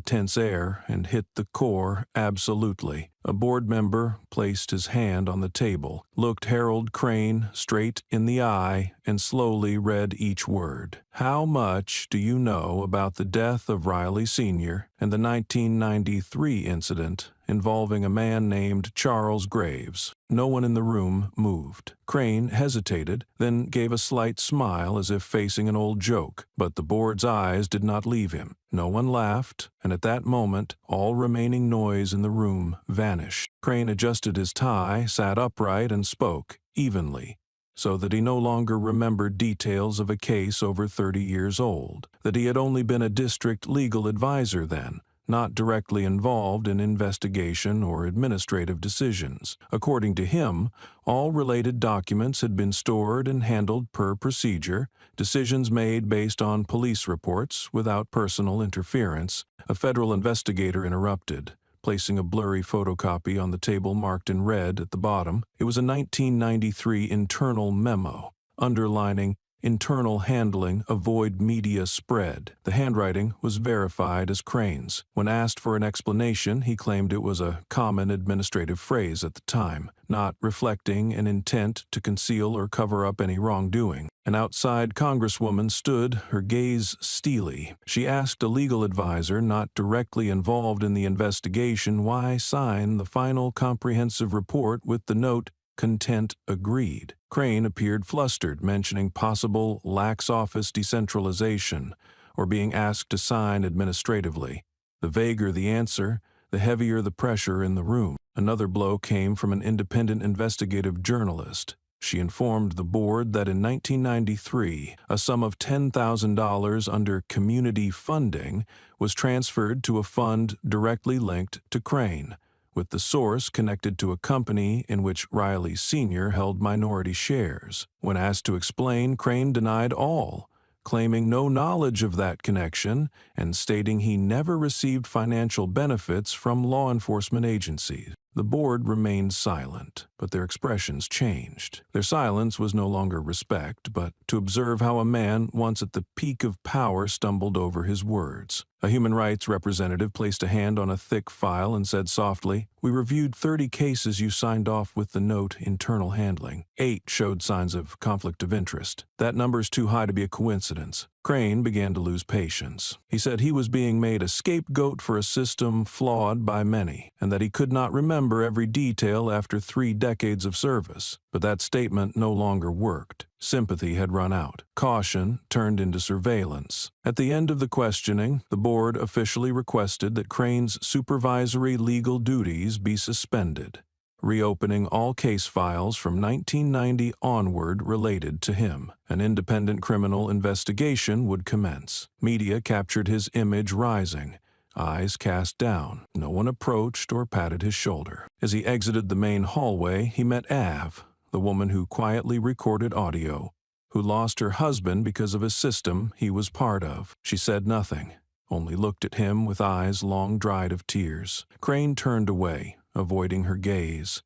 Speaker 1: tense air and hit the core absolutely. A board member placed his hand on the table, looked Harold Crane straight in the eye, and slowly read each word. "How much do you know about the death of Riley Sr. and the 1993 incident involving a man named Charles Graves?" No one in the room moved. Crane hesitated, then gave a slight smile as if facing an old joke, but the board's eyes did not leave him. No one laughed, and at that moment, all remaining noise in the room vanished. Crane adjusted his tie, sat upright, and spoke, evenly, so that he no longer remembered details of a case over 30 years old, that he had only been a district legal advisor then, not directly involved in investigation or administrative decisions. According to him, all related documents had been stored and handled per procedure, decisions made based on police reports without personal interference. A federal investigator interrupted, placing a blurry photocopy on the table marked in red at the bottom. It was a 1993 internal memo, underlining "Internal handling, avoid media spread." The handwriting was verified as Crane's. When asked for an explanation, he claimed it was a common administrative phrase at the time, not reflecting an intent to conceal or cover up any wrongdoing. An outside congresswoman stood, her gaze steely. She asked a legal advisor not directly involved in the investigation why sign the final comprehensive report with the note, "Content agreed." Crane appeared flustered, mentioning possible lax office decentralization or being asked to sign administratively. The vaguer the answer, the heavier the pressure in the room. Another blow came from an independent investigative journalist. She informed the board that in 1993, a sum of $10,000 under community funding was transferred to a fund directly linked to Crane, with the source connected to a company in which Riley Sr. held minority shares. When asked to explain, Crane denied all, claiming no knowledge of that connection and stating he never received financial benefits from law enforcement agencies. The board remained silent, but their expressions changed. Their silence was no longer respect, but to observe how a man once at the peak of power stumbled over his words. A human rights representative placed a hand on a thick file and said softly, "We reviewed 30 cases you signed off with the note internal handling. 8 showed signs of conflict of interest. That number's too high to be a coincidence." Crane began to lose patience. He said he was being made a scapegoat for a system flawed by many, and that he could not remember every detail after 3 decades of service. But that statement no longer worked. Sympathy had run out. Caution turned into surveillance. At the end of the questioning, the board officially requested that Crane's supervisory legal duties be suspended, reopening all case files from 1990 onward related to him. An independent criminal investigation would commence. Media captured his image rising, eyes cast down. No one approached or patted his shoulder. As he exited the main hallway, he met Av, the woman who quietly recorded audio, who lost her husband because of a system he was part of. She said nothing, only looked at him with eyes long dried of tears. Crane turned away, avoiding her gaze,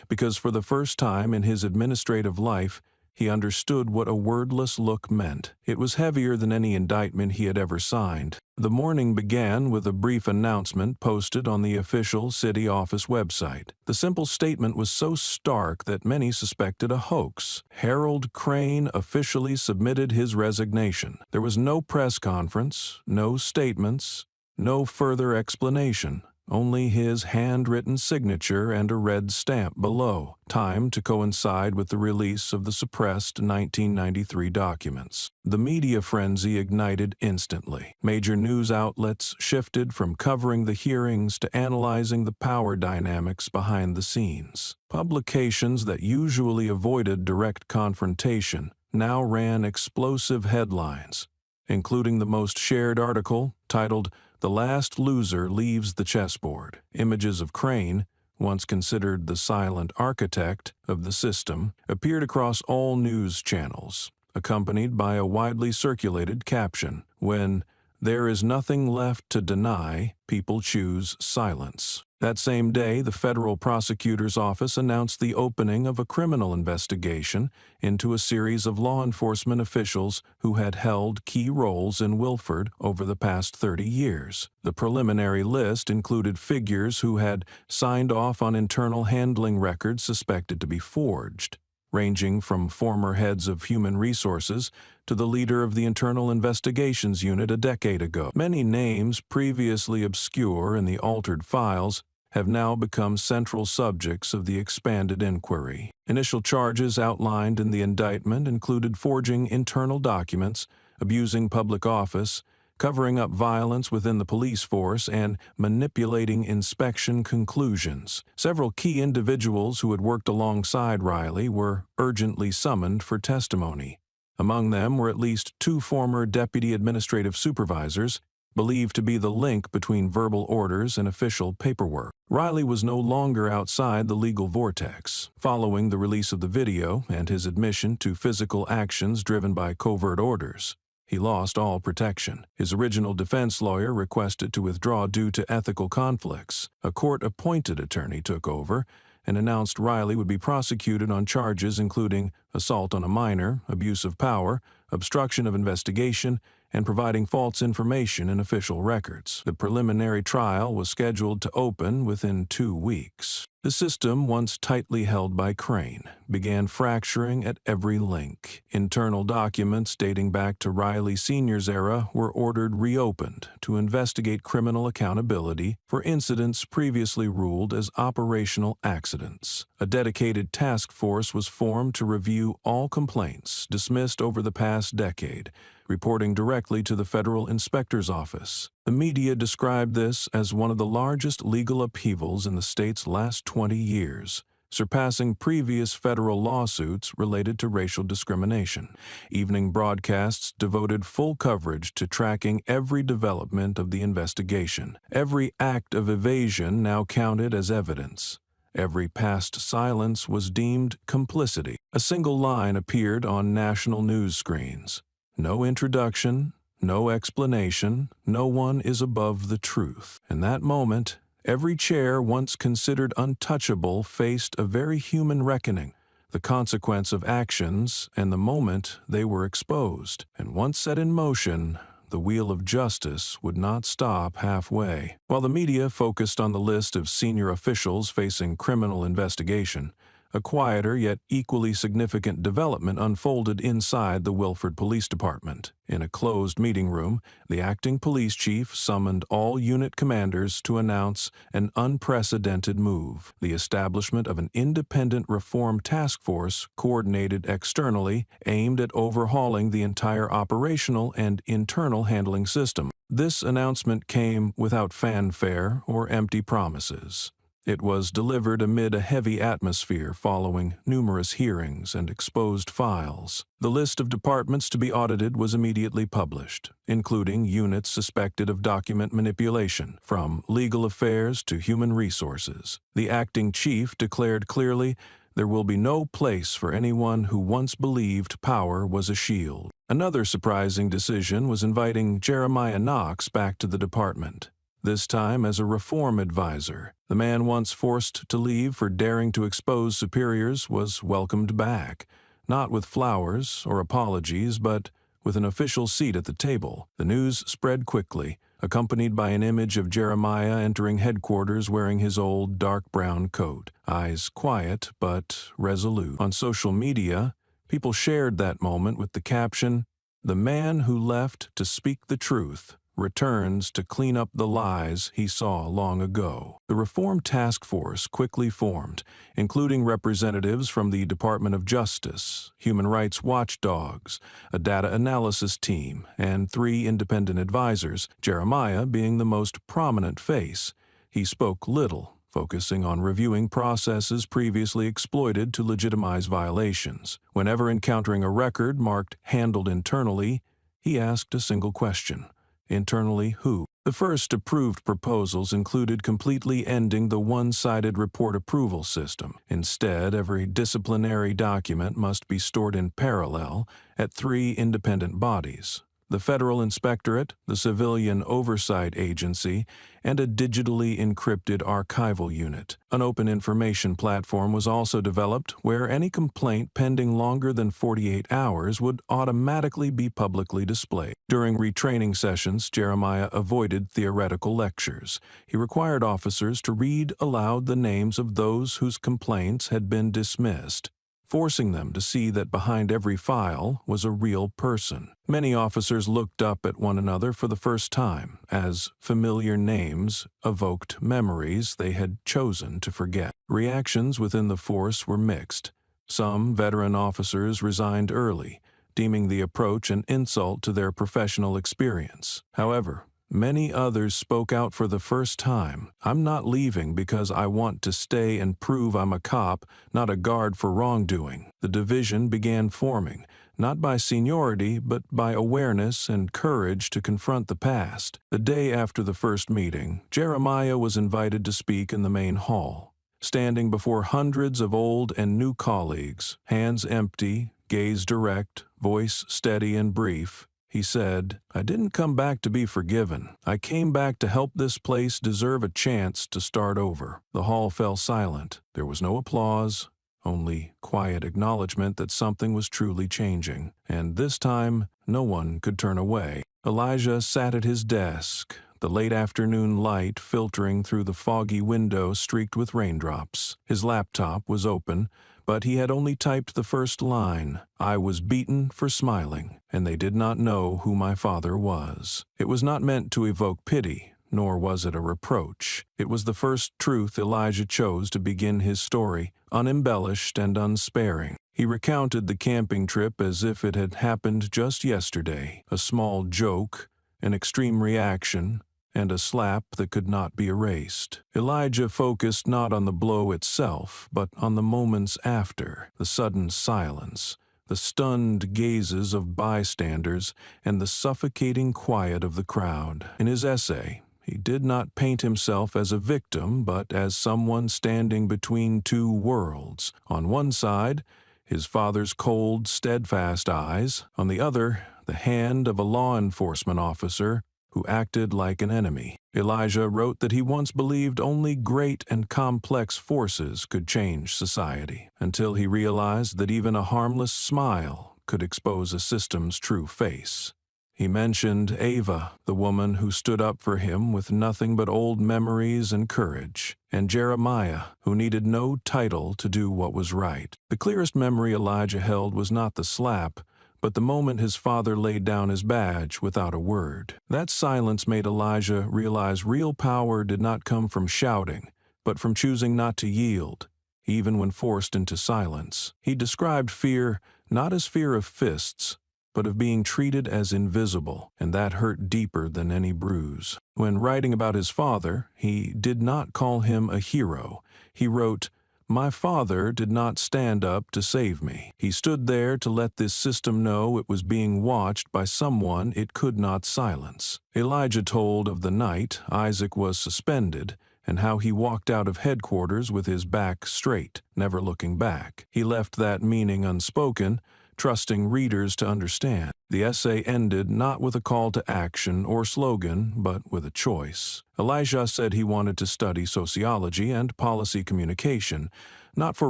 Speaker 1: because for the first time in his administrative life, he understood what a wordless look meant. It was heavier than any indictment he had ever signed. The morning began with a brief announcement posted on the official city office website. The simple statement was so stark that many suspected a hoax. Harold Crane officially submitted his resignation. There was no press conference, no statements, no further explanation. only his handwritten signature and a red stamp below, timed to coincide with the release of the suppressed 1993 documents. The media frenzy ignited instantly. Major news outlets shifted from covering the hearings to analyzing the power dynamics behind the scenes. Publications that usually avoided direct confrontation now ran explosive headlines, including the most shared article titled "The Last Loser Leaves the Chessboard." Images of Crane, once considered the silent architect of the system, appeared across all news channels, accompanied by a widely circulated caption, "When there is nothing left to deny, people choose silence." That same day, the federal prosecutor's office announced the opening of a criminal investigation into a series of law enforcement officials who had held key roles in Wilford over the past 30 years. The preliminary list included figures who had signed off on internal handling records suspected to be forged, ranging from former heads of human resources to the leader of the Internal Investigations Unit a decade ago. Many names previously obscure in the altered files have now become central subjects of the expanded inquiry. Initial charges outlined in the indictment included forging internal documents, abusing public office, covering up violence within the police force, and manipulating inspection conclusions. Several key individuals who had worked alongside Riley were urgently summoned for testimony. Among them were at least 2 former deputy administrative supervisors, believed to be the link between verbal orders and official paperwork. Riley was no longer outside the legal vortex. Following the release of the video and his admission to physical actions driven by covert orders, he lost all protection. His original defense lawyer requested to withdraw due to ethical conflicts. A court-appointed attorney took over and announced Riley would be prosecuted on charges including assault on a minor, abuse of power, obstruction of investigation, and providing false information in official records. The preliminary trial was scheduled to open within 2 weeks. The system, once tightly held by Crane, began fracturing at every link. Internal documents dating back to Riley Sr.'s era were ordered reopened to investigate criminal accountability for incidents previously ruled as operational accidents. A dedicated task force was formed to review all complaints dismissed over the past decade, reporting directly to the Federal Inspector's Office. The media described this as one of the largest legal upheavals in the state's last 20 years, surpassing previous federal lawsuits related to racial discrimination. Evening broadcasts devoted full coverage to tracking every development of the investigation. Every act of evasion now counted as evidence. Every past silence was deemed complicity. A single line appeared on national news screens: "No introduction, no explanation, no one is above the truth." In that moment, every chair once considered untouchable faced a very human reckoning, the consequence of actions and the moment they were exposed. And once set in motion, the wheel of justice would not stop halfway. While the media focused on the list of senior officials facing criminal investigation, a quieter yet equally significant development unfolded inside the Wilford Police Department. In a closed meeting room, the acting police chief summoned all unit commanders to announce an unprecedented move: the establishment of an independent reform task force coordinated externally, aimed at overhauling the entire operational and internal handling system. This announcement came without fanfare or empty promises. It was delivered amid a heavy atmosphere following numerous hearings and exposed files. The list of departments to be audited was immediately published, including units suspected of document manipulation, from legal affairs to human resources. The acting chief declared clearly, "There will be no place for anyone who once believed power was a shield." Another surprising decision was inviting Jeremiah Knox back to the department, this time as a reform advisor. The man once forced to leave for daring to expose superiors was welcomed back, not with flowers or apologies, but with an official seat at the table. The news spread quickly, accompanied by an image of Jeremiah entering headquarters wearing his old dark brown coat, eyes quiet but resolute. On social media, people shared that moment with the caption, "The man who left to speak the truth returns to clean up the lies he saw long ago. The Reform Task Force quickly formed, including representatives from the Department of Justice, human rights watchdogs, a data analysis team, and 3 independent advisors, Jeremiah being the most prominent face. He spoke little, focusing on reviewing processes previously exploited to legitimize violations. Whenever encountering a record marked "handled internally," he asked a single question: internally who? The first approved proposals included completely ending the one-sided report approval system. Instead, every disciplinary document must be stored in parallel at 3 independent bodies: the Federal Inspectorate, the Civilian Oversight Agency, and a digitally encrypted archival unit. An open information platform was also developed where any complaint pending longer than 48 hours would automatically be publicly displayed. During retraining sessions, Jeremiah avoided theoretical lectures. He required officers to read aloud the names of those whose complaints had been dismissed, forcing them to see that behind every file was a real person. Many officers looked up at one another for the first time, as familiar names evoked memories they had chosen to forget. Reactions within the force were mixed. Some veteran officers resigned early, deeming the approach an insult to their professional experience. However, many others spoke out for the first time. "I'm not leaving because I want to stay and prove I'm a cop, not a guard for wrongdoing." The division began forming, not by seniority, but by awareness and courage to confront the past. The day after the first meeting, Jeremiah was invited to speak in the main hall. Standing before hundreds of old and new colleagues, hands empty, gaze direct, voice steady and brief, he said, "I didn't come back to be forgiven. I came back to help this place deserve a chance to start over." The hall fell silent. There was no applause, only quiet acknowledgement that something was truly changing. And this time, no one could turn away. Elijah sat at his desk, the late afternoon light filtering through the foggy window streaked with raindrops. His laptop was open, but he had only typed the first line: "I was beaten for smiling, and they did not know who my father was." It was not meant to evoke pity, nor was it a reproach. It was the first truth Elijah chose to begin his story, unembellished and unsparing. He recounted the camping trip as if it had happened just yesterday, a small joke, an extreme reaction, and a slap that could not be erased. Elijah focused not on the blow itself, but on the moments after, the sudden silence, the stunned gazes of bystanders, and the suffocating quiet of the crowd. In his essay, he did not paint himself as a victim, but as someone standing between 2 worlds. On one side, his father's cold, steadfast eyes; on the other, the hand of a law enforcement officer who acted like an enemy. Elijah wrote that he once believed only great and complex forces could change society, until he realized that even a harmless smile could expose a system's true face. He mentioned Ava, the woman who stood up for him with nothing but old memories and courage, and Jeremiah, who needed no title to do what was right. The clearest memory Elijah held was not the slap, but the moment his father laid down his badge without a word. That silence made Elijah realize real power did not come from shouting, but from choosing not to yield, even when forced into silence. He described fear not as fear of fists, but of being treated as invisible, and that hurt deeper than any bruise. When writing about his father, he did not call him a hero. He wrote, "My father did not stand up to save me. He stood there to let this system know it was being watched by someone it could not silence." Elijah told of the night Isaac was suspended and how he walked out of headquarters with his back straight, never looking back. He left that meaning unspoken, trusting readers to understand. The essay ended not with a call to action or slogan, but with a choice. Elijah said he wanted to study sociology and policy communication, not for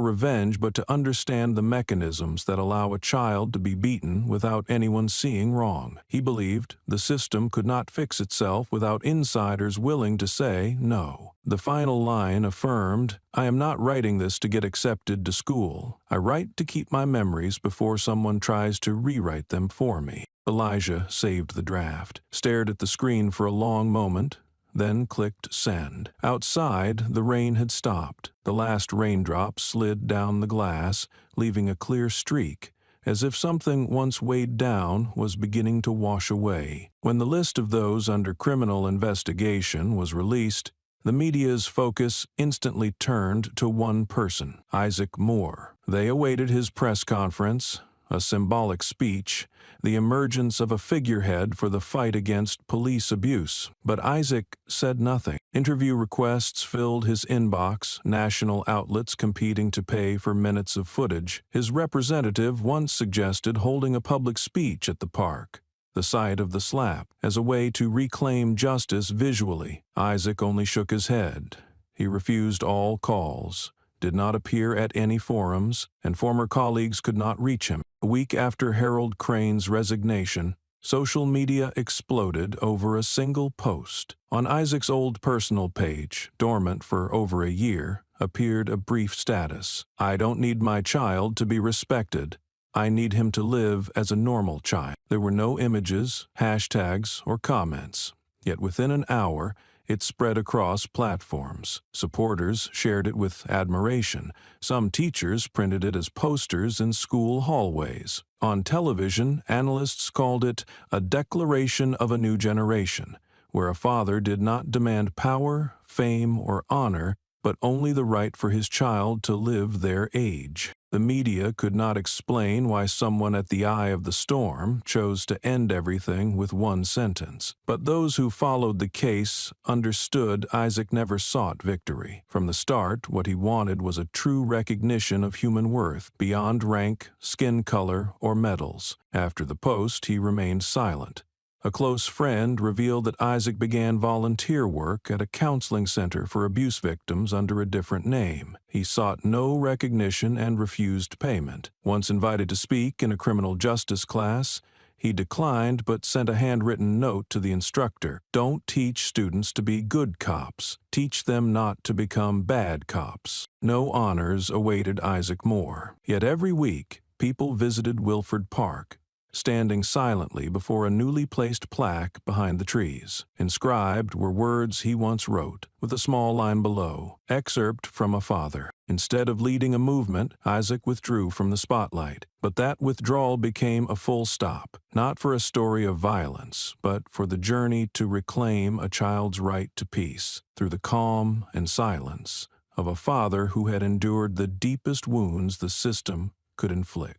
Speaker 1: revenge, but to understand the mechanisms that allow a child to be beaten without anyone seeing wrong. He believed the system could not fix itself without insiders willing to say no. The final line affirmed, "I am not writing this to get accepted to school. I write to keep my memories before someone tries to rewrite them for me." Elijah saved the draft, stared at the screen for a long moment, then clicked send. Outside, the rain had stopped. The last raindrop slid down the glass, leaving a clear streak, as if something once weighed down was beginning to wash away. When the list of those under criminal investigation was released, the media's focus instantly turned to one person, Isaac Moore. They awaited his press conference, a symbolic speech, the emergence of a figurehead for the fight against police abuse. But Isaac said nothing. Interview requests filled his inbox, national outlets competing to pay for minutes of footage. His representative once suggested holding a public speech at the park, the site of the slap, as a way to reclaim justice visually. Isaac only shook his head. He refused all calls, did not appear at any forums, and former colleagues could not reach him. A week after Harold Crane's resignation, social media exploded over a single post. On Isaac's old personal page, dormant for over a year, appeared a brief status. "I don't need my child to be respected. I need him to live as a normal child." There were no images, hashtags, or comments. Yet within an hour, it spread across platforms. Supporters shared it with admiration. Some teachers printed it as posters in school hallways. On television, analysts called it a declaration of a new generation, where a father did not demand power, fame, or honor, but only the right for his child to live their age. The media could not explain why someone at the eye of the storm chose to end everything with one sentence. But those who followed the case understood Isaac never sought victory. From the start, what he wanted was a true recognition of human worth, beyond rank, skin color, or medals. After the post, he remained silent. A close friend revealed that Isaac began volunteer work at a counseling center for abuse victims under a different name. He sought no recognition and refused payment. Once invited to speak in a criminal justice class, he declined but sent a handwritten note to the instructor. "Don't teach students to be good cops. Teach them not to become bad cops." No honors awaited Isaac Moore. Yet every week, people visited Wilford Park, standing silently before a newly placed plaque behind the trees. Inscribed were words he once wrote, with a small line below, "Excerpt from a father." Instead of leading a movement, Isaac withdrew from the spotlight. But that withdrawal became a full stop, not for a story of violence, but for the journey to reclaim a child's right to peace, through the calm and silence of a father who had endured the deepest wounds the system could inflict.